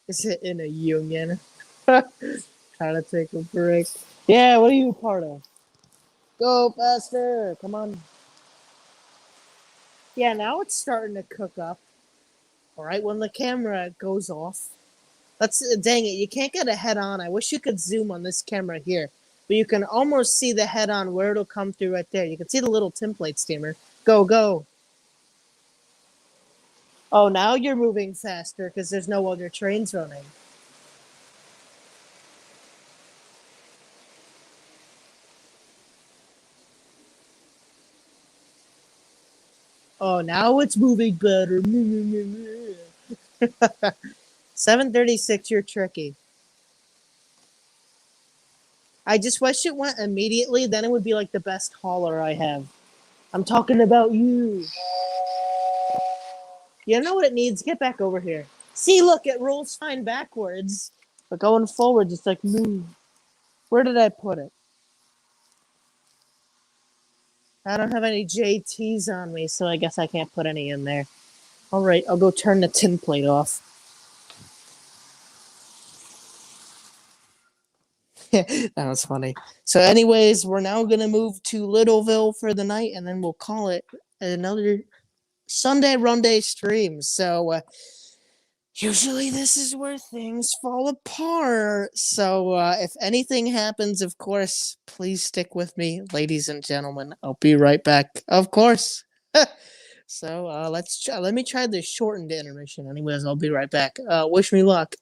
Is it in a union? Trying to take a break. Yeah, what are you part of? Go faster. Come on. Yeah, now it's starting to cook up. All right, when the camera goes off. That's dang it, you can't get a head on. I wish you could zoom on this camera here. But you can almost see the head on where it'll come through right there. You can see the little template steamer. Go, go. Oh, now you're moving faster because there's no other trains running. Oh, now it's moving better. 736, you're tricky. I just wish it went immediately. Then it would be like the best hauler I have. I'm talking about you. You know what it needs? Get back over here. See, look, it rolls fine backwards. But going forward, it's like, move. Where did I put it? I don't have any JTs on me, so I guess I can't put any in there. All right, I'll go turn the tin plate off. That was funny. So anyways, we're now going to move to Littleville for the night, and then we'll call it another Sunday Runday stream. So usually this is where things fall apart. So if anything happens, of course, please stick with me, ladies and gentlemen. I'll be right back, of course. So let me try the shortened intermission. Anyways, I'll be right back. Wish me luck.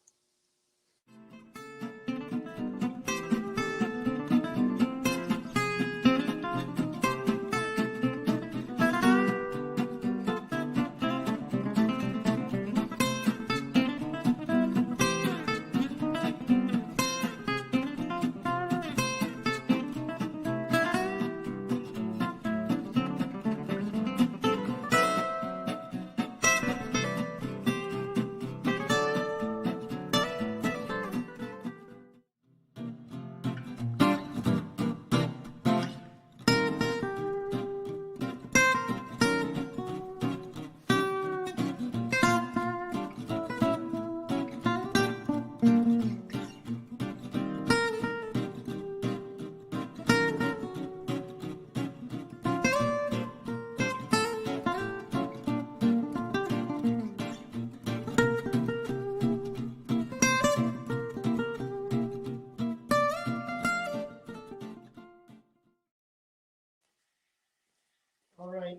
All right.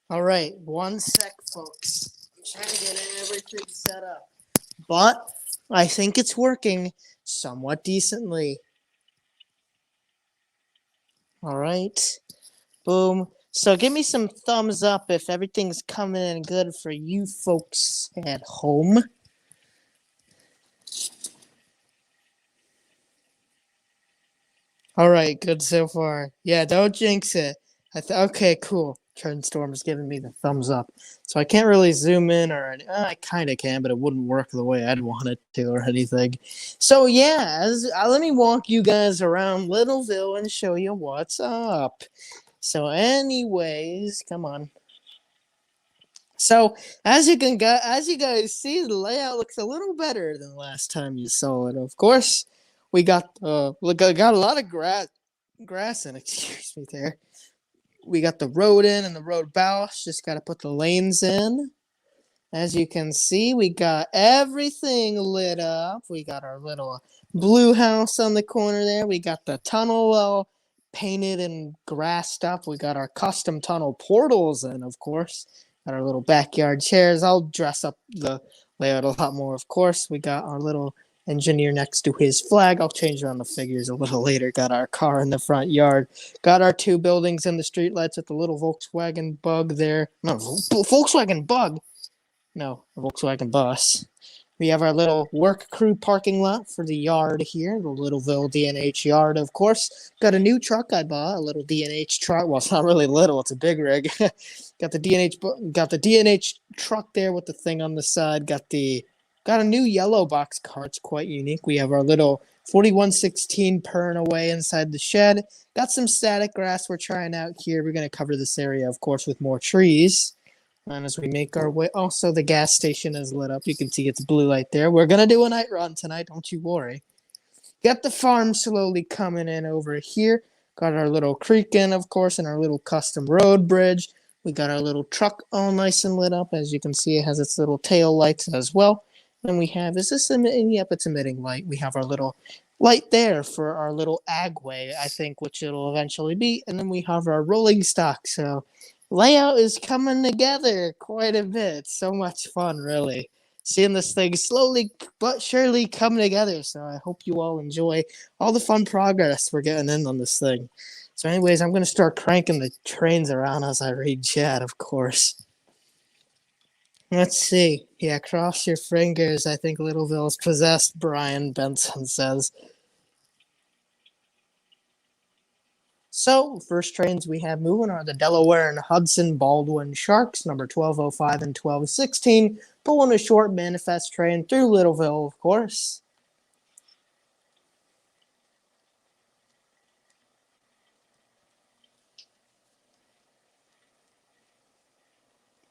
All right, one sec, folks. I'm trying to get everything set up. But I think it's working somewhat decently. All right. Boom. So give me some thumbs up if everything's coming in good for you folks at home. All right, good so far. Yeah, don't jinx it. Okay, cool. Turnstorm's giving me the thumbs up. So I can't really zoom in I kind of can, but it wouldn't work the way I'd want it to or anything. So yeah, let me walk you guys around Littleville and show you what's up. So anyways, come on. So as you guys see, the layout looks a little better than last time you saw it, of course. We got look, I got a lot of grass in. Excuse me, there. We got the road in and the road bows. Just got to put the lanes in. As you can see, we got everything lit up. We got our little blue house on the corner there. We got the tunnel painted and grassed up. We got our custom tunnel portals in, of course. Got our little backyard chairs. I'll dress up the layout a lot more, of course. We got our little engineer next to his flag. I'll change around the figures a little later. Got our car in the front yard. Got our two buildings and the streetlights with the little Volkswagen Bug there. No, Volkswagen Bug. No, a Volkswagen bus. We have our little work crew parking lot for the yard here, the Littleville D&H yard, of course. Got a new truck I bought, a little D&H truck. Well, it's not really little; it's a big rig. Got the D&H truck there with the thing on the side. Got a new yellow box car. It's quite unique. We have our little 4116 purring away inside the shed. Got some static grass we're trying out here. We're going to cover this area, of course, with more trees. And as we make our way, also the gas station is lit up. You can see it's blue light there. We're going to do a night run tonight. Don't you worry. Got the farm slowly coming in over here. Got our little creek in, of course, and our little custom road bridge. We got our little truck all nice and lit up. As you can see, it has its little tail lights as well. And we have, is this emitting? Yep, it's emitting light. We have our little light there for our little agway, I think, which it'll eventually be. And then we have our rolling stock. So layout is coming together quite a bit. So much fun, really. Seeing this thing slowly but surely come together. So I hope you all enjoy all the fun progress we're getting in on this thing. So anyways, I'm going to start cranking the trains around as I read chat, of course. Let's see. Yeah, cross your fingers. I think Littleville's possessed, Brian Benson says. So, first trains we have moving are the Delaware and Hudson Baldwin Sharks, number 1205 and 1216, pulling a short manifest train through Littleville, of course.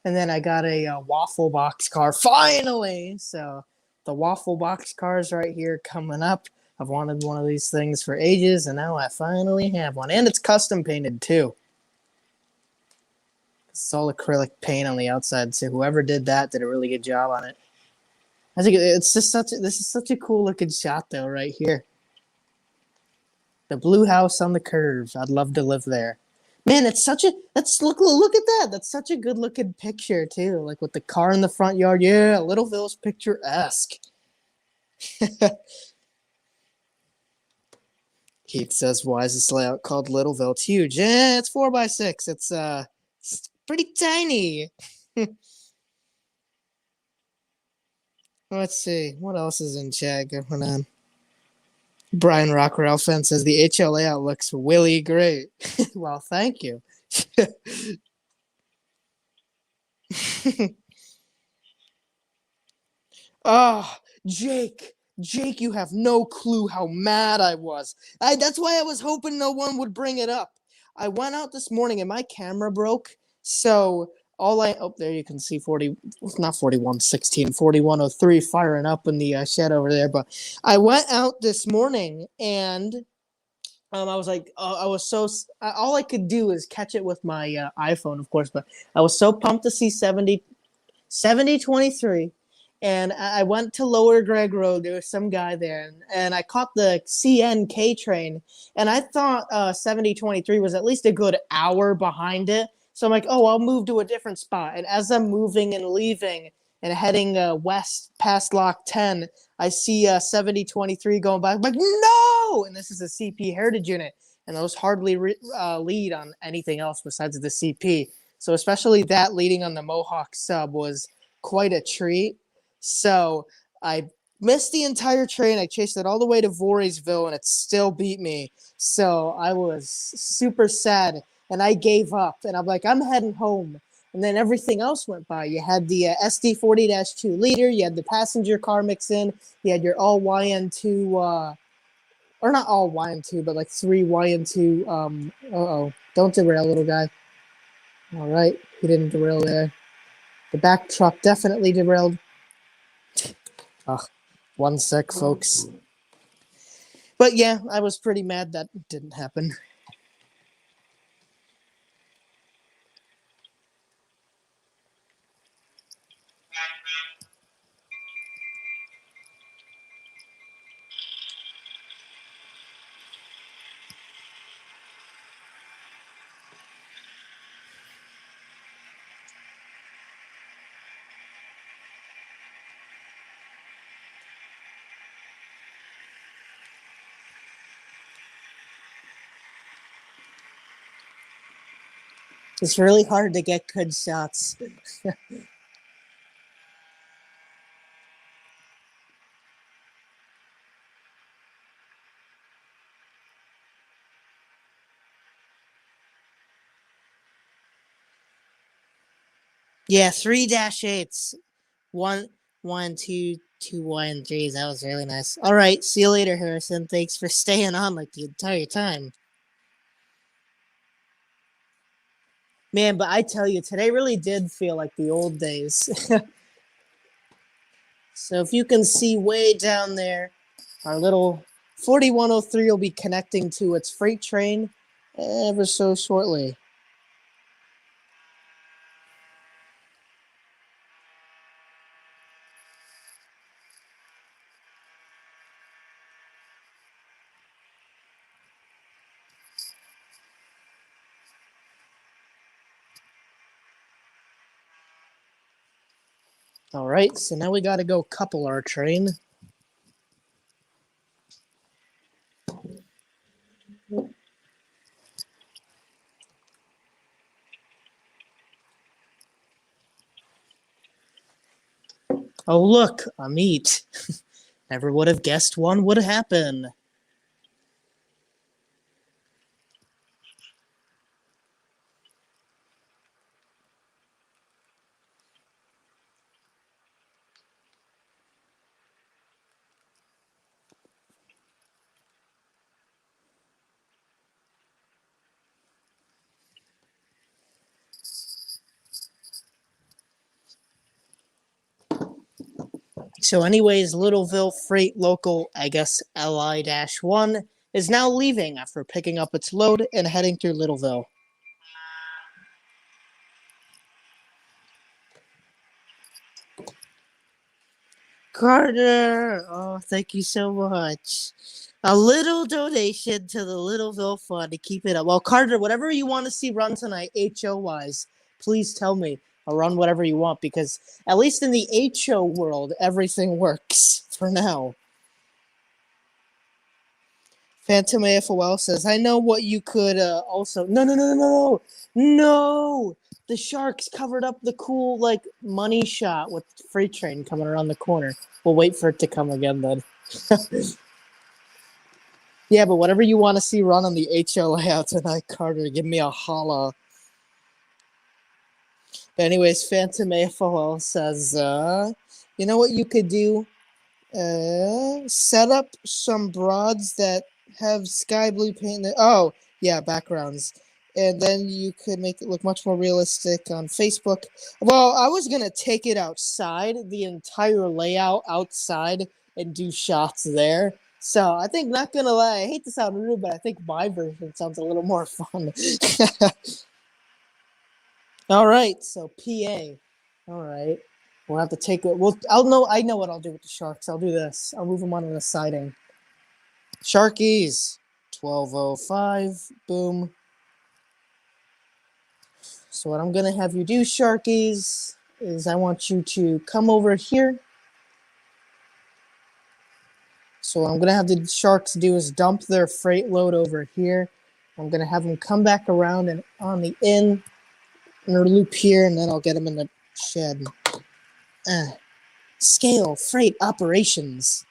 And then I got a waffle box car, finally! So, the waffle box cars right here coming up. I've wanted one of these things for ages, and now I finally have one. And it's custom painted, too. It's all acrylic paint on the outside, so whoever did that did a really good job on it. I think this is such a cool looking shot, though, right here. The blue house on the curve. I'd love to live there. Man, look at that. That's such a good looking picture, too. Like with the car in the front yard. Yeah, Littleville's picturesque. Keith says, why is this layout called Littleville? It's huge. Yeah, it's 4x6. It's pretty tiny. Let's see. What else is in chat going on? Brian Rockwell fan says, the HL layout looks really great. Well, thank you. Oh, Jake, you have no clue how mad I was. That's why I was hoping no one would bring it up. I went out this morning and my camera broke. So there you can see 4103 firing up in the shed over there. But I went out this morning and I was like, all I could do is catch it with my iPhone, of course. But I was so pumped to see 7023. And I went to Lower Greg Road. There was some guy there, and I caught the CNK train. And I thought 7023 was at least a good hour behind it. So I'm like, oh, I'll move to a different spot. And as I'm moving and leaving and heading west past Lock 10, I see 7023 going by. I'm like, no! And this is a CP Heritage unit. And those hardly lead on anything else besides the CP. So especially that leading on the Mohawk sub was quite a treat. So I missed the entire train. I chased it all the way to Voorheesville, and it still beat me. So I was super sad, and I gave up. And I'm like, I'm heading home. And then everything else went by. You had the SD40-2 liter. You had the passenger car mix in. You had your all YN2, or not all YN2, but like 3 YN2. Don't derail, little guy. All right, he didn't derail there. The back truck definitely derailed. Ugh, 1 sec, folks. But yeah, I was pretty mad that didn't happen. It's really hard to get good shots. Yeah, 3-8s. One, one, two, two, one, three. That was really nice. All right, see you later, Harrison. Thanks for staying on like the entire time. Man, but I tell you, today really did feel like the old days. So if you can see way down there, our little 4103 will be connecting to its freight train ever so shortly. All right, so now we got to go couple our train. Oh, look, a meet. Never would have guessed one would happen. So, anyways, Littleville Freight Local, I guess LI-1, is now leaving after picking up its load and heading through Littleville. Carter, oh, thank you so much. A little donation to the Littleville Fund to keep it up. Well, Carter, whatever you want to see run tonight, HO wise, please tell me. I'll run whatever you want because at least in the HO world, everything works for now. Phantom AFOL says, I know what you could also. No. No! The Sharks covered up the cool, like, money shot with Freight Train coming around the corner. We'll wait for it to come again then. Yeah, but whatever you want to see run on the HO layout tonight, Carter, give me a holla. But anyways, Phantom AFOL says, you know what you could do? Set up some broads that have sky blue paint. Oh, yeah, backgrounds. And then you could make it look much more realistic on Facebook. Well, I was going to take it outside, the entire layout outside, and do shots there. So I think, not going to lie, I hate to sound rude, but I think my version sounds a little more fun. All right, so PA. All right. We'll have to take it. I know what I'll do with the Sharks. I'll do this. I'll move them onto the siding. Sharkies. 1205. Boom. So what I'm going to have you do, Sharkies, is I want you to come over here. So what I'm going to have the Sharks do is dump their freight load over here. I'm going to have them come back around and on the inner loop here, and then I'll get them in the shed. Scale freight operations.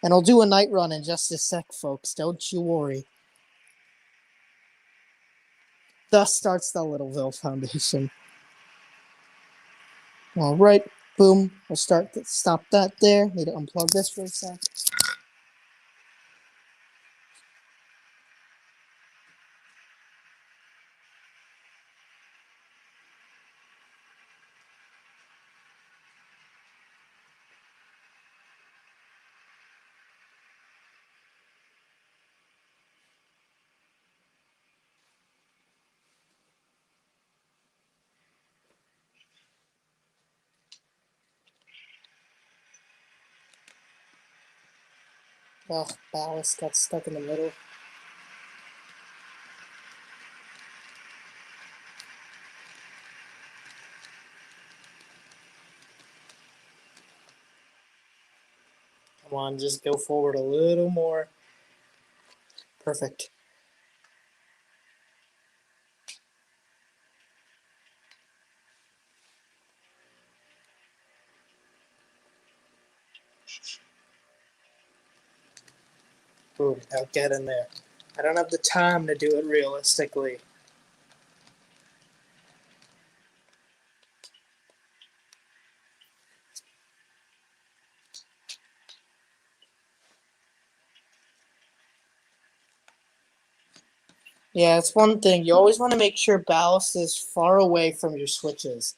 And I'll do a night run in just a sec, folks. Don't you worry. Thus starts the Littleville Foundation. All right. Boom. We'll stop that there. Need to unplug this for a sec. Oh, ballast got stuck in the middle. Come on, just go forward a little more. Perfect. Boom, now get in there. I don't have the time to do it realistically. Yeah, it's one thing. You always want to make sure ballast is far away from your switches.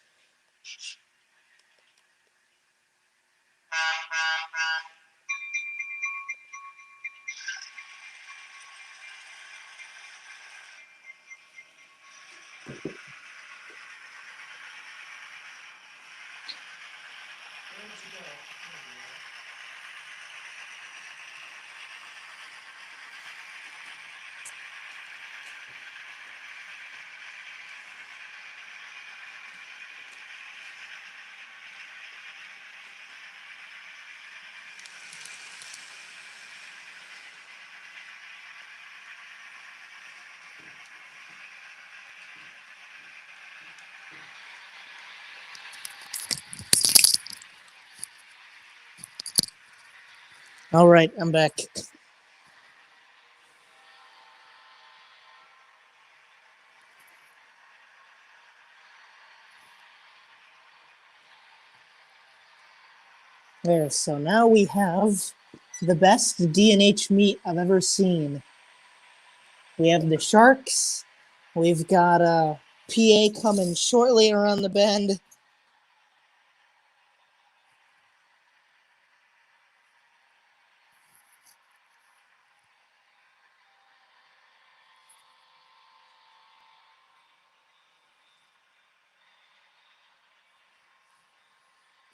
All right, I'm back. There, so now we have the best D&H meat I've ever seen. We have the sharks. We've got PA coming shortly around the bend.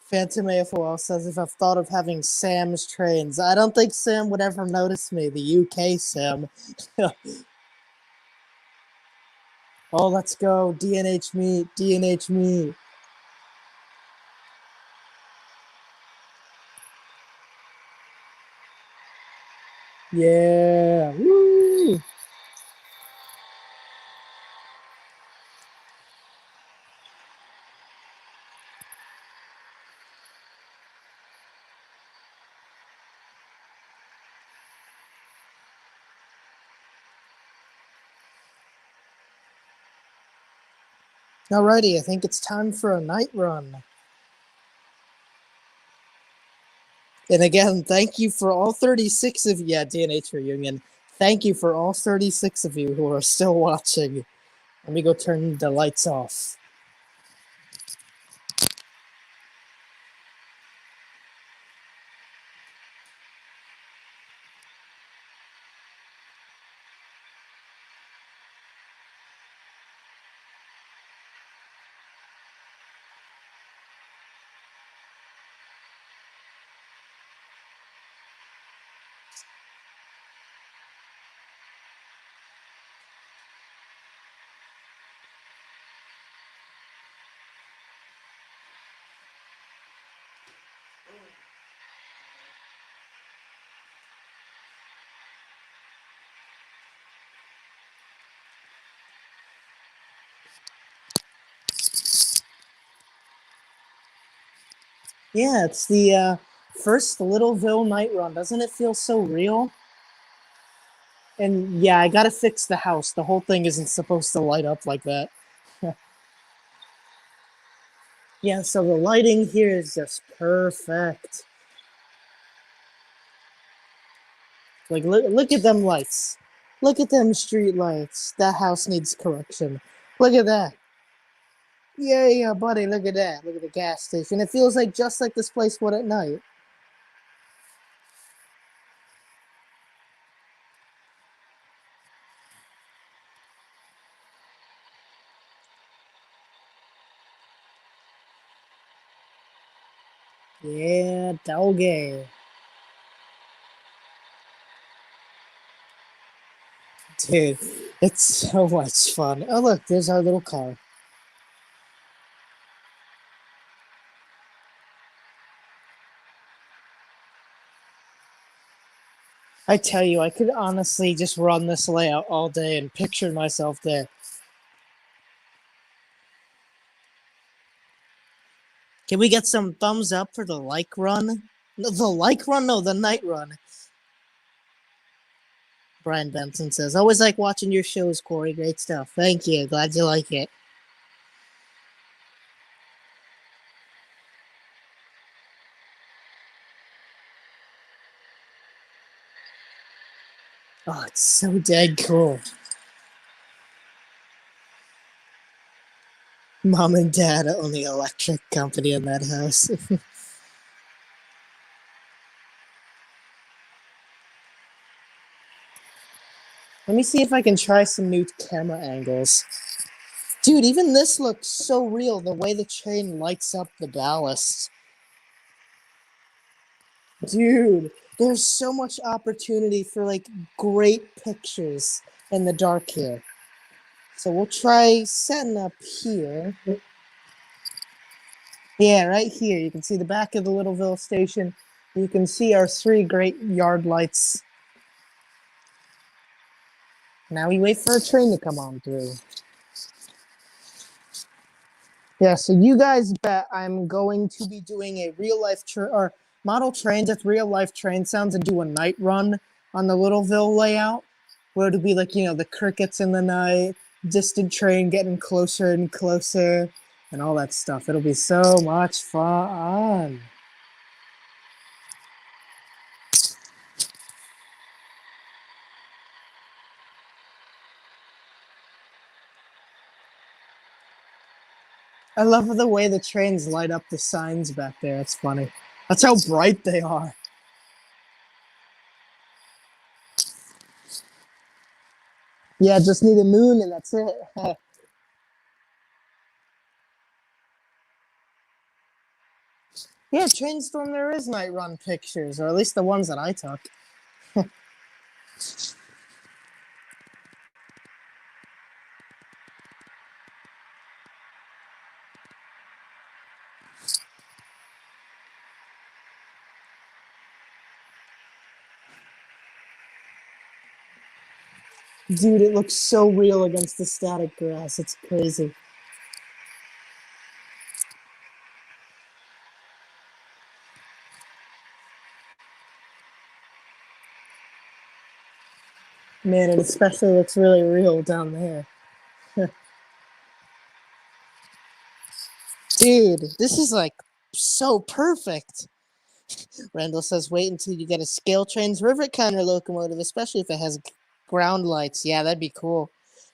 Phantom AFOL says if I've thought of having Sam's trains. I don't think Sam would ever notice me, the UK Sam. Oh, let's go. D&H meat, D&H meat. Yeah. Woo! Alrighty, I think it's time for a night run. And again, thank you for all 36 of you. Yeah, D&H reunion. Thank you for all 36 of you who are still watching. Let me go turn the lights off. Yeah, it's the first Littleville night run. Doesn't it feel so real? And yeah, I gotta fix the house. The whole thing isn't supposed to light up like that. Yeah, so the lighting here is just perfect. Like, look at them lights. Look at them street lights. That house needs correction. Look at that. Yeah, buddy, look at that. Look at the gas station. It feels like just like this place would at night. Yeah, doggy. Dude, it's so much fun. Oh, look, there's our little car. I tell you, I could honestly just run this layout all day and picture myself there. Can we get some thumbs up for the like run? No, the like run? No, the night run. Brian Benson says, always like watching your shows, Corey. Great stuff. Thank you. Glad you like it. Oh, it's so dead cool. Mom and Dad own the electric company in that house. Let me see if I can try some new camera angles. Dude, even this looks so real, the way the train lights up the ballast. Dude, there's so much opportunity for like great pictures in the dark here. So we'll try setting up here. Yeah, right here. You can see the back of the Littleville station. You can see our 3 great yard lights. Now we wait for a train to come on through. Yeah, so you guys bet I'm going to be doing a real-life or model trains with real-life train sounds and do a night run on the Littleville layout, where it'll be like, you know, the crickets in the night, distant train getting closer and closer, and all that stuff. It'll be so much fun. I love the way the trains light up the signs back there. It's funny. That's how bright they are. Yeah, just need a moon and that's it. Yeah, Trainstorm, there is night run pictures, or at least the ones that I took. Dude, it looks so real against the static grass. It's crazy. Man, it especially looks really real down there. Dude, this is like so perfect. Randall says, wait until you get a scale train's rivet counter locomotive, especially if it has ground lights. Yeah, that'd be cool.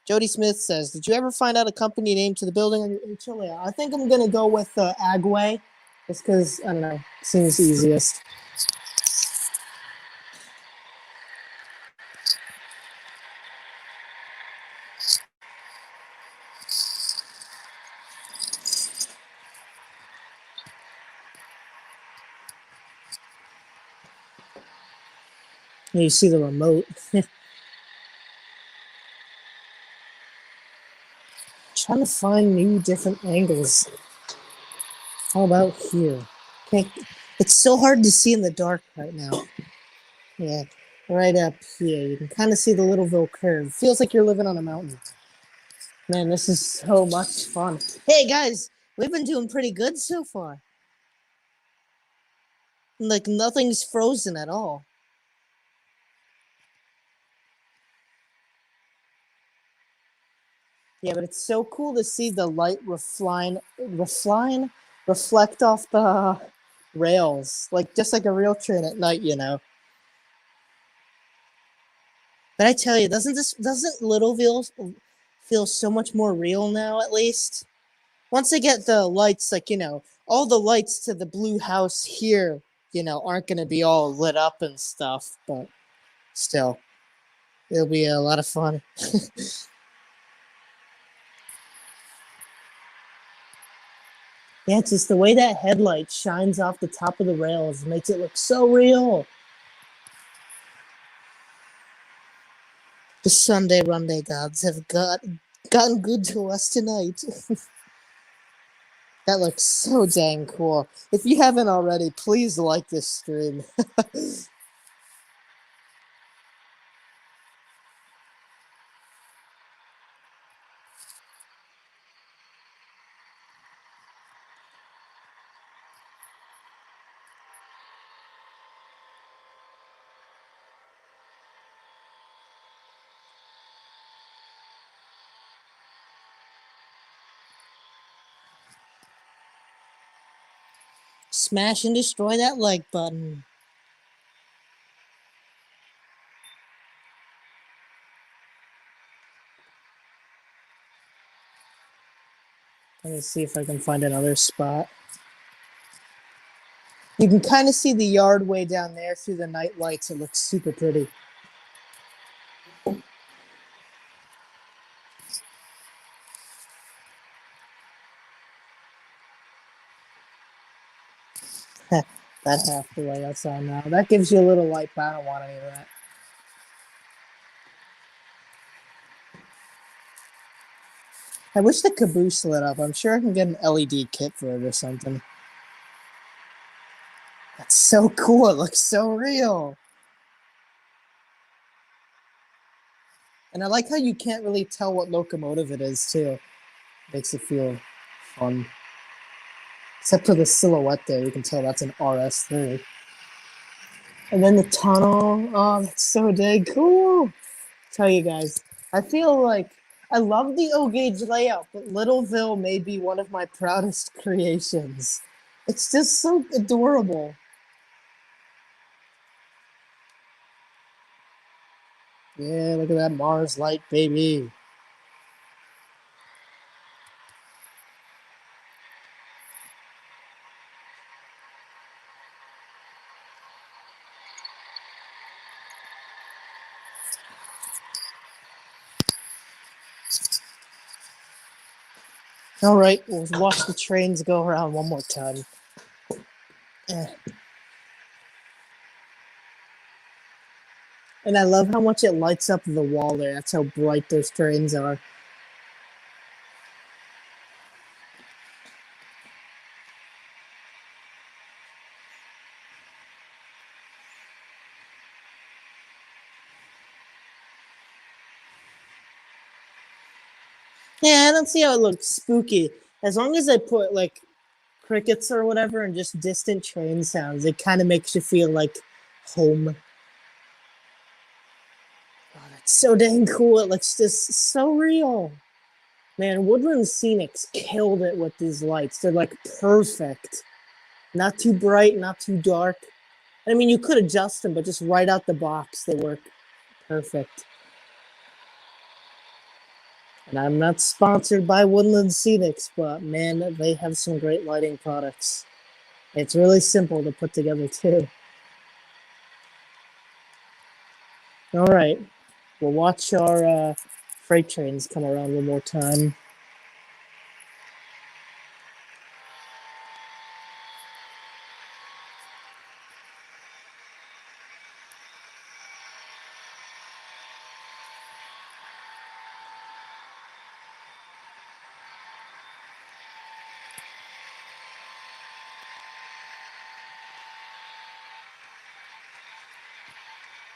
Jody Smith says, did you ever find out a company name to the building on your HLA? I think I'm going to go with Agway, just because, I don't know, seems easiest. You see the remote. Trying to find new different angles. How about here? It's so hard to see in the dark right now. Yeah, right up here. You can kind of see the Littleville curve. Feels like you're living on a mountain. Man, this is so much fun. Hey, guys, we've been doing pretty good so far. Like, nothing's frozen at all. Yeah, but it's so cool to see the light reflect off the rails, like just like a real train at night, you know. But I tell you, doesn't Littleville feel so much more real now? At least once they get the lights, like, you know, all the lights to the blue house here, you know, aren't going to be all lit up and stuff. But still, it'll be a lot of fun. Yeah, it's just the way that headlight shines off the top of the rails makes it look so real. The Sunday Runday gods have gotten good to us tonight. That looks so dang cool. If you haven't already, please like this stream. Smash and destroy that like button. Let me see if I can find another spot. You can kind of see the yard way down there through the night lights. It looks super pretty. That half the way outside now. That gives you a little light, but I don't want any of that. I wish the caboose lit up. I'm sure I can get an LED kit for it or something. That's so cool. It looks so real. And I like how you can't really tell what locomotive it is, too. Makes it feel fun. Except for the silhouette there, you can tell that's an RS3. And then the tunnel. Oh, that's so dang cool. Tell you guys, I feel like I love the O-gauge layout, but Littleville may be one of my proudest creations. It's just so adorable. Yeah, look at that Mars light, baby. All right, we'll watch the trains go around one more time. And I love how much it lights up the wall there. That's how bright those trains are. Yeah, I don't see how it looks spooky. As long as I put like crickets or whatever and just distant train sounds, it kind of makes you feel like home. Oh, that's so dang cool. It looks just so real. Man, Woodland Scenics killed it with these lights. They're like perfect. Not too bright, not too dark. I mean, you could adjust them, but just right out the box, they work perfect. And I'm not sponsored by Woodland Scenics, but man, they have some great lighting products. It's really simple to put together, too. All right. We'll watch our freight trains come around one more time.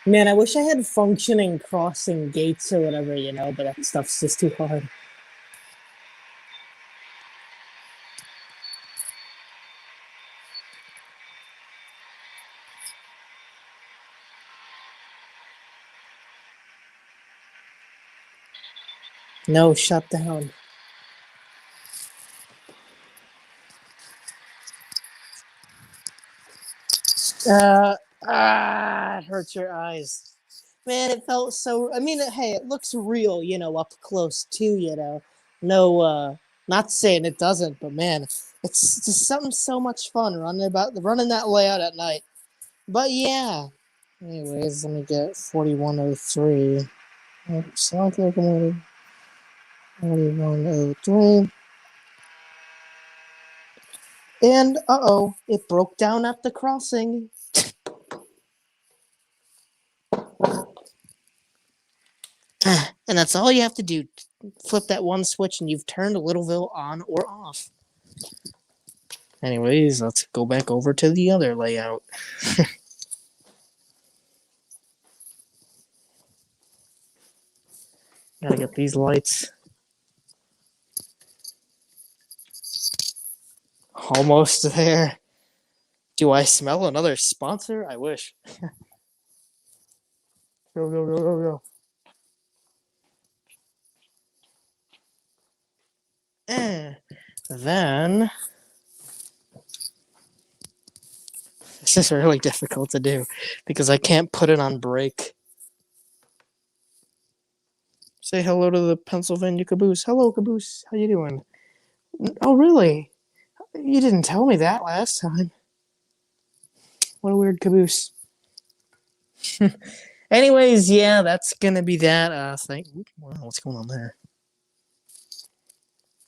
Man, I wish I had functioning crossing gates or whatever, but that stuff's just too hard. No, shut down. It hurts your eyes. Man, it felt so. I mean, hey, it looks real, up close too, No, not saying it doesn't, but man, it's just something so much fun running that layout at night. But yeah. Anyways, let me get 4103. South locomotive. 4103. And it broke down at the crossing. And that's all you have to do. Flip that one switch and you've turned Littleville on or off. Anyways, let's go back over to the other layout. Gotta get these lights. Almost there. Do I smell another sponsor? I wish. Go, go, go, go, go. And then... This is really difficult to do because I can't put it on break. Say hello to the Pennsylvania caboose. Hello, caboose. How you doing? Oh, really? You didn't tell me that last time. What a weird caboose. Anyways, yeah, that's gonna be that thing. Wow, what's going on there?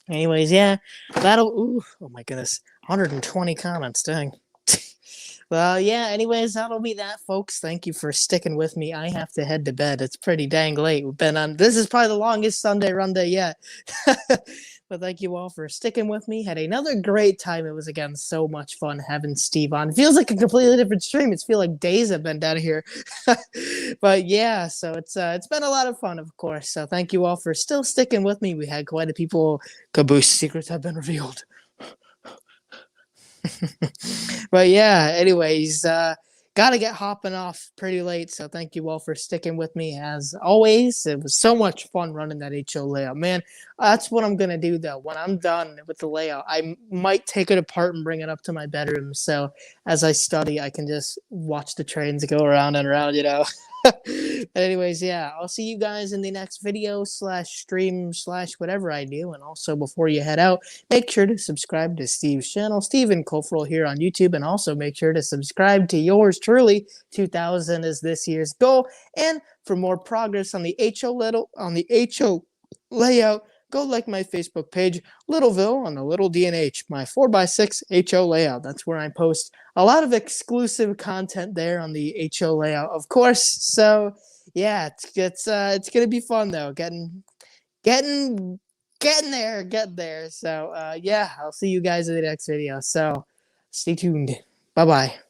Anyways, yeah, that'll. Ooh, oh my goodness, 120 comments. Dang. Well, yeah, anyways, that'll be that, folks. Thank you for sticking with me. I have to head to bed. It's pretty dang late. We've been on, this is probably the longest Sunday Runday yet. But thank you all for sticking with me. Had another great time. It was, again, so much fun having Steve on. It feels like a completely different stream. It feels like days have been down here. But yeah, so it's been a lot of fun, of course. So thank you all for still sticking with me. We had quite a people. Caboose secrets have been revealed. But yeah, anyways, gotta get hopping off pretty late, so thank you all for sticking with me as always. It was so much fun running that HO layout, man. That's what I'm gonna do though. When I'm done with the layout, I might take it apart and bring it up to my bedroom, so as I study I can just watch the trains go around and around, you know. But anyways, yeah, I'll see you guys in the next video / stream / whatever I do. And also, before you head out, make sure to subscribe to Steve's channel, Steven Koferl here on YouTube, and also make sure to subscribe to yours truly. 2,000 is this year's goal. And for more progress on the HO layout, go like my Facebook page, Littleville on the Little D&H, my 4x6 HO layout. That's where I post a lot of exclusive content there on the HO layout, of course. So yeah, it's gonna be fun though. Getting there. So yeah, I'll see you guys in the next video. So stay tuned. Bye bye.